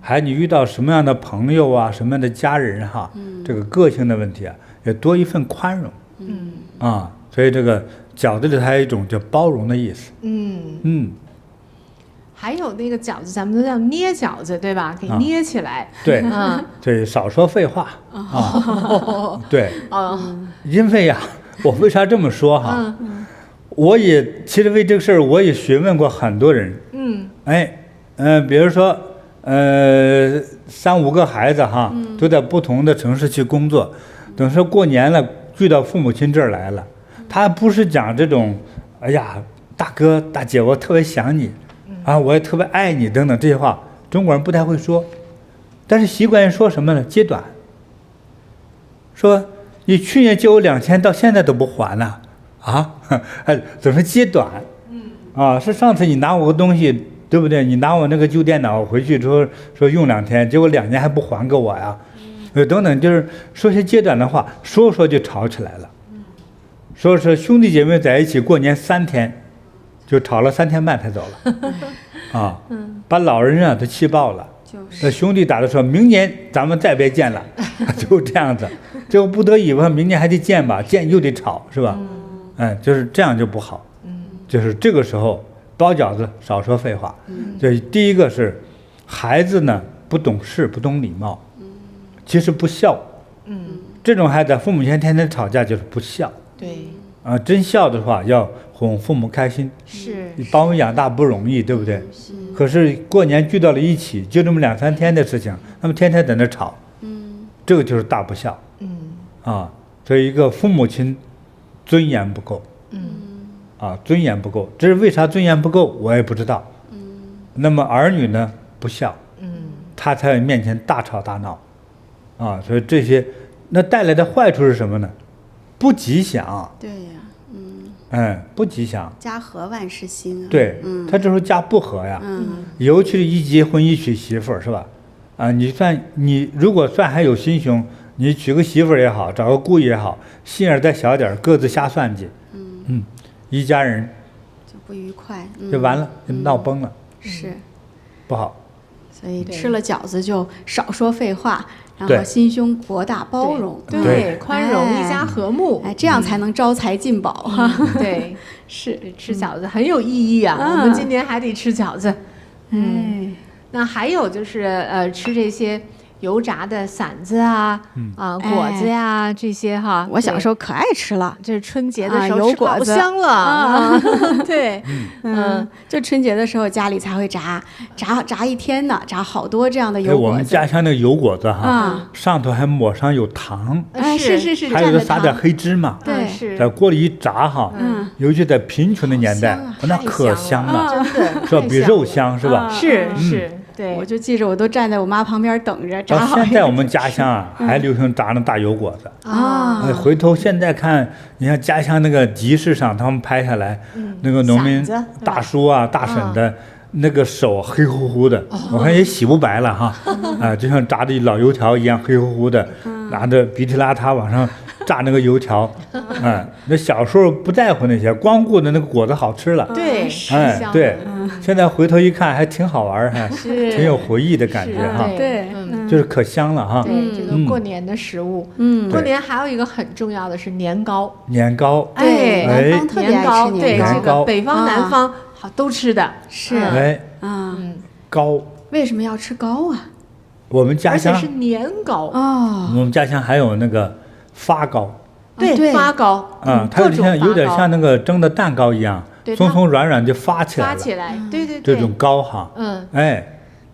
还你遇到什么样的朋友啊，什么样的家人哈，这个个性的问题啊，也多一份宽容，所以这个饺子里还有一种叫包容的意思，还有那个饺子，咱们都叫捏饺子，对吧？给捏起来。对，对，少说废话对，因为呀，我为啥这么说哈？我也其实为这个事儿，我也询问过很多人。比如说3、5个孩子哈，都在不同的城市去工作，等说过年了，聚到父母亲这儿来了，他不是讲这种，哎呀，大哥大姐，我特别想你。我也特别爱你等等这些话，中国人不太会说，但是习惯于说什么呢？揭短。说你去年借我2000，到现在都不还呢，怎么揭短？是上次你拿我个东西，对不对？你拿我那个旧电脑回去说用2天，结果2年还不还给我呀？等等，就是说些揭短的话，说就吵起来了。说是兄弟姐妹在一起过年3天。就吵了3天半才走了，把老人都气爆了。那兄弟打的说，明年咱们再别见了，就这样子。结果不得已吧，明年还得见吧，见又得吵，是吧？就是这样就不好。就是这个时候包饺子少说废话。就第一个是孩子呢不懂事不懂礼貌，其实不孝。这种孩子父母前天天吵架就是不孝。对。真孝的话要哄父母开心。是。你把我养大不容易，对不对？可是过年聚到了一起，就这么2-3天的事情，那么天天在那吵。这个就是大不孝。所以一个父母亲尊严不够。尊严不够，这是为啥尊严不够，我也不知道。那么儿女呢不孝，他在面前大吵大闹，所以这些那带来的坏处是什么呢？不吉祥。对呀，不吉祥。家和万事兴啊。对，他这时候家不和呀。尤其是一结婚一娶媳妇儿，是吧？你如果算还有心胸，你娶个媳妇儿也好，找个姑爷也好，心眼再小点，各自瞎算计，一家人就不愉快，就完了，就闹崩了，是不好。所以吃了饺子就少说废话，然后心胸博大包容，对，宽容，一家和睦，这样才能招财进宝哈。对，是吃饺子很有意义啊，我们今年还得吃饺子。那还有就是吃这些油炸的馓子啊，果子呀，这些哈，我小时候可爱吃了。这是春节的时候吃老香了。对，就春节的时候家里才会炸一天呢，炸好多这样的油果子。我们家乡那个油果子哈，上头还抹上有糖，是，还有撒点黑芝麻，对，在锅里一炸哈，尤其在贫穷的年代，那可香了，真的，是吧？比肉香是吧？是。对，我就记着，我都站在我妈旁边等着炸好。现在我们家乡还流行炸那大油果子回头现在看，你看家乡那个集市上，他们拍下来，那个农民大叔啊、大婶的那个手黑乎乎的，我看也洗不白了哈，就像炸的老油条一样黑乎乎的，拿着鼻涕邋遢往上炸那个油条，那小时候不在乎那些，光顾着那个果子好吃了。对，对，现在回头一看还挺好玩，还挺有回忆的感觉哈。对，就是可香了哈。对，这个过年的食物，过年还有一个很重要的是年糕。年糕，对，南方特别爱吃年糕，对，这个北方南方好都吃的。是，糕。为什么要吃糕啊？我们家乡而且是年糕我们家乡还有那个发糕。对，发糕。它有点像那个蒸的蛋糕一样，松松软软就发起来了。发起来，对。这种糕哈，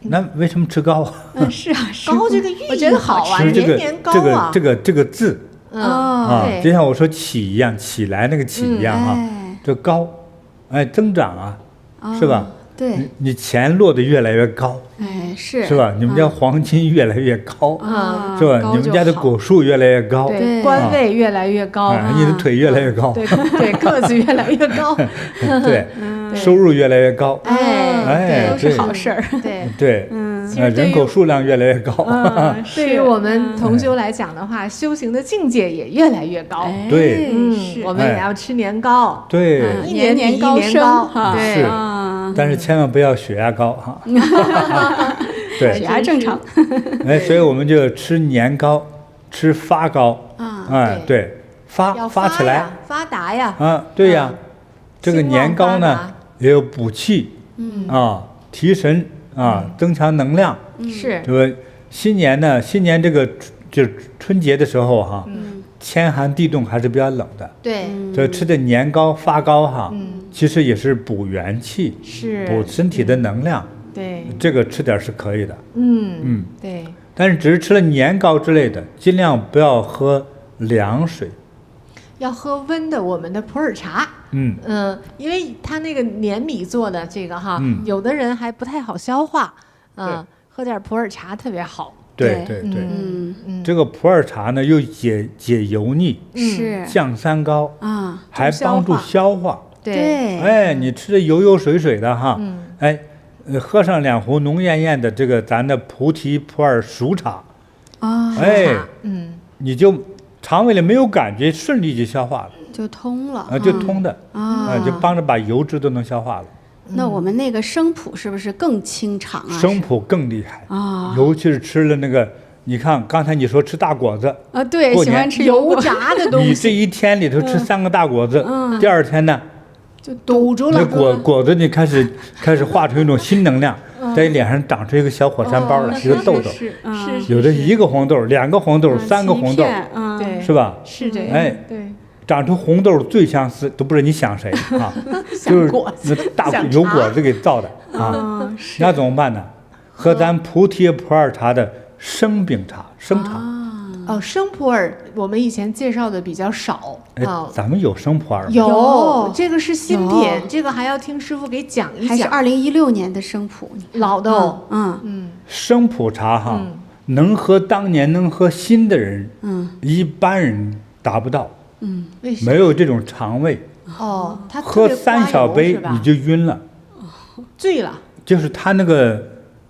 那为什么吃糕？是啊，糕这个寓意我觉得好啊，年糕啊，这个字就像我说起一样，起来那个起一样哈，这糕，增长啊，是吧？对，你钱落得越来越高，是吧？你们家黄金越来越高，是吧？你们家的果树越来越高，对，官位越来越高，你的腿越来越高，对，个子越来越高，对，收入越来越高，都是好事儿，对，人口数量越来越高。对于我们同修来讲的话，修行的境界也越来越高。对，我们也要吃年糕，对，一年比一年高，对。但是千万不要血压高哈，对，血压正常。所以我们就吃年糕，吃发糕对，发起来，发达呀，对呀，这个年糕呢也有补气，提神增强能量，是。这个新年这个就是春节的时候哈，天寒地冻还是比较冷的，对，所以吃的年糕发糕哈。其实也是补元气，是补身体的能量，对，这个吃点是可以的，对。但是只是吃了年糕之类的，尽量不要喝凉水，要喝温的我们的普洱茶，因为它那个粘米做的这个哈，有的人还不太好消化，喝点普洱茶特别好。对，这个普洱茶呢又解油腻，是降三高还帮助消化。对，你吃的油水的哈，喝上2壶浓艳艳的这个咱的菩提普洱熟茶，你就肠胃里没有感觉，顺利就消化了，就通了，就通的就帮着把油脂都能消化了。那我们那个生普是不是更清肠啊？生普更厉害尤其是吃了那个。你看，刚才你说吃大果子对，喜欢吃油炸的东西。你这一天里头吃3个大果子，第2天呢，就堵住了。那果子你开始化成一种新能量，在脸上长出一个小火山包来，一个痘痘，有的一个红豆、2个红豆、3个红豆，对，是吧？是这样，哎，对。长出红豆最相似，都不知道你想谁啊？就是那大油果子给造的啊。那怎么办呢？喝咱菩提普洱茶的生饼茶，生茶。哦，生普洱我们以前介绍的比较少啊。咱们有生普洱吗？有，这个是新品，这个还要听师傅给讲一讲。还是2016年的生普，老的哦。生普茶哈，能喝当年能喝新的人，一般人达不到。为什么？没有这种肠胃。哦，他喝3小杯你就晕了，醉了。就是他那个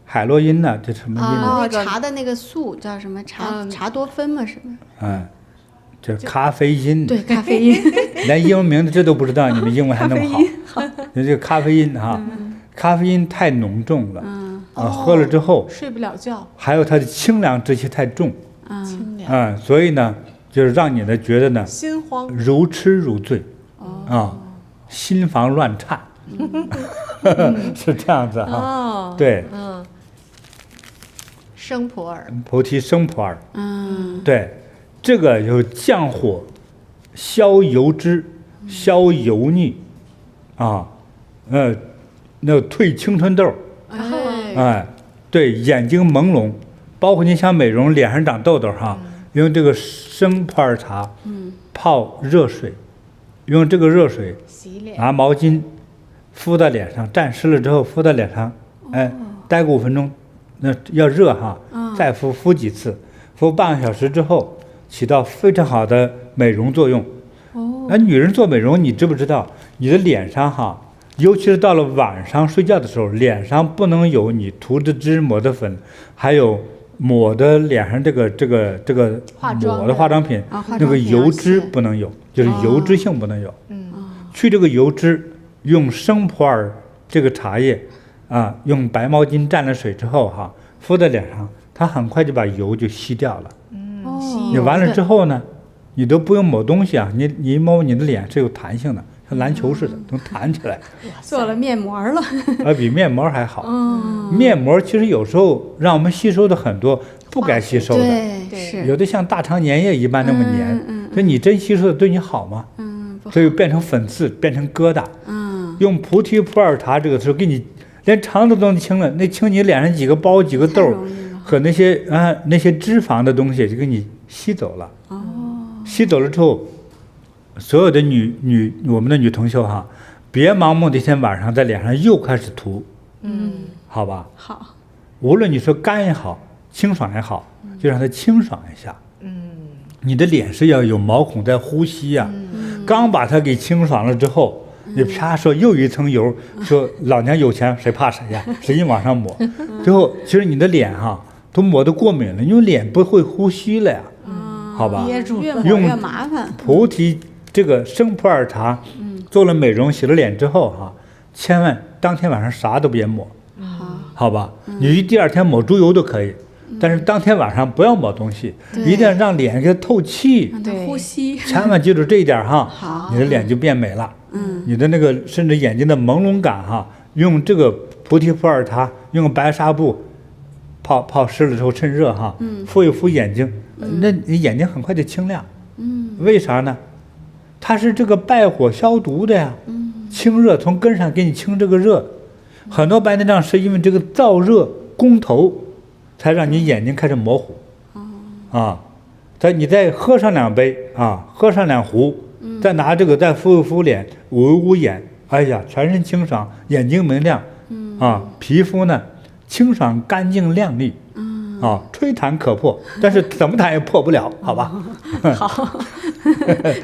海洛因呢，这什么因呢？茶的那个素叫什么？茶多酚嘛，是吗？这咖啡因。对，咖啡因。连英文名字这都不知道，你们英文还那么好。这个咖啡因哈，咖啡因太浓重了，喝了之后睡不了觉。还有它的清凉之气太重，清凉。所以呢，就是让你呢觉得呢心慌，如痴如醉，心房乱颤，是这样子哈。对，生普洱，菩提生普洱，对，这个有降火、消油脂、消油腻，那退青春痘，对，眼睛朦胧，包括你想美容，脸上长痘痘哈。用这个生普洱茶，泡热水，用这个热水洗脸，拿毛巾敷在脸上，沾湿了之后敷在脸上，待个5分钟，那要热哈，再敷几次，敷半个小时之后，起到非常好的美容作用。那女人做美容，你知不知道，你的脸上哈，尤其是到了晚上睡觉的时候，脸上不能有你涂的脂、抹的粉，还有抹的脸上这个抹的化妆品，那个油脂不能有，就是油脂性不能有。去这个油脂，用生普洱这个茶叶用白毛巾蘸了水之后哈，敷在脸上，它很快就把油就吸掉了。你完了之后呢，你都不用抹东西啊，你一摸你的脸是有弹性的，像篮球似的，能弹起来。做了面膜了，比面膜还好。面膜其实有时候让我们吸收的很多不该吸收的，对，有的像大肠粘液一般那么粘，所以你真吸收的对你好吗？所以变成粉刺，变成疙瘩。用菩提普洱茶这个时候，给你连肠子都能清了，那清你脸上几个包、几个痘和那些脂肪的东西就给你吸走了。吸走了之后，所有的我们的女同学哈，别盲目的一天晚上在脸上又开始涂，好吧？好，无论你说干也好，清爽也好，就让它清爽一下。你的脸是要有毛孔在呼吸呀。刚把它给清爽了之后，你啪说又一层油，说老娘有钱谁怕谁呀？使劲往上抹，最后其实你的脸哈都抹得过敏了，因为脸不会呼吸了呀。好吧，越麻烦。菩提这个生普洱茶，做了美容洗了脸之后哈，千万当天晚上啥都别抹，好吧？你第2天抹猪油都可以，但是当天晚上不要抹东西，一定要让脸给它透气，让它呼吸。千万记住这一点哈，好，你的脸就变美了。你的那个甚至眼睛的朦胧感哈，用这个菩提普洱茶，用白纱布泡湿了之后趁热哈，敷一敷眼睛。那你眼睛很快就清亮，为啥呢？它是这个败火消毒的呀，清热从根上给你清这个热。很多白内障是因为这个燥热攻头，才让你眼睛开始模糊。你再喝上2杯喝上2壶，再拿这个再敷一敷脸，捂一捂眼，哎呀，全身清爽，眼睛明亮，皮肤呢清爽干净亮丽。吹弹可破，但是怎么弹也破不了，好吧？好，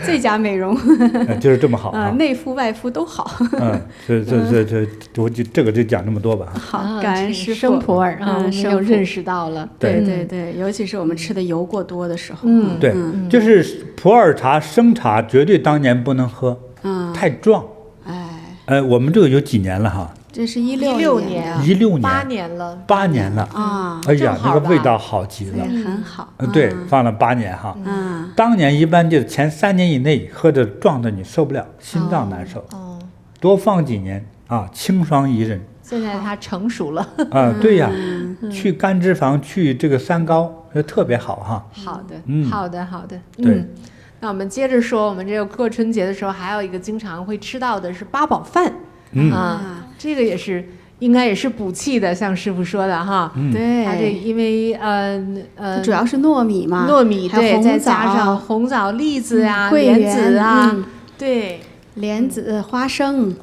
最佳美容就是这么好内敷外敷都好。这个就讲这么多吧。好，感恩师父。生普洱我们又认识到了。对，尤其是我们吃的油过多的时候。对，就是普洱茶生茶绝对当年不能喝，太壮。我们这个有几年了哈？这是16年，16年，8年了，8年了啊！哎呀，那个味道好极了，很好。对，放了8年哈。当年一般就前3年以内喝着壮的你受不了，心脏难受。多放几年清爽宜人。现在它成熟了。对呀，去肝脂肪，去这个三高，特别好哈。好的，好的，好的。对。那我们接着说，我们这个过春节的时候，还有一个经常会吃到的是八宝饭。这个也是应该也是补气的，像师傅说的哈。对，它这因为主要是糯米嘛，糯米对，再加上红枣、栗子呀、莲子啊，对，莲子、花生，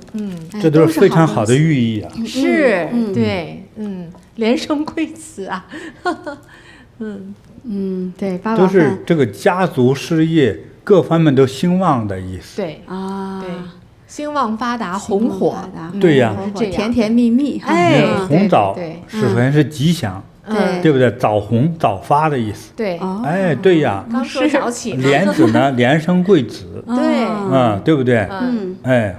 这都是非常好的寓意啊。是，对，莲生贵子啊，对，八宝饭都是这个家族事业各方面都兴旺的意思。对啊，对。兴旺发达，红火，对呀，甜甜蜜蜜。红枣首先是吉祥，对不对？枣红早发的意思。对，对呀。刚说早起，莲子呢，莲生贵子。对，对不对？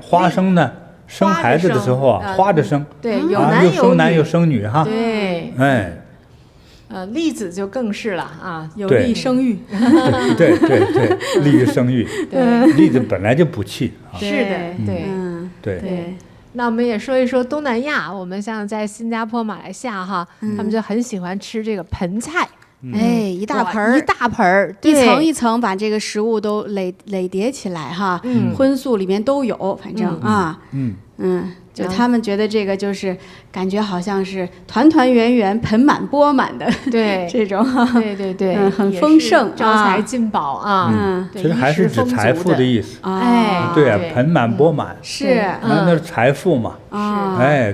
花生呢，生孩子的时候啊，花着生。对，又生男又生女哈。对，栗子就更是了啊，有利生育。对，利于生育。栗子本来就补气。是的，对。那我们也说一说东南亚，我们像在新加坡、马来西亚哈，他们就很喜欢吃这个盆菜。一大盆儿，一大盆儿，一层一层把这个食物都垒叠起来哈。荤素里面都有，反正啊，就他们觉得这个就是感觉好像是团团圆圆、盆满钵满的，对这种，对，很丰盛，招财进宝啊。其实还是指财富的意思。对啊，盆满钵满是，那是财富嘛。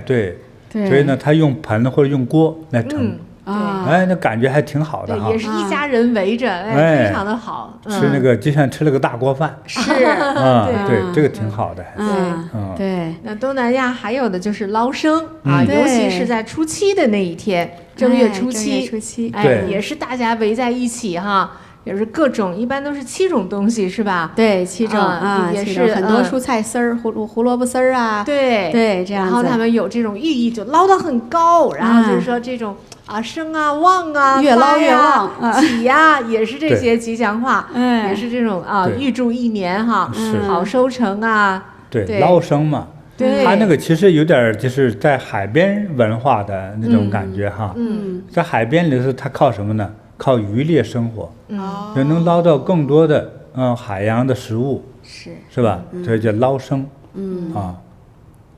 对，所以呢，他用盆或者用锅来盛。那感觉还挺好的哈。也是一家人围着，非常的好。吃那个就像吃了个大锅饭。是，对，这个挺好的。对。那东南亚还有的就是捞生啊，尤其是在初七的那一天，正月初七，也是大家围在一起哈。也是各种，一般都是7种东西，是吧？对，7种也是很多蔬菜丝儿、胡萝卜丝儿啊。对，这样子。然后他们有这种寓意，就捞得很高，然后就是说这种生啊、旺啊、越捞越旺、喜呀，也是这些吉祥话，也是这种预祝一年哈好收成啊。对，捞生嘛。对，他那个其实有点就是在海边文化的那种感觉哈。在海边里头，他靠什么呢？靠渔猎生活，就能捞到更多的海洋的食物，是吧？所以叫捞生，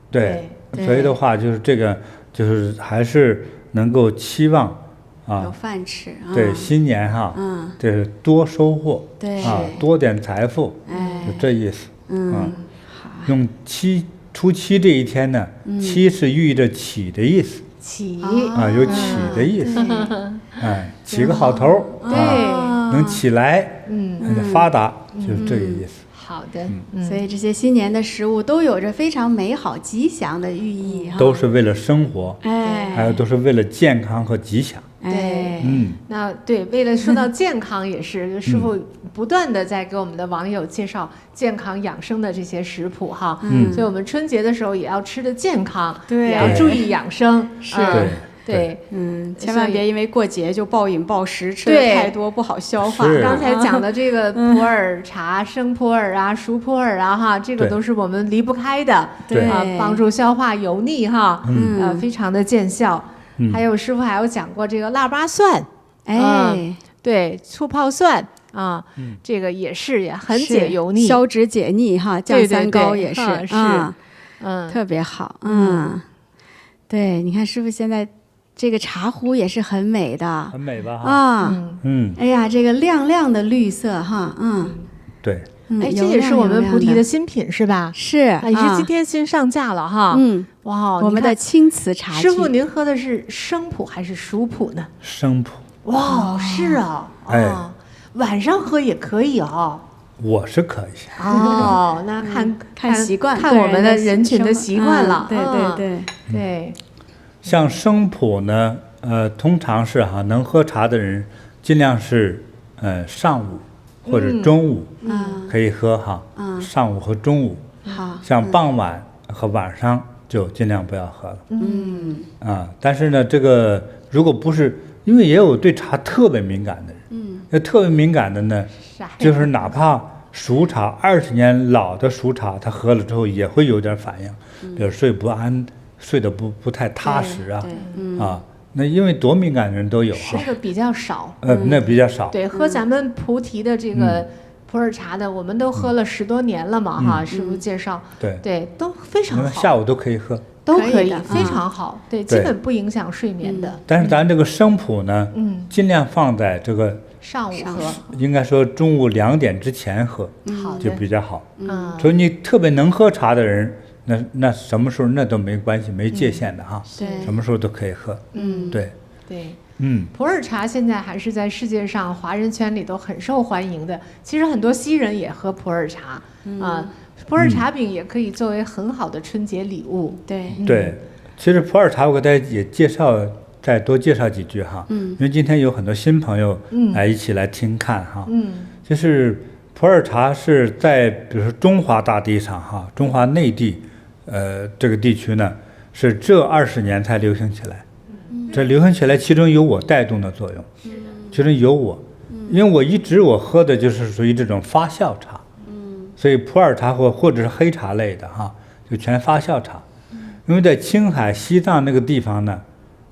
对，所以的话就是这个就是还是能够期望有饭吃，对，新年哈，就是多收获，对多点财富，就这意思，用初七这一天呢，七是寓意着起的意思。起有起的意思，起个好头，能起来，发达，就是这个意思。好的，所以这些新年的食物都有着非常美好吉祥的寓意，都是为了生活，还有都是为了健康和吉祥。那对，为了说到健康，也是师傅不断的在给我们的网友介绍健康养生的这些食谱哈。所以我们春节的时候也要吃的健康，也要注意养生。是，对，千万别因为过节就暴饮暴食，吃的太多不好消化。刚才讲的这个普洱茶、生普洱啊、熟普洱啊，哈，这个都是我们离不开的，帮助消化油腻哈，非常的见效。还有师傅还有讲过这个腊八蒜，对，醋泡蒜啊，这个也很解油腻，消脂解腻哈，降三高也是，特别好，对，你看师傅现在这个茶壶也是很美的，很美吧？哎呀，这个亮亮的绿色哈，对。这也是我们菩提的新品是吧？是，也是今天新上架了哈。哇，我们的青瓷茶具。师傅，您喝的是生普还是熟普呢？生普。哇，是啊，晚上喝也可以哦。我是可以。那看习惯，看我们的人群的习惯了。对。像生普呢，通常是能喝茶的人，尽量是上午。或者中午可以喝哈，上午和中午，像傍晚和晚上就尽量不要喝了。但是呢，这个如果不是，因为也有对茶特别敏感的人，那特别敏感的呢，就是哪怕熟茶20年老的熟茶，他喝了之后也会有点反应，比如睡不安，睡得不太踏实啊，啊，那因为多敏感的人都有哈。那个比较少。那比较少。对，喝咱们菩提的这个普洱茶的，我们都喝了10多年了嘛哈，师傅介绍。对，都非常好。下午都可以喝。都可以，非常好。对，基本不影响睡眠的。但是咱这个生普呢，尽量放在这个上午喝，应该说中午2点之前喝，就比较好。所以你特别能喝茶的人，那什么时候那都没关系，没界限的哈，什么时候都可以喝。对。普洱茶现在还是在世界上华人圈里都很受欢迎的。其实很多西人也喝普洱茶啊。普洱茶饼也可以作为很好的春节礼物。对，其实普洱茶我给大家也再多介绍几句哈。因为今天有很多新朋友来一起来听看哈。就是普洱茶是在比如说中华大地上哈，中华内地这个地区呢，是这20年才流行起来。这流行起来，其中有我带动的作用，其中有我，因为我喝的就是属于这种发酵茶。所以普洱茶或者是黑茶类的哈，就全发酵茶。因为在青海、西藏那个地方呢，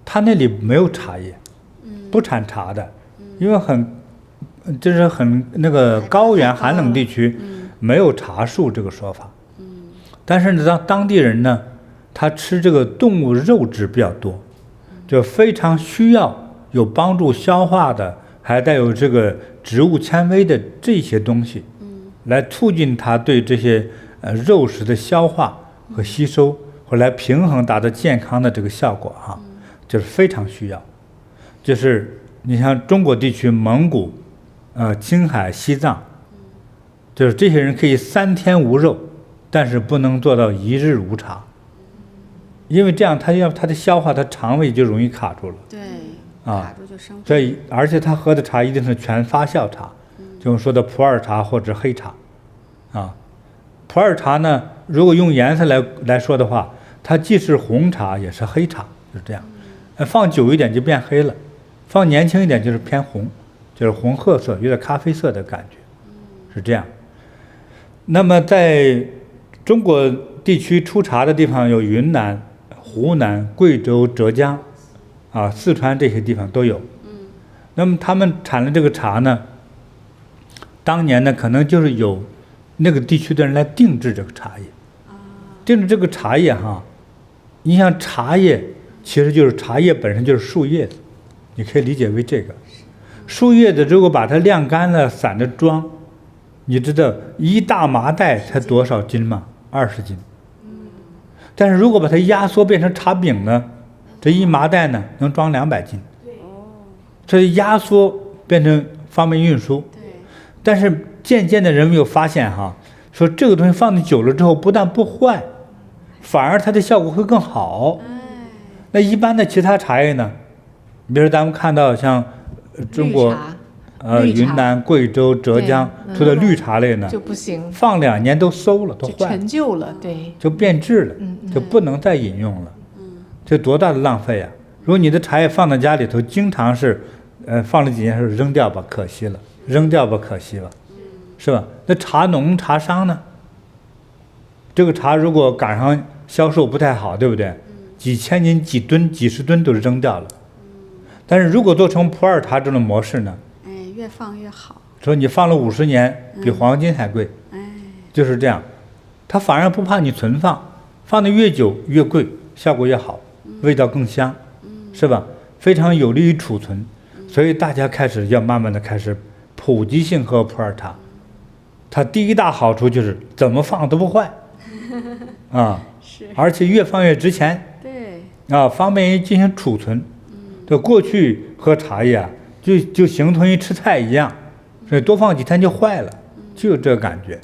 它那里没有茶叶，不产茶的，因为就是很那个高原寒冷地区，没有茶树这个说法。但是呢，当地人呢，他吃这个动物肉质比较多，就非常需要有帮助消化的，还带有这个植物纤维的这些东西。来促进它对这些肉食的消化和吸收，或来平衡达到健康的这个效果哈，就是非常需要。就是你像中国地区、蒙古、青海、西藏，就是这些人可以3天无肉，但是不能做到1日无茶，因为这样他的消化，他肠胃就容易卡住了。对，卡住就生。所以而且他喝的茶一定是全发酵茶。就我们说的普洱茶或者黑茶，普洱茶呢，如果用颜色来说的话，它既是红茶也是黑茶，就是这样。放久一点就变黑了，放年轻一点就是偏红，就是红褐色，有点咖啡色的感觉，是这样。那么在中国地区出茶的地方有云南、湖南、贵州、浙江，四川这些地方都有。那么他们产的这个茶呢，当年呢，可能就是有那个地区的人来定制这个茶叶，定制这个茶叶哈，你像茶叶其实就是茶叶本身就是树叶子，你可以理解为这个树叶子，如果把它晾干了散着装，你知道一大麻袋才多少斤吗？20斤。但是如果把它压缩变成茶饼呢，这一麻袋呢能装200斤。这压缩变成方便运输。但是渐渐的人们又发现哈，说这个东西放的久了之后，不但不坏，反而它的效果会更好。那一般的其他茶叶呢，比如说咱们看到像中国云南、贵州、浙江出的绿茶类呢，就不行，放2年都馊了，都坏了，陈旧了，对，就变质了，就不能再饮用了。这多大的浪费啊！如果你的茶叶放在家里头，经常是放了几年时候扔掉吧，可惜了。扔掉吧，可惜了，是吧？那茶农、茶商呢？这个茶如果赶上销售不太好，对不对？几千斤、几吨、几十吨都是扔掉了。但是如果做成普洱茶这种模式呢？越放越好。说你放了50年，比黄金还贵。就是这样，它反而不怕你存放，放的越久越贵，效果越好，味道更香，是吧？非常有利于储存，所以大家开始要慢慢的开始普及性喝普洱茶。它第一大好处就是怎么放都不坏，而且越放越值钱，对，方便于进行储存。对，过去喝茶叶啊，就形同于吃菜一样，所以多放几天就坏了，就有这个感觉。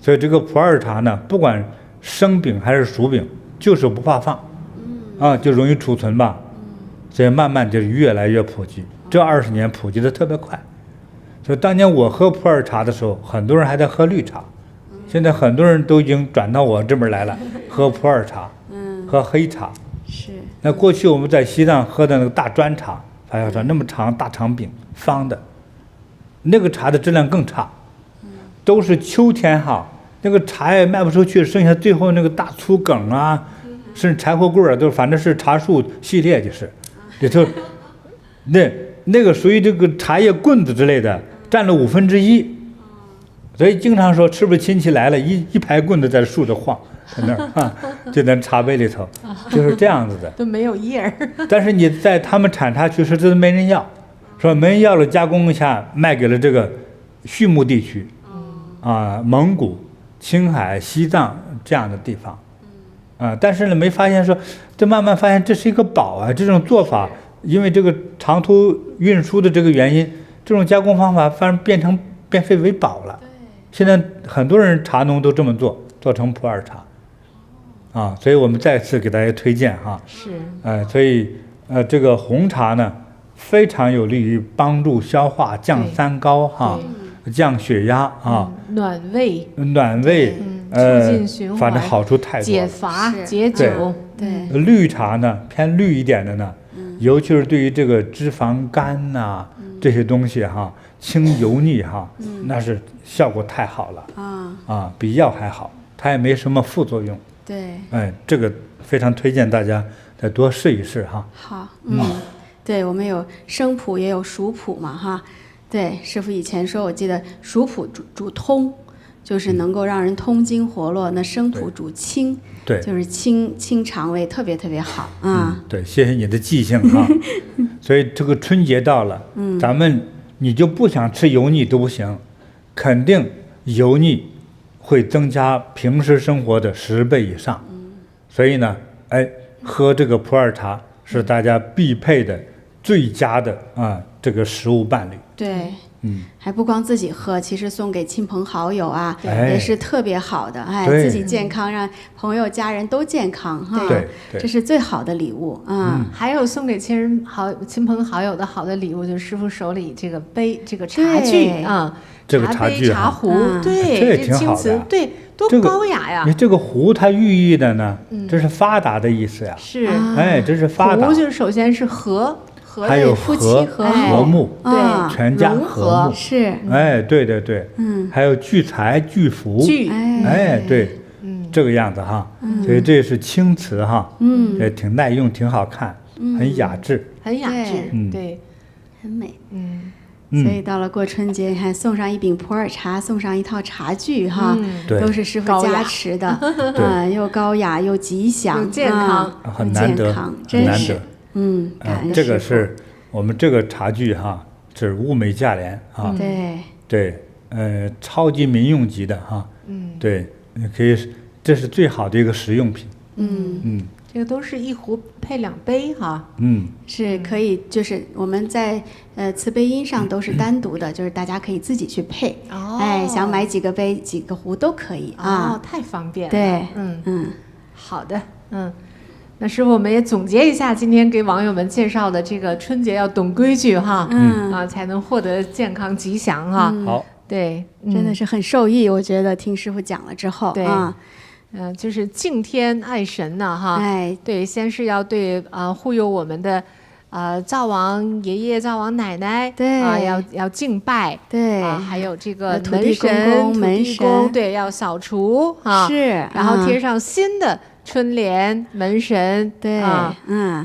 所以这个普洱茶呢，不管生饼还是熟饼，就是不怕放，就容易储存吧。所以慢慢就越来越普及，这20年普及的特别快。所以当年我喝普洱茶的时候，很多人还在喝绿茶，现在很多人都已经转到我这边来了，喝普洱茶，喝黑茶。是。那过去我们在西藏喝的那个大砖茶、发酵茶，那么长大长柄方的，那个茶的质量更差，都是秋天哈，那个茶叶卖不出去，剩下最后那个大粗梗啊，是柴火棍都反正是茶树系列，就是里头那个属于这个茶叶棍子之类的，占了1/5，所以经常说是不是亲戚来了，一排棍子在树上晃，在那儿就在茶杯里头，就是这样子的，都没有叶儿。但是你在他们产茶区是这没人要，说没人要了，加工一下卖给了这个畜牧地区，蒙古、青海、西藏这样的地方，但是呢没发现说，这慢慢发现这是一个宝啊，这种做法。因为这个长途运输的这个原因，这种加工方法反而变废为宝了。现在很多人茶农都这么做成普洱茶，所以我们再次给大家推荐哈。是。所以这个红茶呢，非常有利于帮助消化、降三高哈，降血压啊，暖胃，促进循环，反正好处太多了。解乏解酒。对。绿茶呢，偏绿一点的呢。尤其是对于这个脂肪肝呐，这些东西哈，清油腻哈，那是效果太好了比药还好，它也没什么副作用。对，这个非常推荐大家再多试一试哈。好，对，我们有生普也有熟普嘛哈。对，师父以前说，我记得熟普主通，就是能够让人通经活络，那生普主清。对，就是清肠胃，特别特别好啊。对，谢谢你的记性哈。所以这个春节到了，你就不想吃油腻都不行，肯定油腻会增加平时生活的10倍以上。所以呢，喝这个普洱茶是大家必配的最佳的这个食物伴侣。对。还不光自己喝，其实送给亲朋好友啊，也是特别好的。自己健康，让朋友家人都健康哈，这是最好的礼物啊。还有送给亲朋好友的好的礼物，就是师父手里这个杯，这个茶具啊，这个茶具、茶壶，对，这也挺好的，对，多高雅呀！你这个壶它寓意的呢，这是发达的意思呀。是，这是发达。壶就是首先是和。还有夫妻和睦，对，全家和睦是，对，还有聚财聚福，对，这个样子哈，所以这是青瓷哈，也挺耐用，挺好看，很雅致，对，很美，所以到了过春节，你看送上一饼普洱茶，送上一套茶具哈，都是师父加持的，又高雅又吉祥，又健康，很难得，真是。这个是我们这个茶具哈，是物美价廉啊。对，超级民用级的哈。对，可以，这是最好的一个实用品。这个都是一壶配2杯哈。是可以，就是我们在慈悲音上都是单独的，就是大家可以自己去配。想买几个杯、几个壶都可以啊。太方便了。对，好的，那师父，我们也总结一下今天给网友们介绍的这个春节要懂规矩哈，才能获得健康吉祥哈。好，对，真的是很受益，我觉得听师父讲了之后，对，就是敬天爱神呢哈，对，先是要对护佑我们的灶王爷爷、灶王奶奶，对要敬拜，对还有这个土地公、门神，对，要扫除啊，是，然后贴上新的春联、门神，对，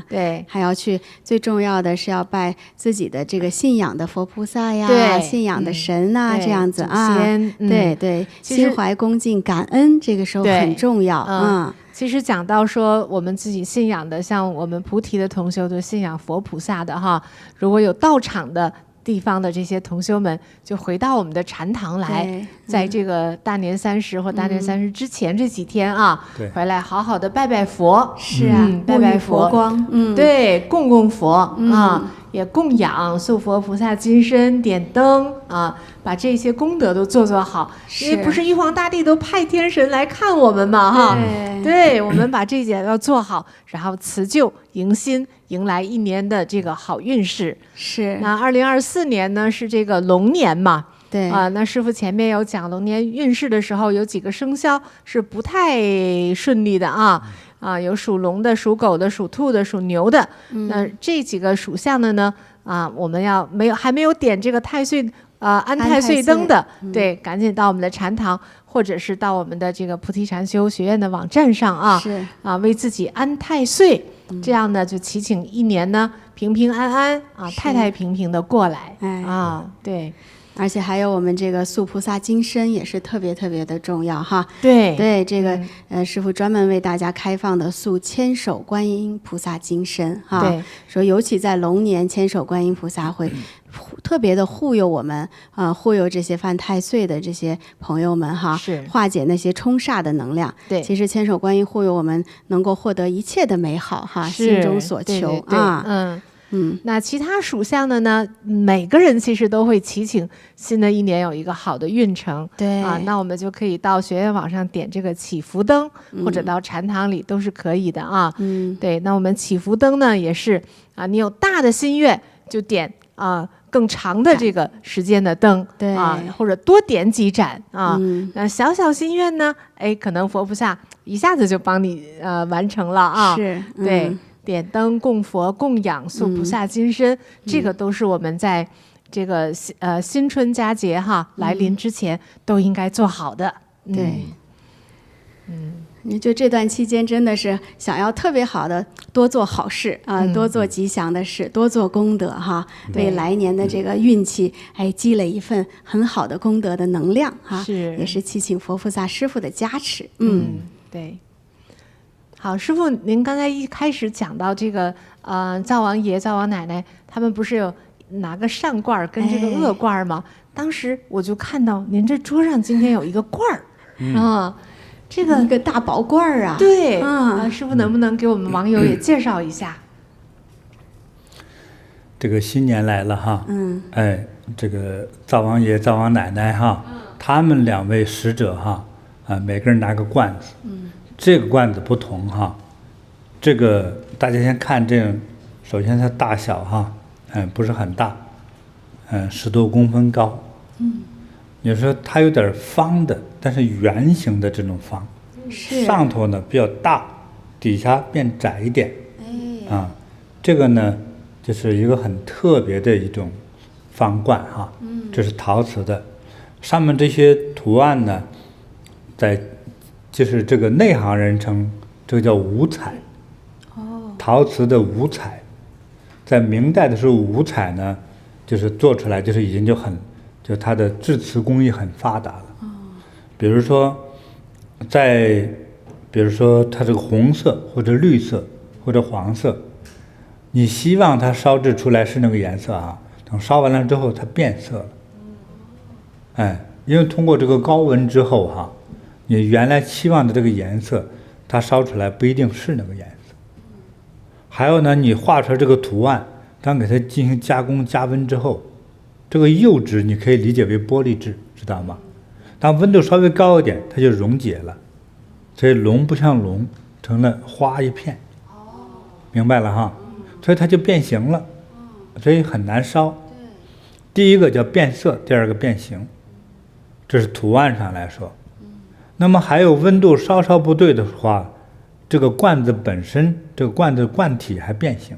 对，还要去，最重要的是要拜自己的这个信仰的佛菩萨呀，信仰的神呐，这样子啊，对，心怀恭敬、感恩，这个时候很重要其实讲到说我们自己信仰的，像我们菩提的同修都信仰佛菩萨的哈，如果有道场的地方的这些同修们，就回到我们的禅堂来，在这个大年30或大年30之前这几天啊，回来好好的拜拜佛，是啊，拜佛光，对，供佛啊，也供养塑佛菩萨金身，点灯啊，把这些功德都做好，因为不是玉皇大帝都派天神来看我们嘛哈，对，我们把这些要做好，然后辞旧迎新，迎来一年的这个好运势。是，那2024年呢是这个龙年嘛，对那师父前面有讲龙年运势的时候，有几个生肖是不太顺利的有属龙的、属狗的、属兔的、属牛的。那这几个属相的呢我们还没有点这个太岁安太岁灯的，对，赶紧到我们的禅堂，或者是到我们的这个菩提禅修学院的网站上啊，为自己安太岁，这样呢就祈请一年呢平平安安啊，太太平平的过来啊，对。而且还有我们这个塑菩萨金身也是特别特别的重要哈。对，这个师父专门为大家开放的塑千手观音菩萨金身哈。对，说尤其在龙年，千手观音菩萨会特别的护佑我们护佑这些犯太岁的这些朋友们哈，是化解那些冲煞的能量。对，其实千手观音护佑我们能够获得一切的美好哈，心中所求啊。那其他属相的呢？每个人其实都会祈请新的一年有一个好的运程。对啊，那我们就可以到学院网上点这个祈福灯，或者到禅堂里都是可以的啊。对，那我们祈福灯呢也是啊，你有大的心愿就点更长的这个时间的灯，对啊，或者多点几盏啊。那小小心愿呢，可能佛菩萨一下子就帮你完成了啊。是，对。点灯供佛供养塑菩萨金身，这个都是我们在这个新春佳节来临之前都应该做好的。对，就这段期间真的是想要特别好的多做好事啊，多做吉祥的事，多做功德哈，为来年的这个运气积累一份很好的功德的能量哈，也是祈请佛菩萨师父的加持。对。好，师父，您刚才一开始讲到这个灶王爷、灶王奶奶，他们不是有拿个善罐跟这个恶罐吗？当时我就看到您这桌上今天有一个罐儿这个一个大宝罐儿啊。对师父能不能给我们网友也介绍一下？这个新年来了哈，这个灶王爷、灶王奶奶哈，他们两位使者哈，每个人拿个罐子。这个罐子不同哈，这个大家先看这个，首先它大小哈，不是很大，10多公分高，有时候它有点方的，但是圆形的这种方，上头呢比较大，底下变窄一点，这个呢就是一个很特别的一种方罐哈，这是陶瓷的，上面这些图案呢，就是这个内行人称这个叫五彩，陶瓷的五彩，在明代的时候，五彩呢，就是做出来就是已经就它的制瓷工艺很发达了。比如说它这个红色或者绿色或者黄色，你希望它烧制出来是那个颜色啊，等烧完了之后它变色了，因为通过这个高温之后哈。你原来期望的这个颜色，它烧出来不一定是那个颜色。还有呢，你画出来这个图案，当给它进行加工加温之后，这个釉质你可以理解为玻璃质，知道吗？当温度稍微高一点，它就溶解了，所以龙不像龙，成了花一片。明白了哈？所以它就变形了，所以很难烧。第一个叫变色，第二个变形，这是图案上来说。那么还有温度稍稍不对的话，这个罐子本身，这个罐子罐体还变形。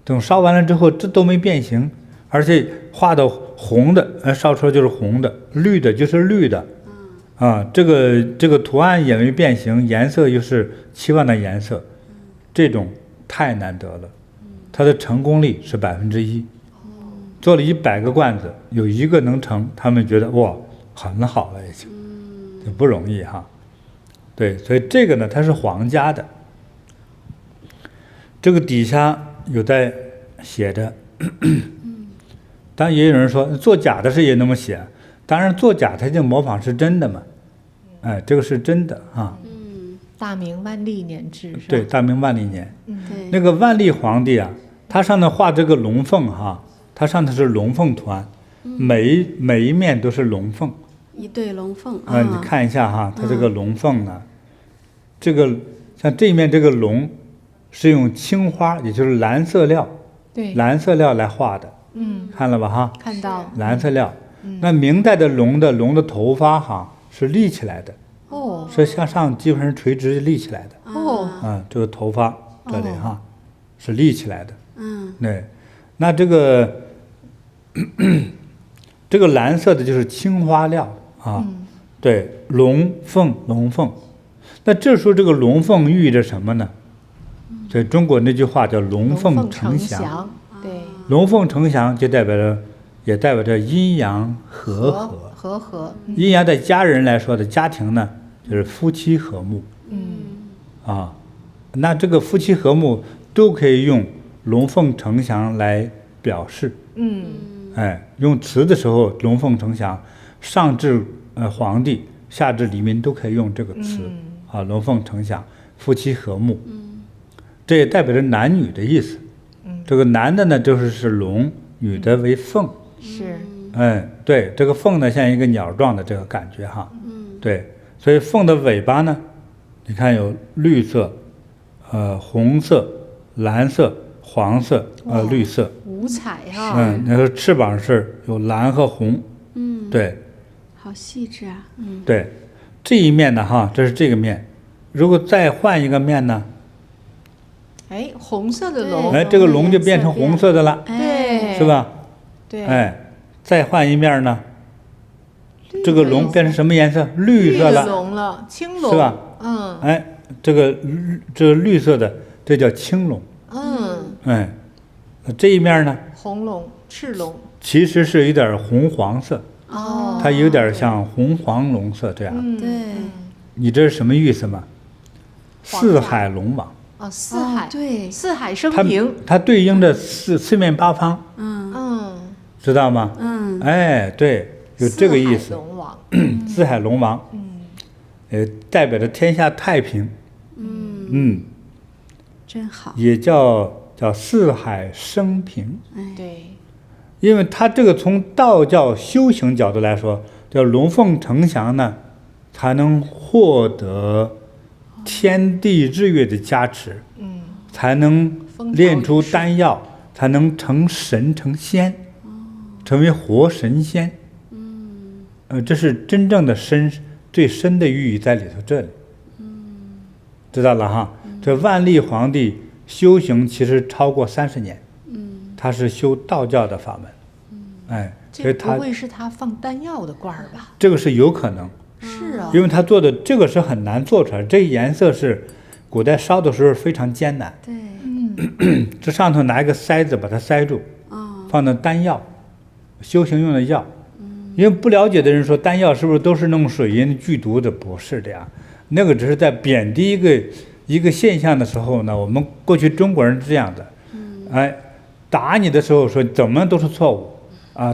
等烧完了之后，这都没变形，而且画的红的，烧出来就是红的，绿的就是绿的，这个图案也没变形，颜色又是期望的颜色，这种太难得了，它的成功率是1%。做了100个罐子，有1个能成，他们觉得哇，很好了已经。不容易哈，对，所以这个呢，它是皇家的，这个底下有在写着，当然也有人说做假的是也那么写，当然做假它就模仿是真的嘛，这个是真的啊。大明万历年制是吧？对，大明万历年，那个万历皇帝啊，他上头画这个龙凤哈，他上头是龙凤图案，每一面都是龙凤。一对龙凤你看一下哈，它这个龙凤呢，这个像这面这个龙是用青花，也就是蓝色料，对，蓝色料来画的，看了吧哈？看到蓝色料。那明代的龙的头发哈是立起来的，是向上基本上垂直立起来的，这个头发这里哈是立起来的，对，那这个这个蓝色的就是青花料啊。对，龙凤。那这时候这个龙凤寓意着什么呢？所以中国那句话叫龙凤呈祥。对，龙凤呈祥就也代表着阴阳和和。阴阳在家人来说的家庭呢，就是夫妻和睦。那这个夫妻和睦都可以用龙凤呈祥来表示。用词的时候，龙凤呈祥，上至皇帝，下至黎民都可以用这个词。龙凤呈祥，夫妻和睦。这也代表着男女的意思。这个男的呢就是龙，女的为凤。是。对，这个凤呢像一个鸟状的这个感觉哈。对，所以凤的尾巴呢，你看有绿色、红色、蓝色、黄色、绿色，五彩哈。那个翅膀是有蓝和红。对。好细致啊。对，这一面呢哈，这是这个面。如果再换一个面呢？红色的龙。这个龙就变成红色的了。对。是吧？对。再换一面呢？这个龙变成什么颜色？绿色了。龙了，青龙。是吧？这个绿色的，这叫青龙。这一面呢？红龙，赤龙。其实是有点红黄色。它有点像红黄龙色这样。对。你这是什么意思吗？四海龙王。四海。对。四海升平。它对应着四面八方。知道吗？对，有这个意思。四海龙王。四海龙王。代表着天下太平。真好。也叫四海升平。对。因为它这个从道教修行角度来说，叫龙凤呈祥呢，才能获得天地日月的加持，才能炼出丹药，才能成神成仙，成为活神仙。这是真正的最深的寓意在里头，这里。知道了哈。这万历皇帝修行其实超过30年。他是修道教的法门。这不会是他放丹药的罐儿吧？这个是有可能。是啊。因为他做的这个是很难做出来，这颜色是古代烧的时候非常艰难。对。这上头拿一个塞子把它塞住，放的丹药，修行用的药。因为不了解的人说丹药是不是都是弄水银剧毒的？不是这样，那个只是在贬低一个现象的时候呢，我们过去中国人是这样的。打你的时候说怎么都是错误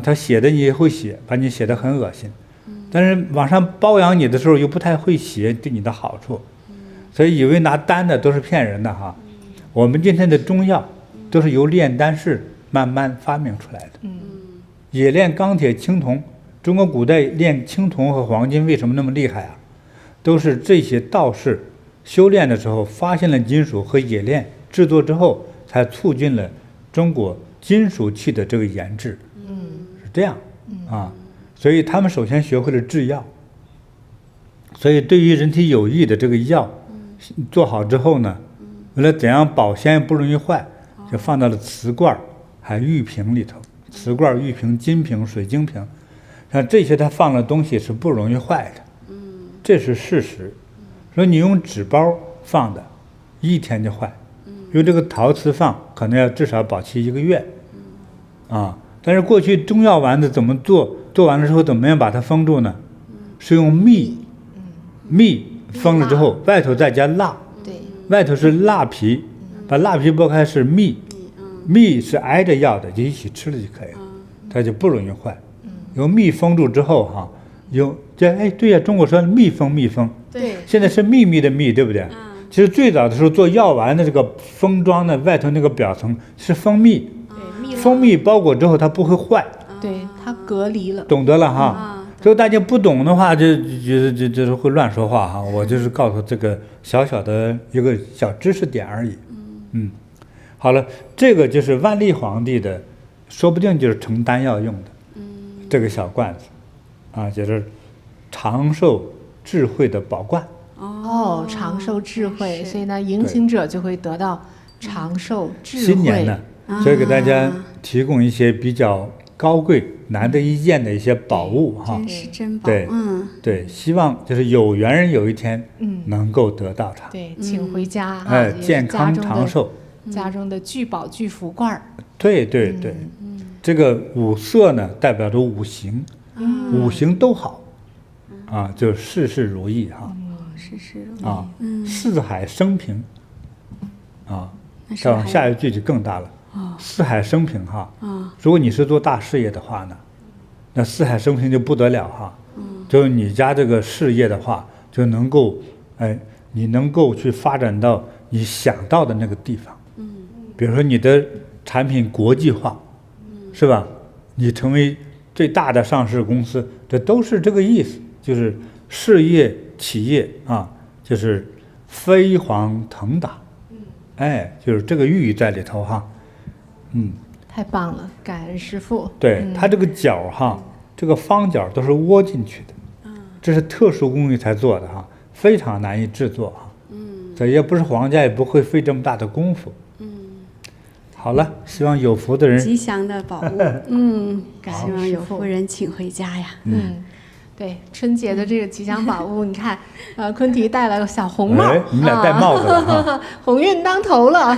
他写的你也会写，把你写得很恶心。但是往上包养你的时候又不太会写对你的好处，所以以为拿丹的都是骗人的哈。我们今天的中药都是由炼丹士慢慢发明出来的。冶炼钢铁青铜，中国古代炼青铜和黄金为什么那么厉害啊？都是这些道士修炼的时候发现了金属和冶炼制作之后，才促进了中国金属器的这个研制。是这样所以他们首先学会了制药。所以对于人体有益的这个药做好之后呢，为了怎样保鲜不容易坏，就放到了瓷罐还玉瓶里头。瓷罐、玉瓶、金瓶、水晶瓶，像这些它放的东西是不容易坏的。这是事实。说你用纸包放的，1天就坏；用这个陶瓷放，可能要至少保期1个月。但是过去中药丸子怎么做？做完了之后怎么样把它封住呢？是用蜜封了之后，外头再加蜡。对。外头是蜡皮，把蜡皮剥开是蜜。蜜是挨着药的，就一起吃了就可以了，它就不容易坏。用蜜封住之后对呀，中国说蜜封。对。现在是秘密的密，对不对？其实最早的时候做药丸的这个封装的外头那个表层是蜂蜜。蜂蜜包裹之后它不会坏。对，它隔离了。懂得了哈。所以大家不懂的话，就觉得就是会乱说话哈。我就是告诉这个小小的一个小知识点而已。好了，这个就是万历皇帝的，说不定就是盛丹药用的。这个小罐子就是长寿智慧的宝罐。长寿智慧，所以呢，迎请者就会得到长寿智慧。新年呢，所以给大家提供一些比较高贵、难得一见的一些宝物哈，真是珍宝。对，对，希望就是有缘人有一天能够得到它。对，请回家哈，健康长寿，家中的聚宝聚福罐。对对对，这个五色呢代表着五行，五行都好，啊，就事事如意哈。事事如意啊，四海升平，啊，再往下一句就更大了。四海升平哈，如果你是做大事业的话呢，那四海升平就不得了哈。就是你家这个事业的话，就能够，你能够去发展到你想到的那个地方。比如说你的产品国际化，是吧？你成为最大的上市公司，这都是这个意思，就是事业企业啊，就是飞黄腾达，就是这个寓意在里头哈。太棒了，感恩师父。对，它这个角哈，这个方角都是窝进去的，这是特殊工艺才做的哈，非常难以制作哈。这也不是皇家，也不会费这么大的功夫。好了，希望有福的人吉祥的宝物，希望有福人请回家呀。对，春节的这个吉祥宝物，你看，坤提戴了个小红帽，你们俩戴帽子了哈，鸿运当头了。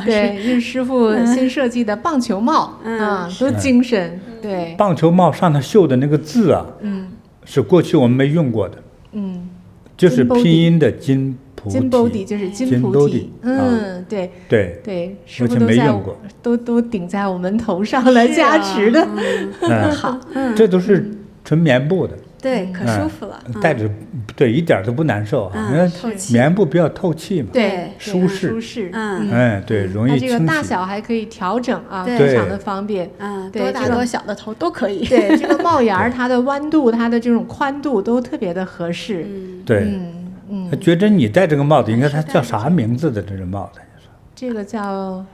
对，这是师傅新设计的棒球帽，多精神。对，棒球帽上头绣的那个字啊，是过去我们没用过的，就是拼音的金菩提，金菩提就是金菩提，对对对，师傅都顶在我们头上来加持的，好，这都是纯棉布的，对，可舒服了，戴着对一点都不难受啊，因为棉布比较透气嘛，对，舒适，对，容易清洗。它这个大小还可以调整啊，非常的方便，多大多小的头都可以。对，这个帽檐儿它的弯度、它的这种宽度都特别的合适。对，觉得你戴这个帽子，应该它叫啥名字的？这个帽子，这个叫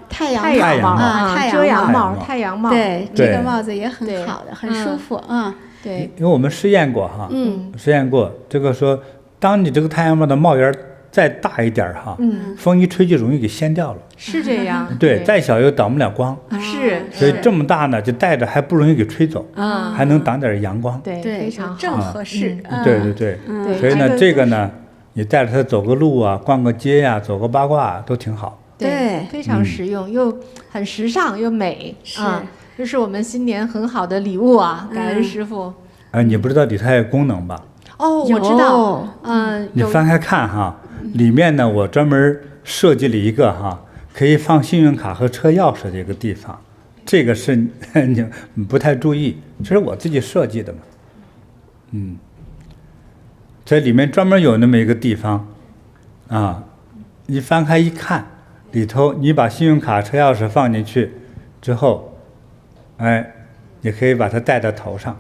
太阳帽啊，遮阳帽、太阳帽。对，这个帽子也很好的，很舒服。对，因为我们试验过哈，实验过这个说，当你这个太阳帽的帽檐再大一点哈，风一吹就容易给掀掉了。是这样。对，再小又挡不了光。是。所以这么大呢，就戴着还不容易给吹走，还能挡点阳光。对，非常正合适。对对对。所以呢，这个呢，你带着它走个路啊，逛个街呀，走个八卦都挺好。对，非常实用，又很时尚又美。是。这是我们新年很好的礼物啊！感恩师父。你不知道里头还有功能吧？哦，我知道。你翻开看哈，里面呢，我专门设计了一个哈，可以放信用卡和车钥匙的一个地方。这个是你不太注意，这是我自己设计的嘛。在里面专门有那么一个地方，你翻开一看，里头你把信用卡、车钥匙放进去之后。你可以把它戴在头上，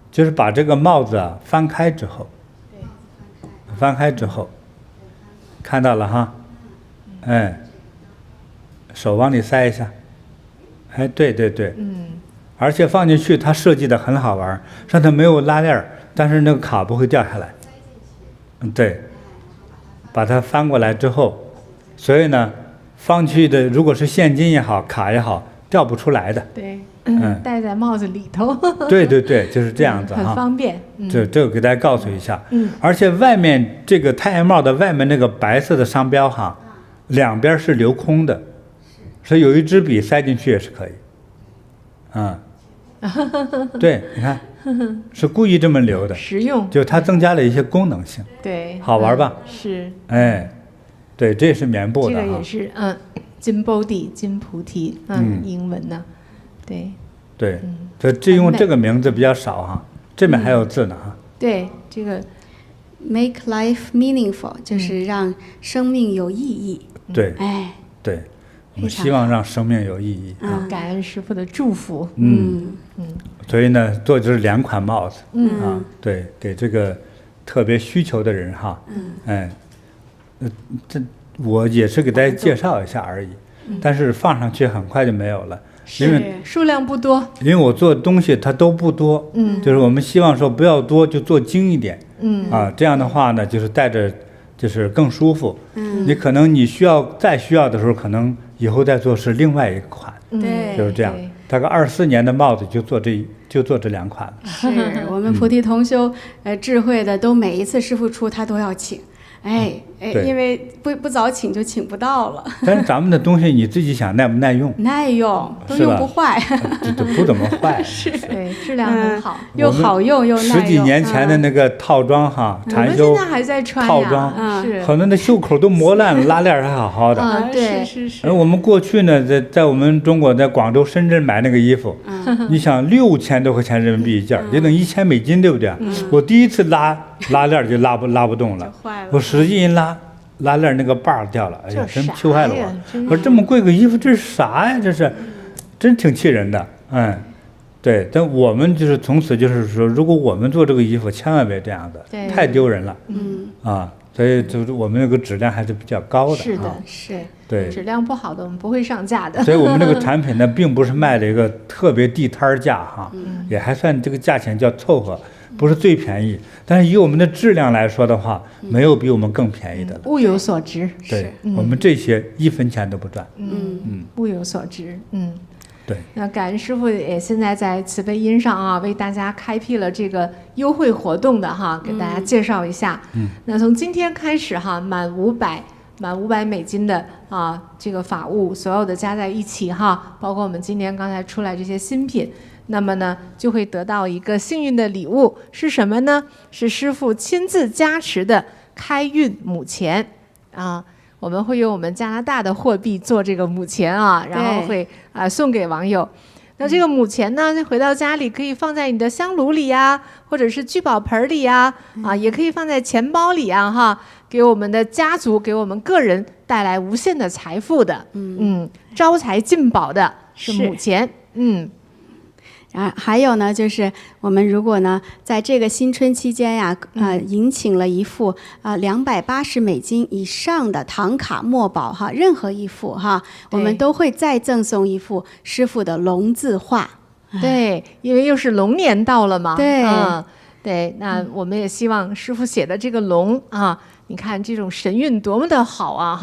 就是把这个帽子翻开之后，看到了哈，手往里塞一下，对对对，而且放进去它设计的很好玩，上头没有拉链，但是那个卡不会掉下来，对，把它翻过来之后，所以呢，放去的如果是现金也好，卡也好。掉不出来的，对，戴在帽子里头，对对对，就是这样子哈，很方便。这个给大家告诉一下，而且外面这个太阳帽的外面那个白色的商标哈，两边是留空的，所以有一支笔塞进去也是可以，对，你看，是故意这么留的，实用，就它增加了一些功能性，对，好玩吧？是，对，这是棉布的，这个也是，金菩提，金菩提，英文呢，对，对，这用这个名字比较少哈，这边还有字呢哈。对，这个 make life meaningful 就是让生命有意义。对，对，我们希望让生命有意义。感恩师父的祝福。所以呢，做就是2款帽子，对，给这个特别需求的人哈，这。我也是给大家介绍一下而已，但是放上去很快就没有了，因为数量不多。因为我做的东西它都不多，就是我们希望说不要多，就做精一点，这样的话呢，就是戴着就是更舒服。你可能你再需要的时候，可能以后再做是另外一款。对，就是这样。大概24年的帽子就做这2款了。是我们菩提同修，智慧的都每一次师父出他都要请。因为不早请就请不到了。但是咱们的东西你自己想耐不耐用？耐用，都用不坏，不怎么坏。是，对，质量很好，又好用又耐用。10几年前的那个套装哈，禅修我们现在还在穿套装，是，可能那袖口都磨烂了，拉链还好好的。对，是。而我们过去呢，在我们中国，在广州、深圳买那个衣服，你想6000多块钱人民币一件，也等1000美金，对不对？我第一次拉链就拉不动了，我使劲一拉链那个把掉了，哎呀，真气坏了我！我说这么贵个衣服，这是啥呀？这是，真挺气人的。对。但我们就是从此就是说，如果我们做这个衣服，千万别这样的，太丢人了。所以就是我们那个质量还是比较高的。是的，是。对，质量不好的我们不会上架的。所以我们这个产品呢，并不是卖的一个特别地摊价哈，也还算这个价钱叫凑合。不是最便宜，但是以我们的质量来说的话，没有比我们更便宜的了。物有所值。对，我们这些1分钱都不赚。物有所值。对。那感恩师父也现在在慈悲音上啊，为大家开辟了这个优惠活动的哈，给大家介绍一下。那从今天开始哈，满500美金的这个法物，所有的加在一起哈，包括我们今年刚才出来这些新品。那么呢，就会得到一个幸运的礼物，是什么呢？是师父亲自加持的开运母钱我们会用我们加拿大的货币做这个母钱然后会送给网友。那这个母钱呢，回到家里可以放在你的香炉里呀，或者是聚宝盆里呀，也可以放在钱包里给我们的家族，给我们个人带来无限的财富的，招财进宝的是母钱，还有呢，就是我们如果呢，在这个新春期间呀，迎请了一副280美金以上的唐卡墨宝任何一幅我们都会再赠送一幅师父的龙字画。对，因为又是龙年到了嘛。对，那我们也希望师父写的这个龙你看这种神韵多么的好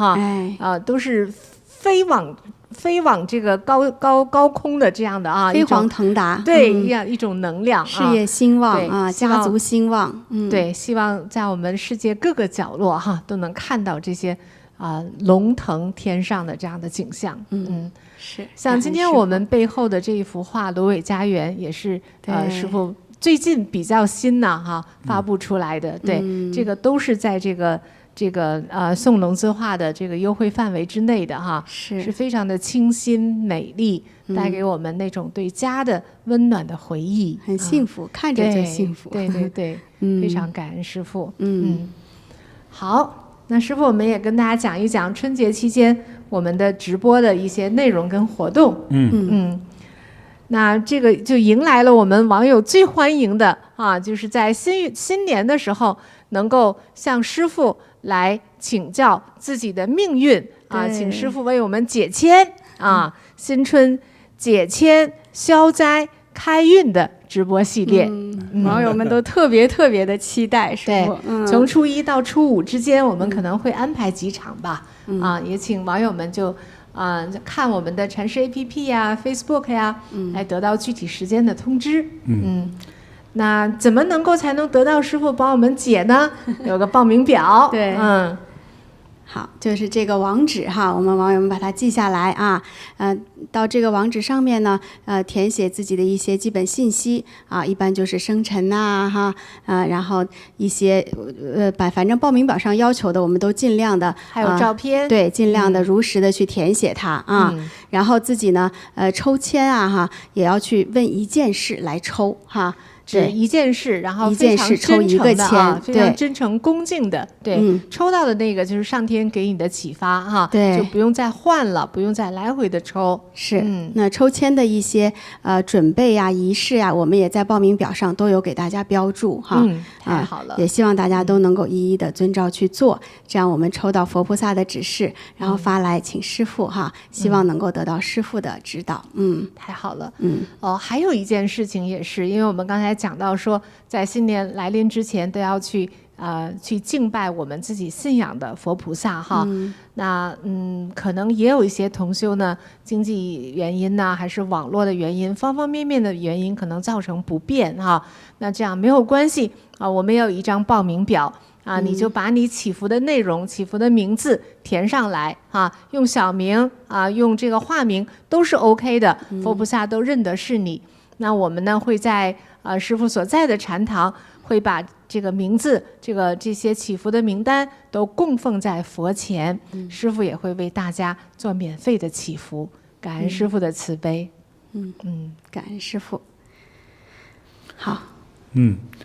都是飞往这个高空的这样的飞黄腾达，对，一种能量，事业兴旺家族兴旺，对，希望在我们世界各个角落都能看到这些龙腾天上的这样的景象。是像今天我们背后的这一幅画《芦苇家园》，也是师父最近比较新发布出来的。对，这个都是在这个送龙字画的这个优惠范围之内的是非常的清新美丽，带给我们那种对家的温暖的回忆，很幸福，看着就幸福。对，非常感恩师父。好，那师父我们也跟大家讲一讲春节期间我们的直播的一些内容跟活动。那这个就迎来了我们网友最欢迎的就是在新年的时候能够向师父来请教自己的命运请师父为我们解签新春解签消灾开运的直播系列。网友们都特别的期待，师父。从初1到初5之间，我们可能会安排几场吧。也请网友们就看我们的禅师 APP 呀 Facebook 呀来得到具体时间的通知。那怎么才能得到师父帮我们解呢？有个报名表。对，好，就是这个网址我们网友们把它记下来到这个网址上面呢，填写自己的一些基本信息一般就是生辰然后一些反正报名表上要求的，我们都尽量的，还有照片，对，尽量的如实的去填写它然后自己呢，抽签也要去问一件事来抽是一件事，然后一件事抽一个签，非常真诚恭敬的。对，抽到的那个就是上天给你的启发对，就不用再换了，不用再来回的抽。是，那抽签的一些准备仪式我们也在报名表上都有给大家标注太好了，也希望大家都能够一一的遵照去做，这样我们抽到佛菩萨的指示，然后发来请师父希望能够得到师父的指导。太好了。还有一件事情也是，因为我们刚才讲到说，在新年来临之前都要去去敬拜我们自己信仰的佛菩萨哈。那可能也有一些同修呢，经济原因呢，还是网络的原因，方方面面的原因，可能造成不便哈。那这样没有关系啊，我们有一张报名表啊，你就把你祈福的内容、祈福的名字填上来啊，用小名啊，用这个化名都是 OK 的，佛菩萨都认得是你。那我们呢会在师父所在的禅堂，会把这个名字、这些祈福的名单都供奉在佛前，师父也会为大家做免费的祈福，感恩师父的慈悲。感恩师父。好。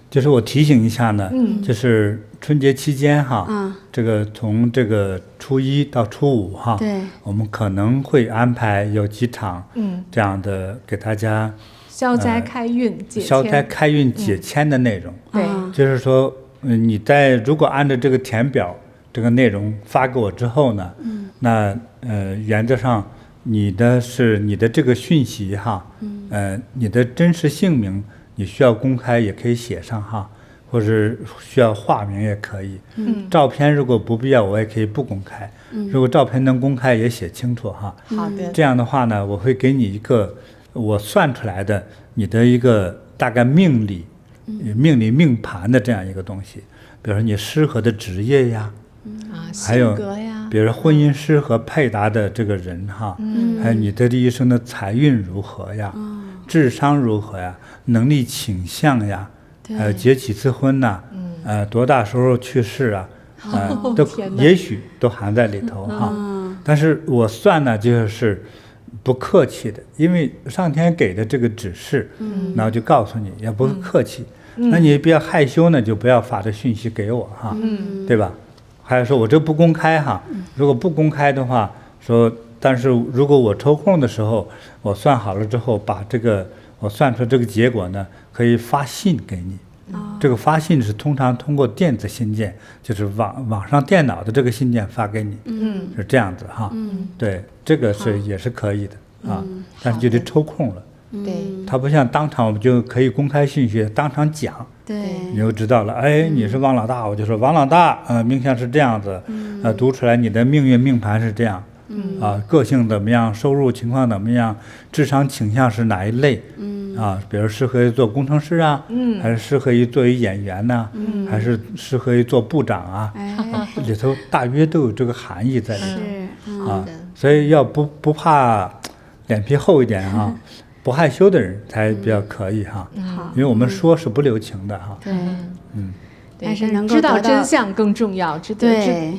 就是我提醒一下呢，就是春节期间哈，这个从这个初一到初五哈，对，我们可能会安排有几场这样的给大家消灾开运解签、消灾开运解签的内容。对，就是说，你如果按照这个填表这个内容发给我之后呢，那原则上你的这个讯息哈，你的真实姓名。你需要公开也可以写上哈，或者需要化名也可以。照片如果不必要，我也可以不公开。如果照片能公开，也写清楚哈。好的。这样的话呢，我会给你一个我算出来的你的一个大概命理命盘的这样一个东西，比如说你适合的职业呀，还有性格呀，比如说婚姻适合配搭的这个人哈，还有你的这一生的财运如何呀，智商如何呀。能力倾向呀，结几次婚呐，多大时候去世啊，都也许都含在里头哈。但是我算呢，就是不客气的，因为上天给的这个指示，然后就告诉你，也不客气。那你比较害羞呢，就不要发这讯息给我哈，对吧？还有说我这不公开哈，如果不公开的话，说，但是如果我抽空的时候，我算好了之后，把我算出这个结果呢，可以发信给你。这个发信是通常通过电子信件，就是网上电脑的这个信件发给你。是这样子哈。对，这个也是可以的啊，但是就得抽空了。对，它不像当场我们就可以公开信息，当场讲。对，你就知道了。哎，你是王老大，我就说王老大，命相是这样子，读出来你的命运命盘是这样。个性怎么样，收入情况怎么样，智商倾向是哪一类，比如适合于做工程师啊，还是适合于作为演员呢，还是适合于做部长啊，里头大约都有这个含义在里头。所以要不怕脸皮厚一点哈，不害羞的人才比较可以哈，因为我们说是不留情的哈。对，但是能够知道真相更重要，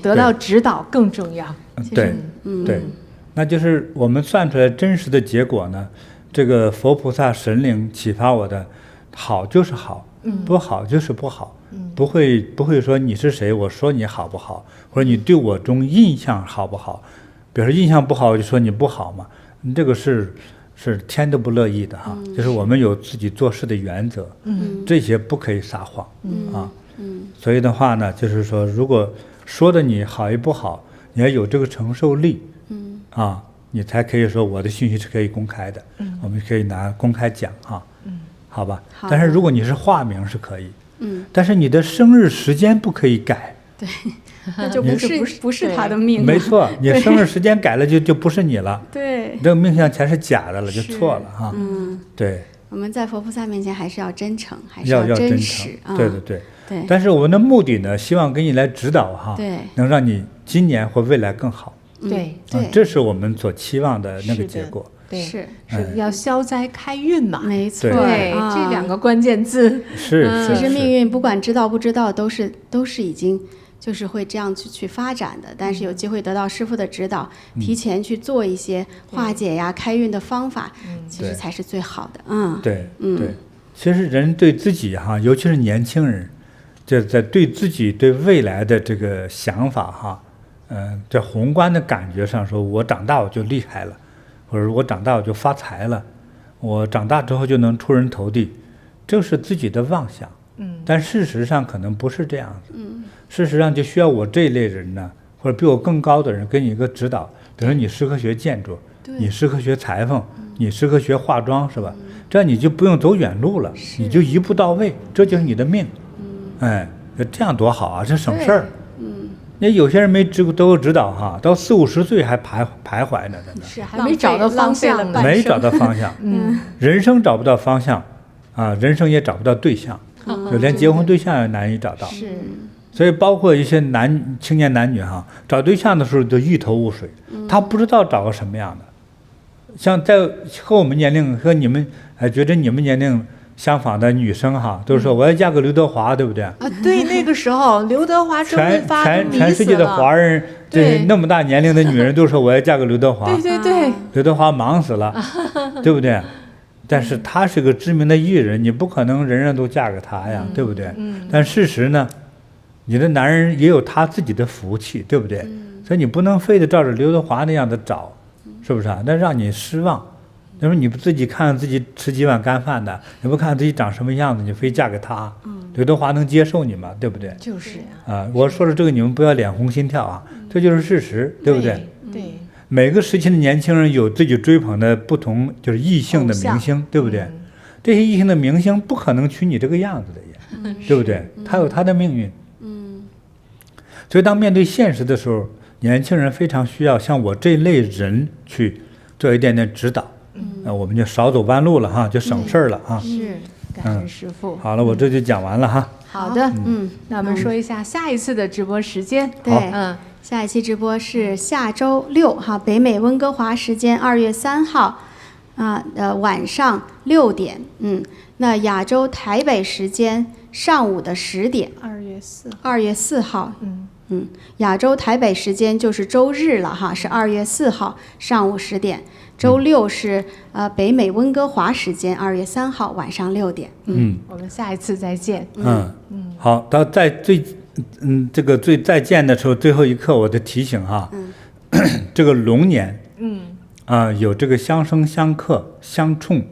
得到指导更重要。对，那就是我们算出来真实的结果呢，这个佛菩萨神灵启发我的，好就是好，不好就是不好，不会说你是谁，我说你好不好，或者你对我中印象好不好，比如说印象不好我就说你不好嘛，这个是天都不乐意的哈，就是我们有自己做事的原则，这些不可以撒谎啊，所以的话呢，就是说如果说的你好与不好，你要有这个承受力，你才可以说我的信息是可以公开的，我们可以拿公开讲哈，好吧？但是如果你是化名是可以，但是你的生日时间不可以改，对，那就不是他的命，没错，你生日时间改了就不是你了，对，这个命相全是假的了，就错了哈，对。我们在佛菩萨面前还是要真诚，还是要真实，对。但是我们的目的呢，希望给你来指导哈，对，能让你今年或未来更好。对，这是我们所期望的那个结果。对，是要消灾开运嘛，没错，对，这两个关键字是。其实命运不管知道不知道，都是已经就是会这样去发展的。但是有机会得到师父的指导，提前去做一些化解呀、开运的方法，其实才是最好的。对。其实人对自己哈，尤其是年轻人，就在对自己对未来的这个想法哈，在宏观的感觉上说，我长大我就厉害了，或者我长大我就发财了，我长大之后就能出人头地，这是自己的妄想。但事实上可能不是这样子。事实上就需要我这一类人呢，或者比我更高的人给你一个指导。比如说你适合学建筑，你适合学裁缝，你适合学化妆，是吧？这样你就不用走远路了，你就一步到位，这就是你的命。这样多好啊，这省事儿。那有些人都知道哈，到40、50岁还徘徊呢，真的是还没找到方向呢，没找到方向。人生找不到方向啊，人生也找不到对象，就连结婚对象也难以找到。是。所以包括一些青年男女哈，找对象的时候都一头雾水，他不知道找个什么样的。像和我们年龄和你们觉得你们年龄相仿的女生哈，都说我要嫁个刘德华，对不对？对，那个时候刘德华全世界的华人，对那么大年龄的女人都说我要嫁个刘德华。对，刘德华忙死了，对不对？但是他是个知名的艺人，你不可能人人都嫁给他呀，对不对？但事实呢？你的男人也有他自己的福气，对不对？所以你不能非得照着刘德华那样的找，是不是啊？那让你失望。那么你不自己看自己吃几碗干饭的，你不看自己长什么样子，你非嫁给他，刘德华能接受你吗？对不对？就是啊。我说的这个你们不要脸红心跳啊，这就是事实，对不对？对。每个时期的年轻人有自己追捧的不同，就是异性的明星，对不对？这些异性的明星不可能娶你这个样子的也，对不对？他有他的命运。所以当面对现实的时候，年轻人非常需要像我这类人去做一点点指导，我们就少走弯路了哈，就省事儿了哈。是，感恩师父。好了，我这就讲完了哈。好的，那我们说一下下一次的直播时间。对，下一期直播是下周6哈，北美温哥华时间2月3号，晚上6点，那亚洲台北时间上午的10点。2月4号，亚洲台北时间就是周日了哈，是2月4号上午10点。周6是北美温哥华时间2月3号晚上6点。我们下一次再见。好，到再见的时候，最后一刻我的提醒哈，这个龙年，有这个相生相克相冲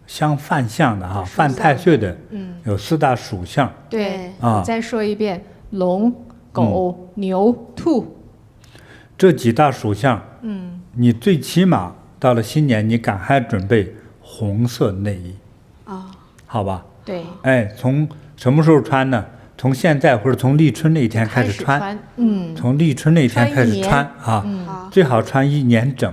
相犯相的哈，犯太岁的，有4大属相。对，我再说一遍，龙、狗、牛、兔，这几大属相，你最起码到了新年，你赶快准备红色内衣，好吧？对，从什么时候穿呢？从现在或者从立春那一天开始穿，从立春那一天开始穿啊，最好穿1年整，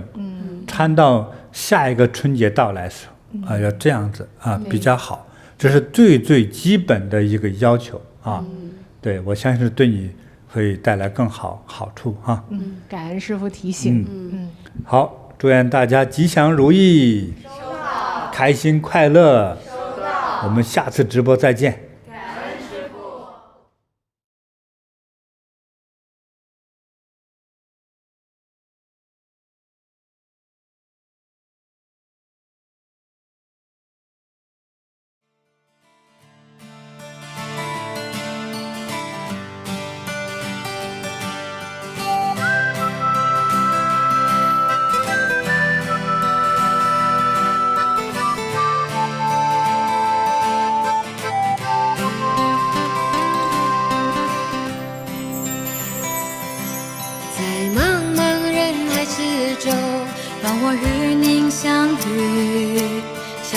穿到下一个春节到来时候要这样子比较好，这是最基本的一个要求啊。对，我相信是对你会带来更好处哈。感恩师父提醒。好，祝愿大家吉祥如意，开心快乐。我们下次直播再见。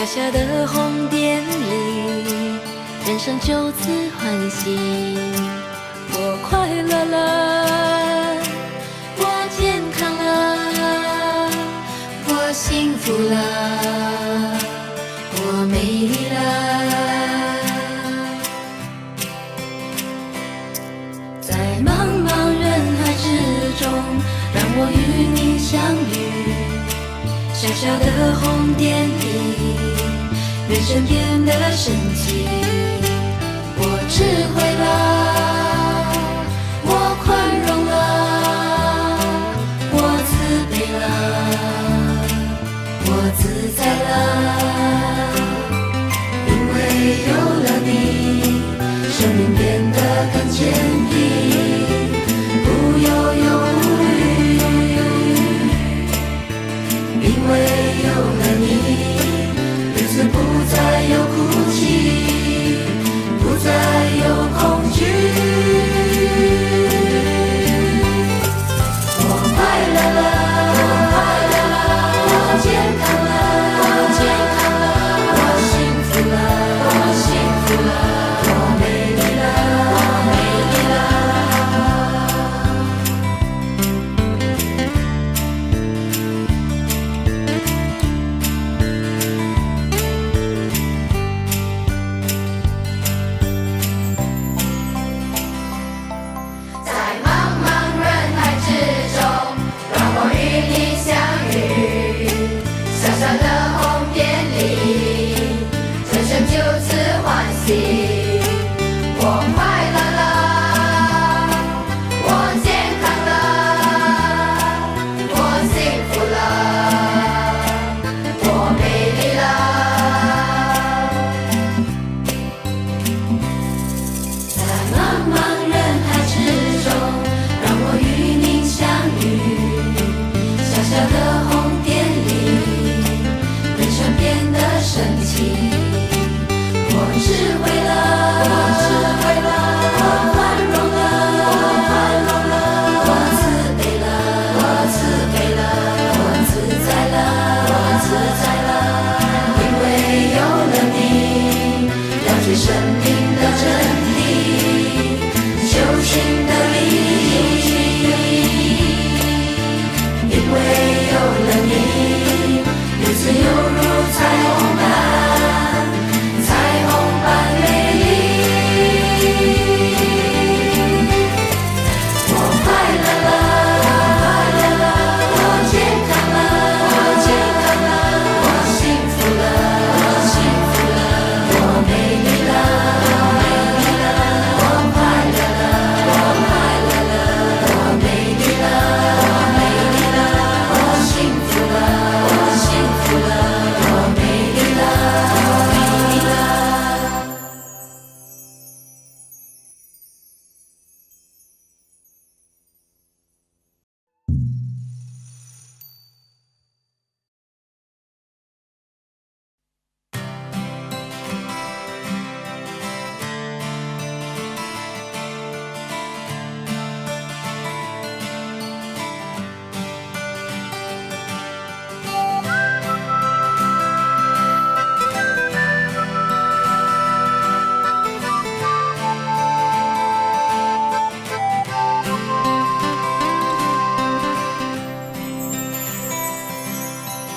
小的红点里，人生就此欢喜。我快乐了，我健康了，我幸福了，我美丽了。在茫茫人海之中，让我与你相遇。小小的红点里，人生变得神奇。我智慧了，我宽容了，我慈悲了，我自在了。因为有了你，生命变得更坚定，不忧忧虑。因为有了你，日子不再有哭泣，不再有恐惧。我快乐了，我健康了，我幸福了，我美丽了。小的红点里，人生变得神奇。我智慧了，我宽容了，我慈悲了，我自在了，因为有了你，了解生命的真谛，修行的理义。因为有了你，日子犹如彩虹般美丽。我快乐了，我健康了，我幸福了，我美丽了，我快乐了，我美丽了，我幸福了，我美丽了。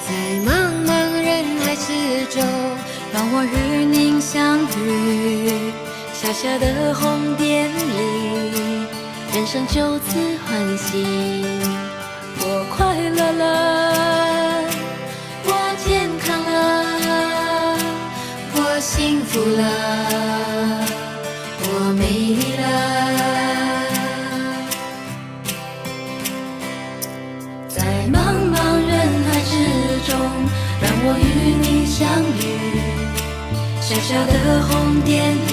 在茫茫人海之中，让我与您相遇。小小的红点里，人生就此欢喜。我快乐了，我健康了，我幸福了，我美丽了。在茫茫人海之中，让我与你相遇。小小的红点里，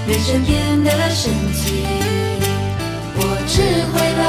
人生变得神奇。我智慧了，